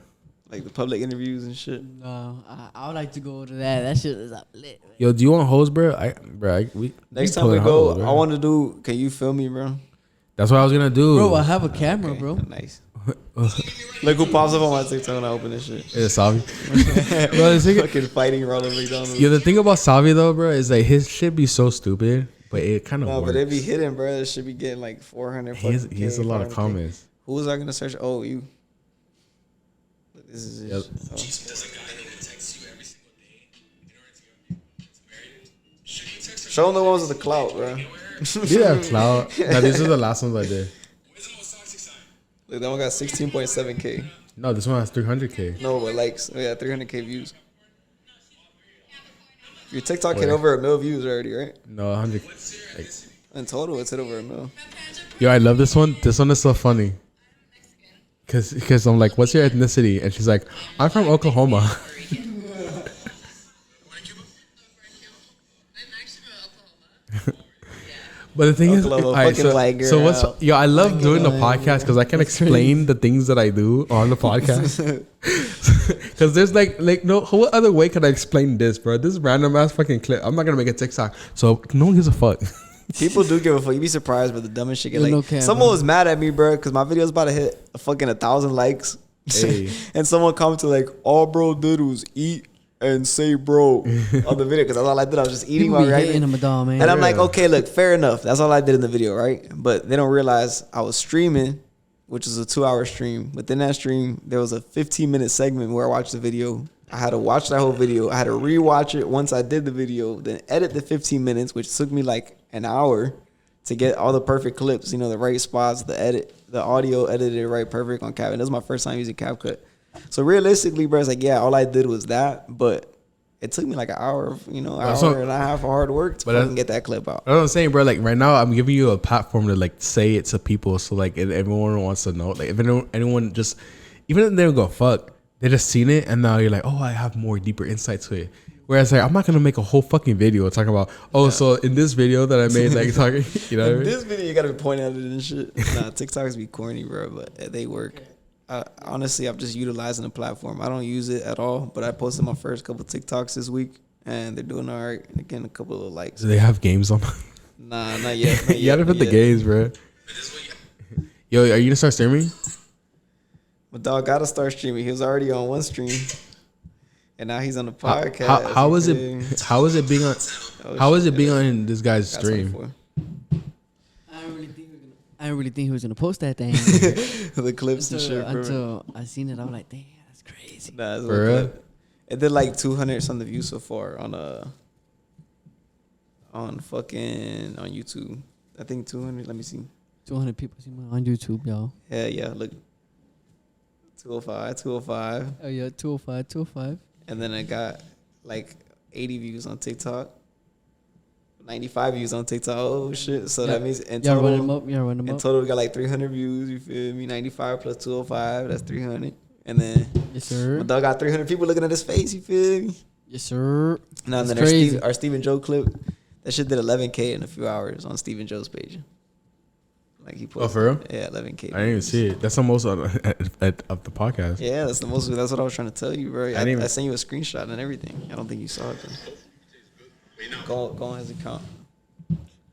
Like the public interviews and shit.
No, I would like to go to that. That shit is up lit. Man.
Yo, do you want hoes, bro?
Next time we go, I want to do. Can you film me, bro?
That's what I was gonna do.
Bro, I have a camera, bro.
Nice. Look who pops up on my TikTok when I open this shit.
It's Salvi. Bro,
Fucking fighting Ronald McDonald.
yeah, the thing about Salvi though, bro, is like his shit be so stupid, but it kind of
No,
works.
but it be hidden, bro. It should be getting like 400.
He has a lot of comments.
Who was I gonna search? Oh, you. This is it.
Yep.
Oh. Show them the ones with the clout, bro.
Yeah, cloud. No, these are the last ones I did.
Look, that one got 16.7K.
No, this one has 300K.
No, but likes. Oh, yeah, 300K views. Your TikTok hit
Wait.
over 1 million views already, right?
No, 100. Like,
In total, it's hit over 1 million.
yo, I love this one. This one is so funny. Cause I'm like, what's your ethnicity? And she's like, I'm from Oklahoma. But the thing
Oklahoma,
is,
fucking white girl.
so what's yo? I love doing the podcast because I can explain the things that I do on the podcast. Because there's like no, what other way can I explain this, bro? This random ass fucking clip. I'm not gonna make a TikTok, so no one gives a fuck.
People do give a fuck. You be surprised, but the dumbest shit get
Yo,
like.
no cap,
Someone
bro.
was mad at me, bro, because my video's about to hit a fucking 1,000 likes.
Hey.
And someone commented like, all bro did was eat and say bro on the video, because that's all I did. I was just eating
People
while
be
reacting.
hating him a dog, man.
And I'm like,
Yeah.
okay, look, fair enough. That's all I did in the video, right? But they don't realize I was streaming, which is a 2-hour stream. Within that stream, there was a 15-minute segment where I watched the video. I had to watch that whole video. I had to rewatch it once I did the video, then edit the 15 minutes, which took me like an hour to get all the perfect clips, you know, the right spots, the audio edited right perfect on CapCut. That was my first time using CapCut. So realistically, bro, it's like, yeah, all I did was that, but it took me like an hour, you know,
That's
hour
what-
and a half of hard work to
But
fucking
that's-
get that clip out.
That's what I'm saying, bro. Like right now, I'm giving you a platform to like say it to people, so like if everyone wants to know. Like if anyone just, even if they don't go fuck, they just seen it and now you're like, oh, I have more deeper insight to it. Whereas like I'm not gonna make a whole fucking video talking about, oh, so in this video that I made, like talking, you know. What I mean?
This video, you gotta be pointing at it and shit. Nah, TikToks be corny, bro, but they work. Honestly, I'm just utilizing the platform. I don't use it at all, but I posted my first couple TikToks this week, and they're doing all right. They're getting a couple of likes.
Do they have games on?
Nah, not yet. Not
You gotta
yet,
put
not
the
yet.
games, bro. Yo, are you gonna start streaming?
My dog gotta start streaming. He was already on one stream, and now he's on the podcast.
How is it? How is it being on? How is it being on this guy's
Got
stream?
24.
I didn't really think he was gonna post that thing.
The clips and shit, bro.
Until I seen it, I was like, damn, that's crazy.
Nah, it's a
For
little
real?
clip. It did like 200 something views so far on on YouTube. I think 200. Let me see.
200 people see me on YouTube, y'all.
Yeah, look. 205.
Oh yeah, 205.
And then I got like 80 views on TikTok. 95 views on TikTok. Oh shit. So that means in
Y'all run them
total,
up. Y'all run them
in
up.
total we got like 300 views, you feel me? 95 plus 205, that's 300. And then
Yes, sir.
my dog got 300 people looking at his face, you feel me?
Yes, sir.
No, and
That's
then
crazy.
our Stephen Joe clip, that shit did 11K in a few hours on Stephen Joe's page. Like he posted.
Oh, for real?
Yeah, 11K.
I didn't even see it. That's the most of the podcast.
Yeah, that's the most. That's what I was trying to tell you, bro.
didn't even-
I sent you a screenshot and everything. I don't think you saw it though. Go on his account.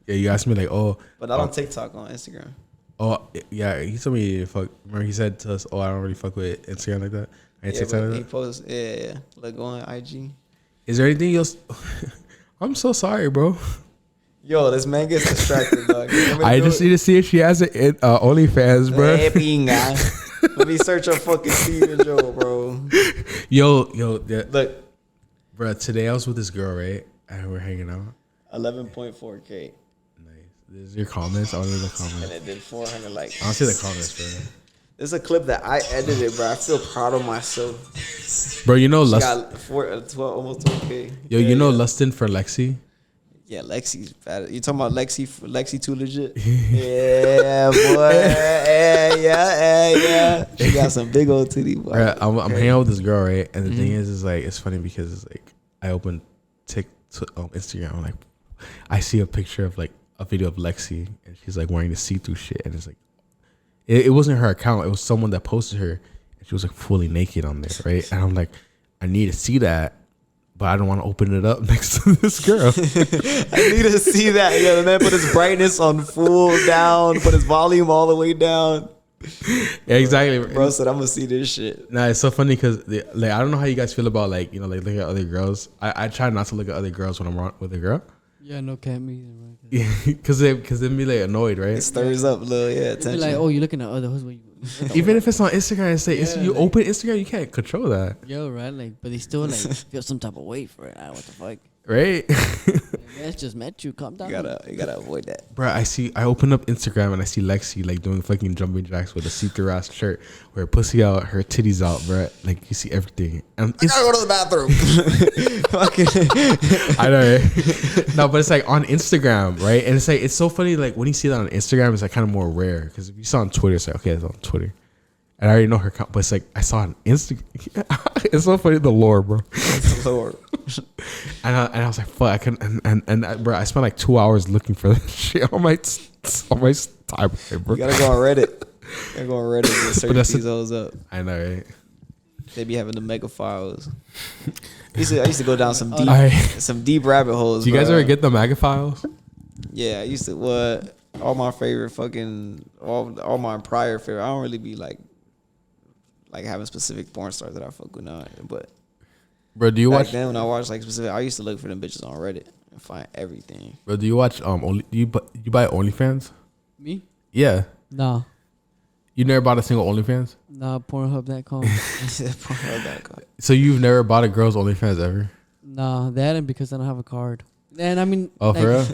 Yeah, you asked me like, oh,
But not on TikTok, on Instagram.
oh, yeah. He told me fuck. Remember he said to us, oh, I don't really fuck with Instagram like that. I ain't
Yeah,
TikTok
but
like
he
that.
posts. Yeah. Like go on IG.
Is there anything else? I'm so sorry, bro.
Yo, this man gets distracted, dog.
I just need to see if she has it in OnlyFans, bro.
Hey, pinga. Let me search up fucking Stephen Joe, bro.
Yo,
Look,
bro. Today I was with this girl, right? And we're hanging out.
11.4K,
Nice. This is your comments. I want to read the
and
comments.
it did 400 likes.
I don't see the comments, bro.
This is a clip that I edited, bro. I feel proud of myself.
Bro, you know
She
Lust.
got 12, almost 12K.
Yo,
Yeah,
you know
yeah.
Lustin for Lexi.
Yeah, Lexi's bad. You talking about Lexi too legit? Yeah, boy. Yeah. She got some big old titty, boy.
Right, I'm hanging out with this girl, right? And the thing is like it's funny because it's like I opened Instagram, I'm like I see a picture of like a video of Lexi, and she's like wearing the see-through shit, and it's like it wasn't her account, it was someone that posted her, and she was like fully naked on there, right? And I'm like, I need to see that, but I don't want to open it up next to this girl.
I need to see that. Yeah, the man put his brightness on full down, put his volume all the way down.
Yeah, exactly.
Bro said, I'm gonna see this shit.
Nah, it's so funny because like I don't know how you guys feel about like like looking at other girls. I try not to look at other girls when I'm with a girl.
Yeah, no cat me. Right?
Yeah, because they be like annoyed, right?
It stirs up a little,
They
attention.
be like, oh, you're looking at other hoes.
Even if it's on Instagram, and say you
like-
open Instagram, you can't control that,
Yo, right? Like, but they still like feel some type of way for it. What the fuck?
right?
That's just met you. Calm down.
you gotta avoid that.
Bro, I open up Instagram and I see Lexi like doing fucking jumping jacks with a see-through ass shirt, with her pussy out, her titties out, bro. Like you see everything. And
I gotta go to the bathroom.
I know, right? No, but it's like on Instagram, right? And it's like it's so funny. Like when you see that on Instagram, it's like kind of more rare because if you saw on Twitter, it's like okay, it's on Twitter, and I already know her account. But it's like I saw it on Instagram. It's so funny the lore, bro.
Lord.
And I was like, fuck, I can and bro, I spent like 2 hours looking for that shit on my timeline, bro.
You gotta go on Reddit. You gotta go on Reddit and search
that's
these hoes up.
I know, right?
They be having the mega files. I used to go down some deep rabbit holes.
Do you guys
bro.
ever get the MAGA files?
Yeah, I used to. What all my favorite fucking all my prior favorite. I don't really be like having specific porn stars that I fuck with now, but.
Bro, do you
Back
watch?
then when I watched like specific, I used to look for them bitches on Reddit and find everything.
Bro, do you watch only you buy OnlyFans?
Me?
Yeah,
Nah.
you never bought a single OnlyFans.
Nah, Pornhub.com.
So you've never bought a girl's OnlyFans ever?
Nah, that and because I don't have a card. And I mean,
Oh,
like,
for real?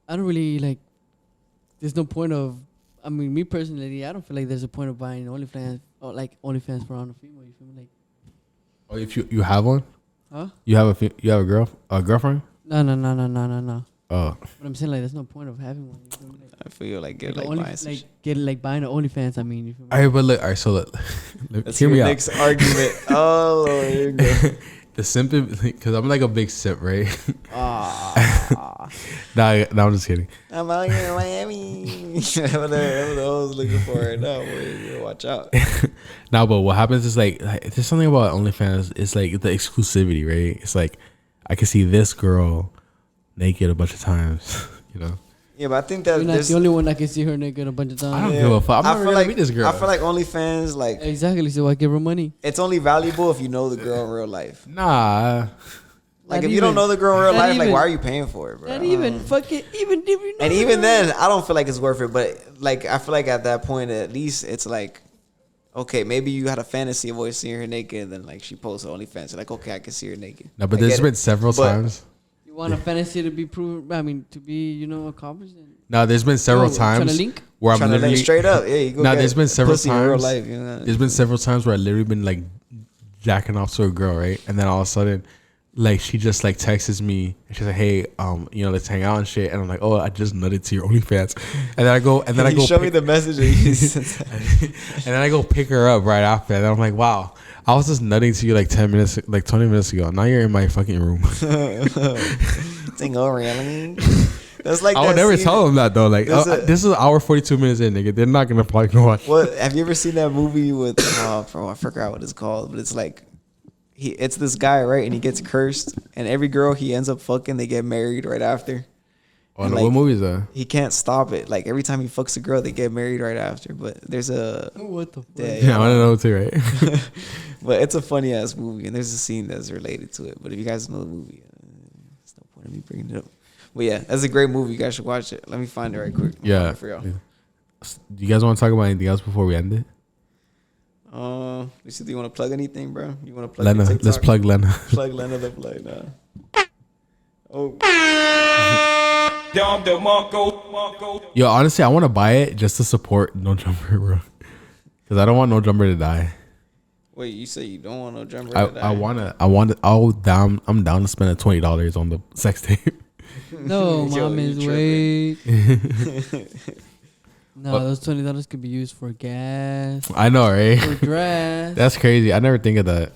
I don't really like. There's no point of. I mean, me personally, I don't feel like there's a point of buying OnlyFans or like OnlyFans for on a female. You feel me? Like,
Oh, if you have one,
huh?
you have a girlfriend?
No.
Oh,
But I'm saying like, there's no point of having one. You feel me? Like,
I feel like get
like
like buying some shit.
buying an OnlyFans. I mean, you feel me?
all right, but look, all right, so look,
Let's
hear me out.
next argument. Oh Lord, here you go.
The simp, because I'm like a big simp, right?
Ah,
Nah, I'm just kidding.
I'm out here in Miami. Whatever the hoes looking for right now. Boy, you gotta watch out.
Nah, but what happens is like there's something about OnlyFans. It's like the exclusivity, right? It's like I can see this girl naked a bunch of times, you know.
Yeah, but I think that
You're not
there's.
the only one that can see her naked a bunch of times.
I don't give a fuck. I'm
I
never
feel
gonna
like
meet this girl.
I feel like OnlyFans like
Exactly. So I give her money.
it's only valuable if you know the girl in real life.
Nah.
Like
Not
if you don't
even.
know the girl in real
Not
life, like
even.
why are you paying for it, bro?
Not even fuck it. Even if you know
And
the
even
girl.
then, I don't feel like it's worth it. But like, I feel like at that point, at least it's like, okay, maybe you had a fantasy of always seeing her naked, and then like she posts her OnlyFans. You're like, okay, I can see her naked.
No, but
I
there's
get
been
it.
several
But-
times.
You want a fantasy to be proven? I mean, to be accomplished. And
No, there's been several
trying to
times
link?
where I'm
Trying to lay
literally
straight up. Yeah, you go.
Nah,
get
there's been several
pussy in real
times.
life. You know?
There's been several times where I literally been like jacking off to a girl, right? And then all of a sudden, like she just like texts me and she's like, "Hey, let's hang out and shit." And I'm like, "Oh, I just nutted to your OnlyFans." And then I go,
You show me the message. That you sent.
and then I go pick her up right after. And I'm like, "Wow, I was just nutting to you like 10 minutes, like 20 minutes ago. Now you're in my fucking room."
Think, oh really? That's like
I
that
would never
scene-
tell them that though. Like,
There's a-
this is an hour 42 minutes in, nigga. They're not gonna probably go watch.
What have you ever seen that movie with? Bro, I forgot what it's called, but it's like it's this guy, right? And he gets cursed, and every girl he ends up fucking, they get married right after.
Oh,
And,
no,
like,
what movie is that?
He can't stop it. Like every time he fucks a girl, they get married right after. But there's a
what the fuck?
Yeah, I want to know too, right?
but it's a funny ass movie, and there's a scene that's related to it. But if you guys know the movie, there's no point in me bringing it up. But yeah, that's a great movie. You guys should watch it. Let me find it right quick. I'll
Yeah.
find it for y'all.
Do you guys want to talk about anything else before we end it?
Luisito, do you want to plug anything, bro? You want to plug
Lena,
your
let's
TikTok?
plug Lena.
Plug Lena the plug now. Oh,
Yo, honestly, I want to buy it just to support No Jumper, bro. Because I don't want No Jumper to die.
wait, you say you don't want no drum
I'm down to spend $20 on the sex tape.
No,
Yo,
mom
you
is
tripping.
wait. No,
What?
those $20 could be used for gas,
I know, right?
for dress.
That's crazy. I never think of that.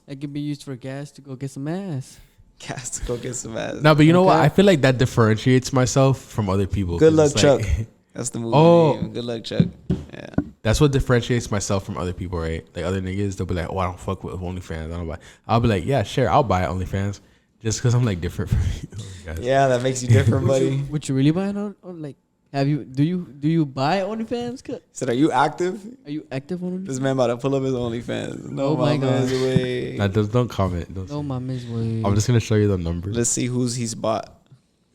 It could be used for gas to go get some ass.
Cast to go get some ass.
No, but you know what?
Okay.
I feel like that differentiates myself from other people.
Good
'cause
luck,
it's
Chuck.
like-
That's the movie
Oh.
name. Good luck, Chuck. Yeah.
That's what differentiates myself from other people, right? Like other niggas, they'll be like, "Oh, I don't fuck with OnlyFans." I'll be like, "Yeah, sure, I'll buy OnlyFans." Just because I'm like different from you guys.
Yeah, that makes you different, buddy.
Would you really buy it on like? Have you? Do you buy OnlyFans?
He said, "Are you active?"
Are you active on OnlyFans?
This man about to pull up his OnlyFans. No,
Oh my God.
way.
Nah, don't comment. Don't
No,
say.
my miss way.
I'm just gonna show you the numbers.
Let's see who's he's bought.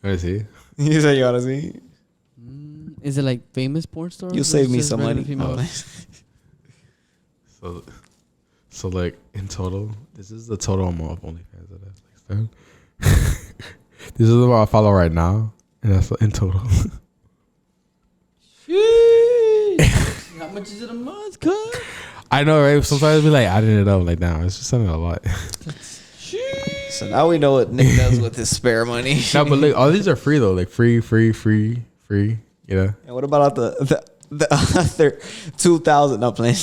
Let me see.
He said, "You wanna see?"
Is it like famous porn stars?
You'll
or
save
is
me
just
some
regular
money.
females?
So like in total, this is the total amount of OnlyFans that I've like this is the amount I follow right now, and that's in total.
Sheesh. How much is it a month, cuz?
I know, right? Sometimes I be like adding it up, like now it's just something a lot.
So now we know what Nick does with his spare money.
No, but look, all these are free though, like free. You know.
And what about the other 2,000? No, playing.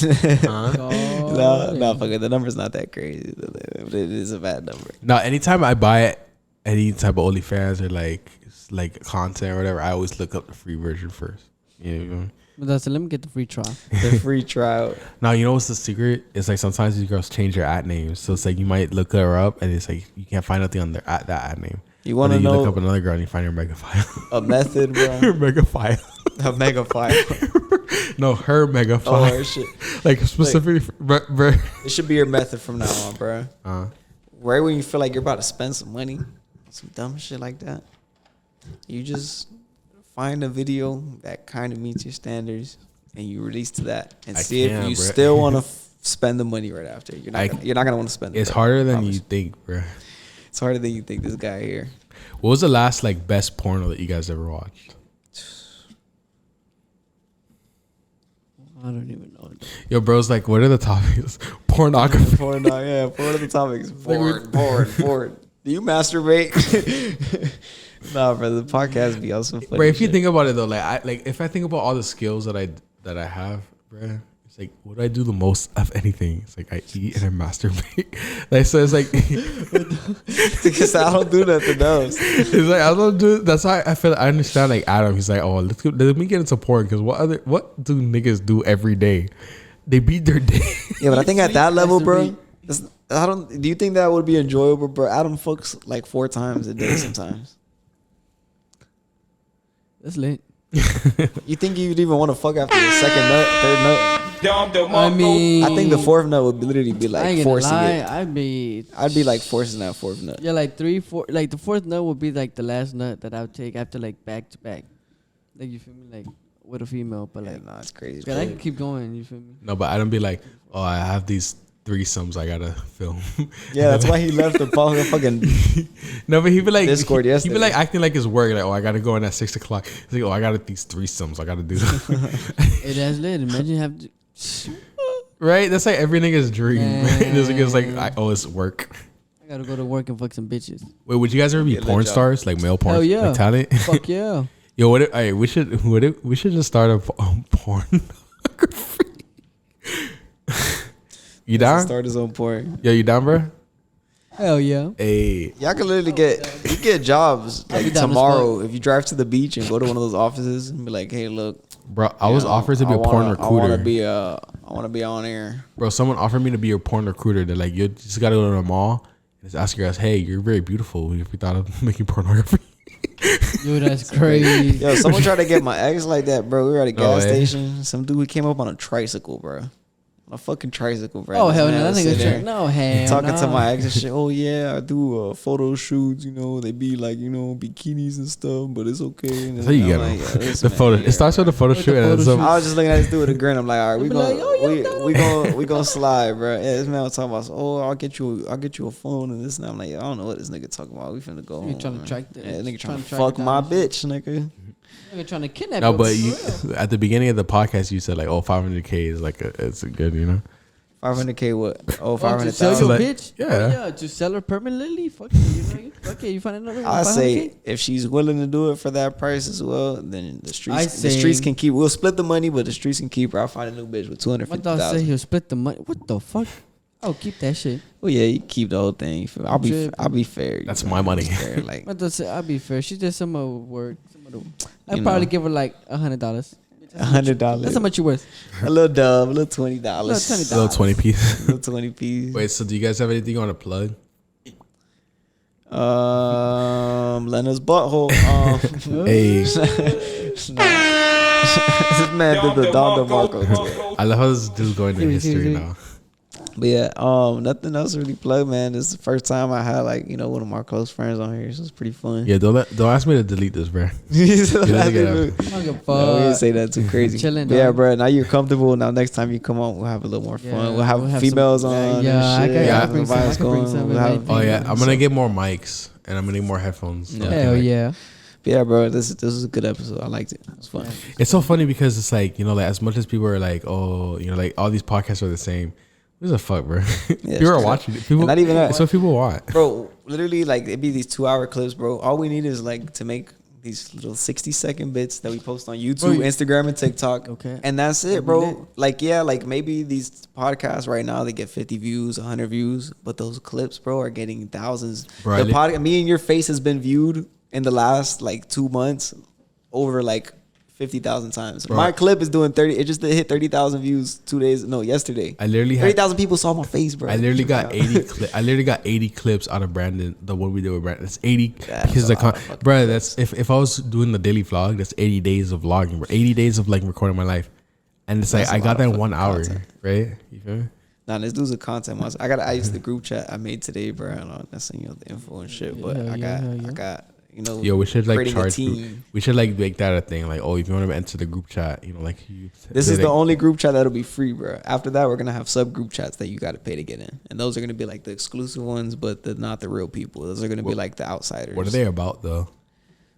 No, fuck it. The number's not that crazy. But it is a bad number.
Now, anytime I buy any type of OnlyFans or like content or whatever, I always look up the free version first. You know.
But that's let me get the free trial.
The free trial.
Now, you know what's the secret? It's like sometimes these girls change their ad names, so it's like you might look her up and it's like you can't find nothing on that ad name.
You want to
You look
know
up another girl and you find her mega file.
a method, bro?
Her mega file.
A mega file.
No, her mega file.
Oh, shit.
Like specifically,
It should be your method from now on, bro. Right when you feel like you're about to spend some money, some dumb shit like that, you just find a video that kind of meets your standards and you release to that and see if you still want to spend the money right after. You're not gonna want to spend it.
It's harder than you think, bro.
It's harder than you think. This guy here.
What was the last like best porno that you guys ever watched?
I don't even know.
Yo, bro's like, what are the topics? Pornography.
Porn, yeah. What are the topics? Porn. Do you masturbate? Nah, bro. The podcast be also funny.
Bro, if you think about it though, like if I think about all the skills that I have, bro, it's like what do I do the most of anything? It's like I eat and I masturbate. Like so, it's like
because I don't do nothing else.
It's like I don't do. That's why I feel. I understand. Like Adam, he's like, oh, let me get into porn because what do niggas do every day? They beat their day.
Yeah, but I think at that level, bro. Do you think that would be enjoyable, bro? Adam fucks like 4 times a day sometimes.
That's lit.
You think you'd even want to fuck after the second nut, third nut?
I mean,
I think the 4th nut would literally be
I
like
ain't gonna
forcing
lie.
it. I'd be like forcing that 4th nut.
Yeah, like 3, 4. Like the 4th nut would be like the last nut that I would take after like back to back. Like you feel me? Like with a female, but like,
Nah, it's crazy.
God, I can keep going. You feel me?
No, but I don't be like, oh, I have these threesomes I gotta film.
Yeah, that's why he left the fucking
No, but he be like
Discord
he be
yesterday.
like acting like it's work. Like, oh, I gotta go in at 6 o'clock. He's like, oh, I got these threesomes I gotta do.
It has lit. Imagine have to,
Right? That's like every nigga's dream. Right? It's like, it's work.
I gotta go to work and fuck some bitches.
Wait, would you guys ever be
Yeah,
porn
lit job.
stars, like male porn,
Hell yeah.
like talent?
Fuck yeah.
Yo, we should just start a pornography. You down?
start his own porn.
Yo, you down, bro?
Hell yeah.
Hey,
Y'all can literally get jobs
I'll be
like
down as
tomorrow if you drive to the beach and go to one of those offices and be like, hey, look,
bro, I was offered to be a porn recruiter.
I want to be on air.
Bro, someone offered me to be a porn recruiter. They're like, you just gotta go to the mall and just ask your guys, hey, you're very beautiful. If you thought of making pornography.
Yo, that's crazy.
Yo, someone tried to get my ex like that, bro. We were at a gas
way.
station. Some dude came up on a tricycle, bro. On a fucking tricycle, bro.
Oh
This
hell
man
no, that
was
nigga
sitting there
no hell
talking to
no.
my ex and shit. Oh yeah, I do photo shoots. You know, they be like, you know, bikinis and stuff, but it's okay. And
That's how you
I'm
get
like,
them.
yo, listen,
The photo.
man,
It starts with a photo
With
shoot
the
and
photo
then some.
shoot.
I was just looking at this dude with a grin. I'm like, all right,
Be like, oh,
we gonna slide, bro. Yeah, this man was talking about, oh, I'll get you a phone and this and that. I'm like, I don't know what this nigga talking about. We finna go.
He
home,
trying to
man.
track the-
Yeah, nigga trying to
track
fuck
it
my
down.
bitch, nigga.
Nigga trying to kidnap
No,
you,
but
for real.
at the beginning of the podcast, you said like, oh, 500K is like it's a good, you know.
500K what? Oh,
Oh, to sell
500,000.
your
Like,
bitch?
yeah.
Oh, yeah, to sell her permanently? Fuck it. You find another
I say
500K?
if she's willing to do it for that price as well, then the
I
streets
say-
can keep. We'll split the money, but the streets can keep her. I'll find a new bitch with
My dog said
250,000.
he'll split the money. What the fuck? Oh, keep that shit.
Well, yeah, you keep the whole thing. I'll be fair. you
That's
know,
my money.
fair, like
My dog said, I'll be fair. She did some of work. I'd
You
probably
know.
give her like $100.
$100.
That's how much you worth.
A little dub, a little $20.
Little $20.
Little 20 piece.
Little 20 piece.
Wait, so do you guys have anything on a plug?
Lena's butthole.
Hey,
This man did the Don DeMarco.
I love how this dude's going to history now.
But yeah, nothing else really plug, man. This is the first time I had like one of my close friends on here, so it's pretty fun.
Yeah, don't ask me to delete this, bro.
No, we didn't say that too crazy.
Chilling,
But yeah,
dog.
bro. Now you're comfortable. Now next time you come on, we'll have a little more fun.
Yeah,
we'll have
we'll have
females
some-
on.
yeah, I
and shit.
can-
I
Have
can bring
some
some- I
vibes
can bring
going.
some
We'll
if
have-
anything.
Oh yeah, I'm gonna get more mics and I'm gonna need more headphones. So
Hell yeah.
But yeah, bro. This is a good episode. I liked it. It was fun.
It's so funny because it's like like as much as people are like, oh, like all these podcasts are the same. Who's a fuck, bro? People are watching it. People,
not even that.
It's what people want.
Bro, literally, like it'd be these 2-hour clips, bro. All we need is like to make these little 60-second bits that we post on YouTube, Instagram, and TikTok.
Okay.
And that's it, bro. Like, yeah, like maybe these podcasts right now they get 50 views, 100 views, but those clips, bro, are getting thousands.
Bro,
Me and Your Face has been viewed in the last like 2 months over like 50,000 times.
Bro.
My clip is doing 30. It just hit 30,000 views yesterday.
I literally had
30,000 people saw my face, bro.
I literally got 80 I literally got 80 clips out of Brandon, the one we did with Brandon. That's 80
That's
pieces
a
of
lot of fucking
bro,
clips.
that's if I was doing the daily vlog, that's 80 days of vlogging, bro. 80 days of like recording my life. And it's
That's
like
a
I
lot
got that
of
in 1
fucking
hour,
content.
right? You feel me?
Nah, this dude's a content monster. I used the group chat I made today, bro. I don't know, that's the info and shit, but
Hell
I
yeah,
got
hell yeah.
Yo, we should like
creating a
charge
team.
we should like make that a thing. Like, oh, if you want to enter the group chat, like
This is the only group chat that'll be free, bro. After that, we're gonna have sub group chats that you gotta pay to get in, and those are gonna be like the exclusive ones, but not the real people. Those are gonna be like the outsiders.
What are they about though?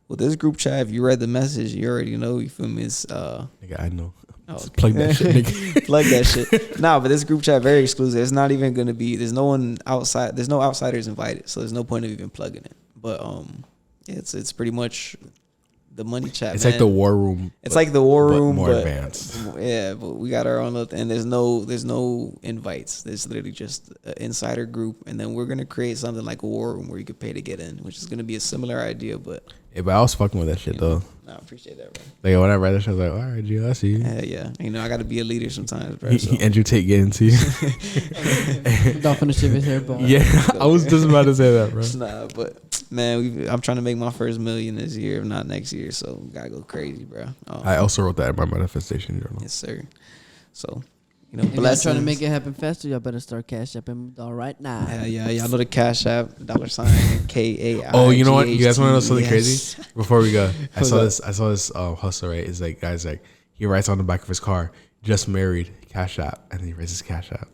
Well, this group chat, if you read the message, you already know. You feel me? It's
Nigga, I know.
Oh,
Just plug that shit, nigga.
plug that shit. Nah, but this group chat very exclusive. It's not even gonna be. There's no one outside. There's no outsiders invited, so there's no point of even plugging it. But yeah, it's pretty much the money chat.
It's
man.
like the war room.
It's like the war room,
more
but
advanced.
Yeah, but we got our own little, and there's no invites. There's literally just an insider group, and then we're gonna create something like a war room where you could pay to get in, which is gonna be a similar idea. But
Yeah, but I was fucking with that shit though.
I appreciate that, bro.
Like when I read that shit, I was like, all right, G, I see you.
Yeah. I got to be a leader sometimes, bro. So.
Andrew Tate getting to you.
Don't finish his hair, but
Yeah, I was just about to say that, bro.
Nah, but man, I'm trying to make my first million this year, if not next year. So gotta go crazy, bro.
I also wrote that in my manifestation journal.
Yes, sir. So
if y'all
blessings.
trying to make it happen faster, y'all better start cash apping all right now.
Yeah, y'all know the Cash App, $ KAI.
Oh, you know what? You guys want to know something
Yes.
crazy? Before we go, I
What's
saw
up?
this hustle, right? It's like guys like he writes on the back of his car, just married, Cash App, and then he writes his Cash App.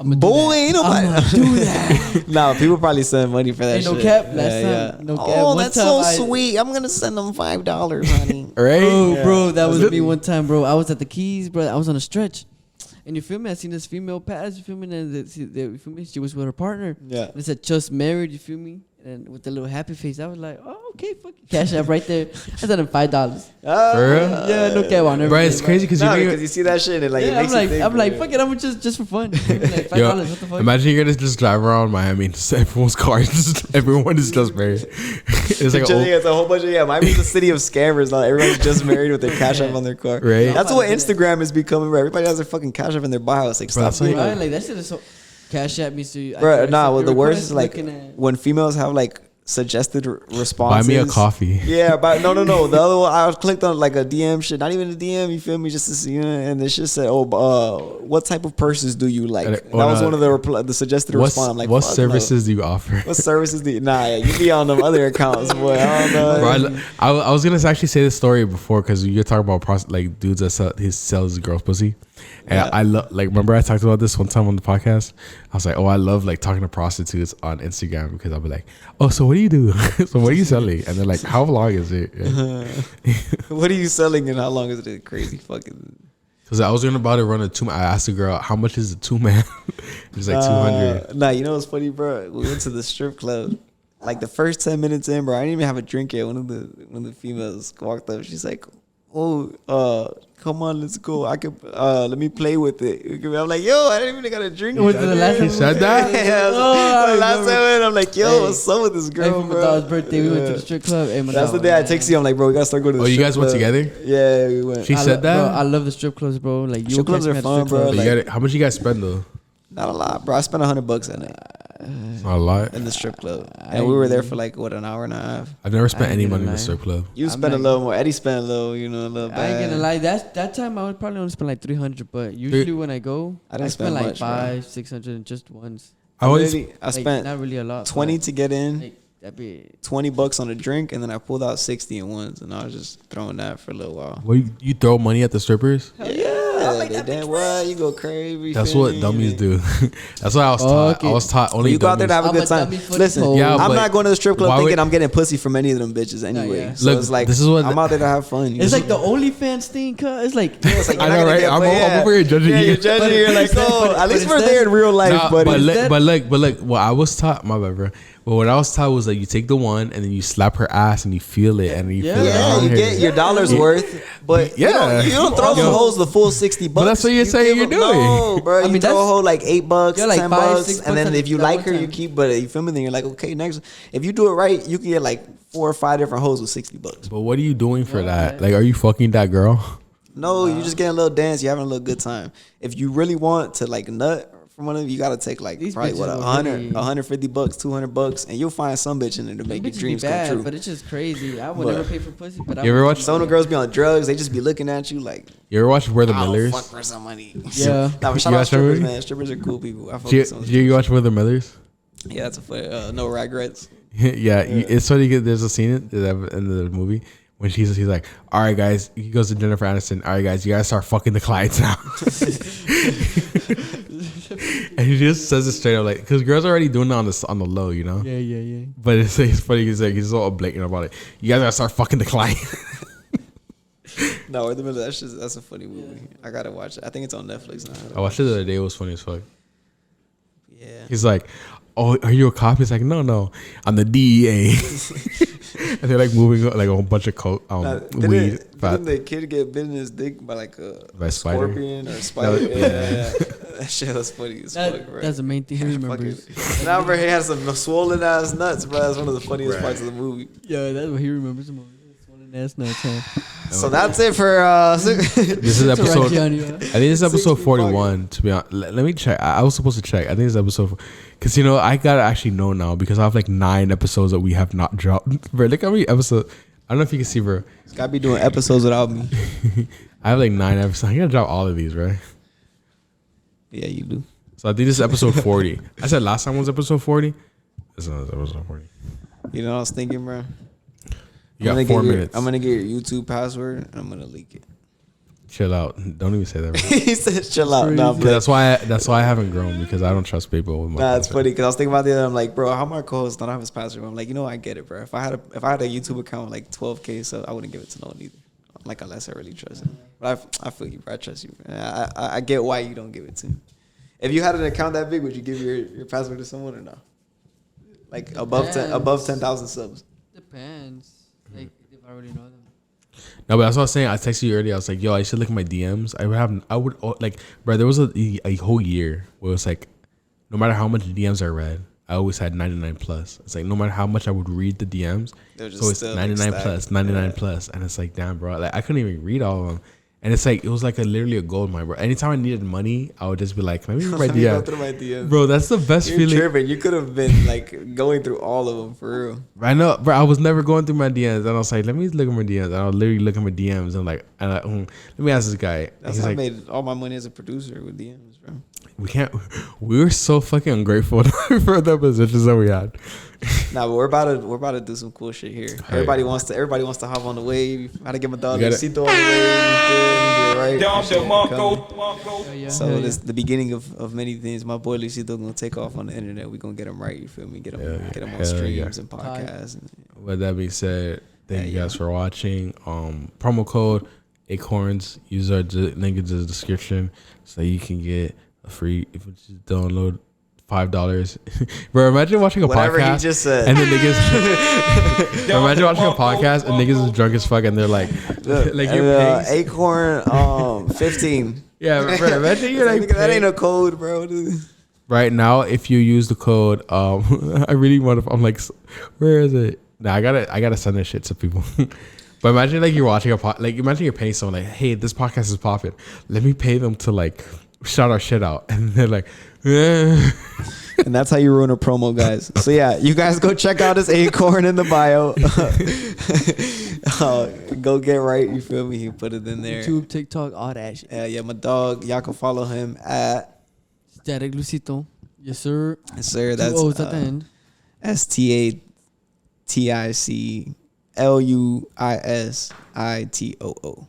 Boy, ain't nobody
do that.
Nah, people probably send money for that
Ain't
shit.
no cap. Last time, no cap.
Oh,
One
that's
time
so
I-
sweet. I'm gonna send them $5, honey.
Right?
Bro, that was me one time, bro. I was at the Keys, bro. I was on a stretch. And you feel me? I seen this female pass, you feel me? And you feel me? She was with her partner.
Yeah.
And it said just married, you feel me? And with the little happy face, I was like, oh, okay, fuck it. Cash app right there. I sent him $5.
For real?
Yeah, no cap on everything.
Bro, it's crazy because
Nah,
you
because you see that shit and like it
Yeah,
makes
I'm
you think,
like,
bro.
fuck it, I'm just for fun. You feel me? Like $5,
Yo,
what the fuck?
imagine you're gonna just drive around Miami and just everyone's car, everyone is just married. It's like
It's a whole bunch of Miami's a city of scammers. Now everyone's just married with their Cash App on their car.
Right.
That's what Instagram is becoming. Bro. Everybody has their fucking Cash App in their bio. It's like
Bro,
stop
that's like-
doing
Right?
that.
Like that shit is so. Cash app me so.
Bro, nah. Well, the worst is like when females have like suggested responses.
buy me a coffee.
Yeah, but no. The other one, I clicked on like a DM shit, not even a DM. You feel me? Just to see, and it just said, "Oh, what type of purses do you like?" That was one of the suggested response. I'm like,
what
fuck
services do you offer?
No. What services do you? Nah, yeah, you be on them other accounts, boy. I don't know.
Bro, I was gonna actually say this story before because you're talking about like dudes that sells girls pussy, and
Yeah.
I love like remember I talked about this one time on the podcast. I was like, oh, I love like talking to prostitutes on Instagram because I'll be like, oh, so what do you do? So what are you selling? And they're like, how long is it?
What are you selling and how long is it? Crazy fucking.
Because I was about to run a 2-man. I asked the girl, how much is a 2-man? It's like 200.
Nah, you know what's funny, bro? We went to the strip club. Like the first 10 minutes in, bro, I didn't even have a drink yet. One of the females walked up. She's like, "Oh, come on, let's go. I can let me play with it." I'm like, "Yo, I didn't even got a drink."
Was it the last
He
time?
said that?
Yeah,
I
last
remember.
time I'm like, "Yo,
Hey.
what's up with this
Hey,
girl,
for my
bro?"
dog's birthday, we went to the strip club. Hey, my
That's the
dog,
day I
man.
text you. I'm like, "Bro, we gotta start going to the
Oh, you
strip
guys went
club."
together?
Yeah, we went.
She said that?
Bro, I love the strip clubs, bro. Like you
Strip clubs are fun, bro.
But
Like-
how much you guys spend though?
Not a lot, bro. I spent $100 on it.
It's not a lot.
in the strip club, and we were there for like what, an hour and a half.
I've never spent
I ain't
any
gonna
money in
lie.
the strip club.
You
I'm
spent a
like-
little more. Eddie spent a little, a little
I ain't
bad.
gonna lie. That time I would probably only spend like 300, but usually when I go,
I didn't
spend
spend
like
much, bro.
500-600 just once.
I always
I
Like,
spent
not really a lot.
20
but,
to get in,
like, that'd be
$20 on a drink, and then I pulled out 60 in ones, and I was just throwing that for a little while.
what you throw money at the strippers?
Yeah, they damn what you go crazy.
That's
feel
what
me?
dummies do. That's what I was taught.
Okay.
I was taught
When
only
you go out there to
dummies.
have a
I'm
good
a
time.
dummy for the
Listen,
pole.
Yeah,
I'm
but
not going to the strip club
why
thinking
would-
I'm getting pussy from any of them bitches anyway.
yeah.
So
Look,
it's like
this is what-
I'm out there to have fun.
It's like the OnlyFans thing, cuz. It's like,
It's like,
I
you're
know,
not gonna
right?
get-
I'm
but
over here judging
yeah,
you.
You're judging.
But
You're like,
instead-
oh,
but
at least we're
instead-
there in real life,
Nah,
buddy.
but look, what I was taught, my bad, bro. But what I was taught was like you take the one and then you slap her ass and you feel it and you
Yeah.
feel it.
Yeah,
on
you
here.
get your dollar's worth, but
Yeah.
you don't throw them
Yo.
hoes the full $60.
But that's what you're saying
give
you're
them-
doing.
No, bro.
I
You
mean,
throw a
that's-
hoe like $8,
Yeah, like
$10,
$5, $6
and then
at
if you
that
like
one
her, you
time.
keep. But you feel me? Then you're like, okay, next. If you do it right, you can get like 4 or 5 different hoes with $60.
But what are you doing for that?
Yeah.
Like, are you fucking that girl?
No, you just getting a little dance. You're having a little good time. If you really want to like nut from one of them, you gotta take like
These
probably
bitches
what
will
$100,
really-
$150, $200, and you'll find some bitch in there to make your
bitches be
dreams come
bad,
true.
but it's just crazy. I would
But-
never pay for pussy, but I
You ever
would-
watch-
Some of the girls be on drugs. They just be looking at you like,
You ever watch Where the
"I'll
Millers?
fuck for some money."
Yeah.
Nah, but shout
You
out
watch that
strippers,
movie?
man. Strippers are cool people. I fuck
Do you,
with some.
do you watch Where the Millers?
Yeah, that's a funny. No regrets.
Yeah, it's funny because there's a scene in the movie when he's like, all right, guys, he goes to Jennifer Aniston. All right, guys, you gotta start fucking the clients now. And he just says it straight up, like, because girls are already doing it on the low, you know.
Yeah.
But it's funny. He's so blatant about it. You guys gotta start fucking the client.
No, the middle. That's a funny movie. I gotta watch it. I think it's on Netflix now.
I watched it the other day. It was funny as fuck.
Yeah.
He's like, "Oh, are you a cop?" He's like, "No, I'm the DEA." And they're like moving like a whole bunch of weed.
Didn't the kid get bitten in his dick by like
By a spider?
scorpion or a spider?
That was-
Yeah. That shit was funny as fuck, bro.
That's the main thing he remembers.
And I remember he had some swollen ass nuts, bro. That's one of the funniest parts of the movie.
Yeah, that's what he remembers the movie. Swollen ass nuts, huh?
So that's it for
This is episode.
Johnny, huh?
I think this is episode
60
41. To be honest, let me check. I was supposed to check. I think it's episode, because I gotta actually know now because I have like 9 episodes that we have not dropped. Bro, look how many episodes. I don't know if you can see, bro.
gotta be doing episodes without me.
I have like 9 episodes. I gotta drop all of these, right?
Yeah, you do.
So I think this is episode 40. I said last time was episode 40. This is episode 40.
You know what I was thinking, bro?
You got
I'm gonna
4
get your-
minutes.
I'm gonna get your YouTube password and I'm gonna leak it.
Chill out. Don't even say that. Bro.
He said, "Chill out." Nah,
Yeah, that's why I haven't grown because I don't trust people with my.
Nah, it's
content.
funny because I was thinking about the other. I'm like, bro, how my co-host don't have his password? I'm like, I get it, bro. If I had a YouTube account with like 12K, so I wouldn't give it to no one either. Like unless I really trust him. But I feel you, bro. I trust you. Man. I get why you don't give it to me. If you had an account that big, would you give your password to someone or no? Like above
Depends.
10,000 subs.
Depends. Like, if I already know them.
No, but that's what I was saying. I texted you earlier. I was like, yo, I should look at my DMs. I would like, bro, there was a whole year where it was like, no matter how much DMs I read, I always had 99 plus. It's like, no matter how much I would read the DMs,
They're just
so it's
still,
99
like,
plus,
stacked.
99
Yeah.
plus. And it's like, damn, bro, like I couldn't even read all of them. And it's like, it was like literally a gold mine, bro. Anytime I needed money, I would just be like, let me read my
Let me go
DM.
through my DMs.
Bro, that's the best
You're
feeling.
tripping. You could have been like going through all of them for real.
I know, bro. I was never going through my DMs, and I was like, "Let me look at my DMs." And I would literally look at my DMs, and like, let me ask this guy.
That's
He's
how I
like,
made all my money as a producer with DMs, bro.
"We can't." We were so fucking ungrateful for the positions that we had.
Nah, but we're about to do some cool shit here. Everybody wants to hop on the wave. How to get my dog
You gotta-
Luisito on the wave. Right?
Hell yeah,
So
hell
this
yeah.
the beginning of many things. My boy Luisito gonna take off on the internet. We gonna get him right. You feel me? Get him on
Hell
streams
yeah.
and podcasts. And,
With that being said, thank you
Yeah,
guys for watching. Promo code Acorns. Use our link in the description so you can get a free. If you just download $5. Bro, imagine watching a
Whatever he
podcast
just said.
and then niggas. Bro, imagine watching a podcast and niggas is drunk as fuck and they're like, like you're paying.
Acorn 15.
Yeah, bro, imagine you're like
that ain't
paying-
a code, bro.
right now. If you use the code, I really want to. I'm like, where is it? Nah, I gotta send this shit to people. But imagine like you're watching imagine you're paying someone like, hey, this podcast is popping. Let me pay them to like shout our shit out, and they're like,
And that's how you ruin a promo, guys. So yeah, you guys go check out his acorn in the bio. Go get right, you feel me? He put it in there.
YouTube, TikTok, all that shit.
Yeah, my dog. Y'all can follow him at
Static Luisito. Yes, sir.
yes, sir.
Two
That's
O's at the end.
STATICLUISITOO.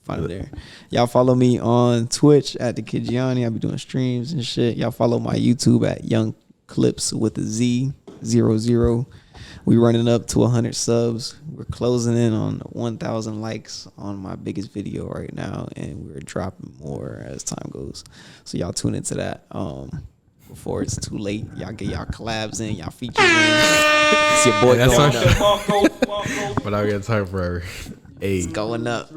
Find it there. Y'all follow me on Twitch at the Kid Gianni. I'll be doing streams and shit. Y'all follow my YouTube at Young Clips with a Z00. We running up to 100 subs. We're closing in on 1,000 likes on my biggest video right now, and we're dropping more as time goes. So y'all tune into that. Before it's too late, y'all get y'all collabs in, y'all features in. It's your boy
That's
going up.
But I'll get time forever. Hey.
It's going up.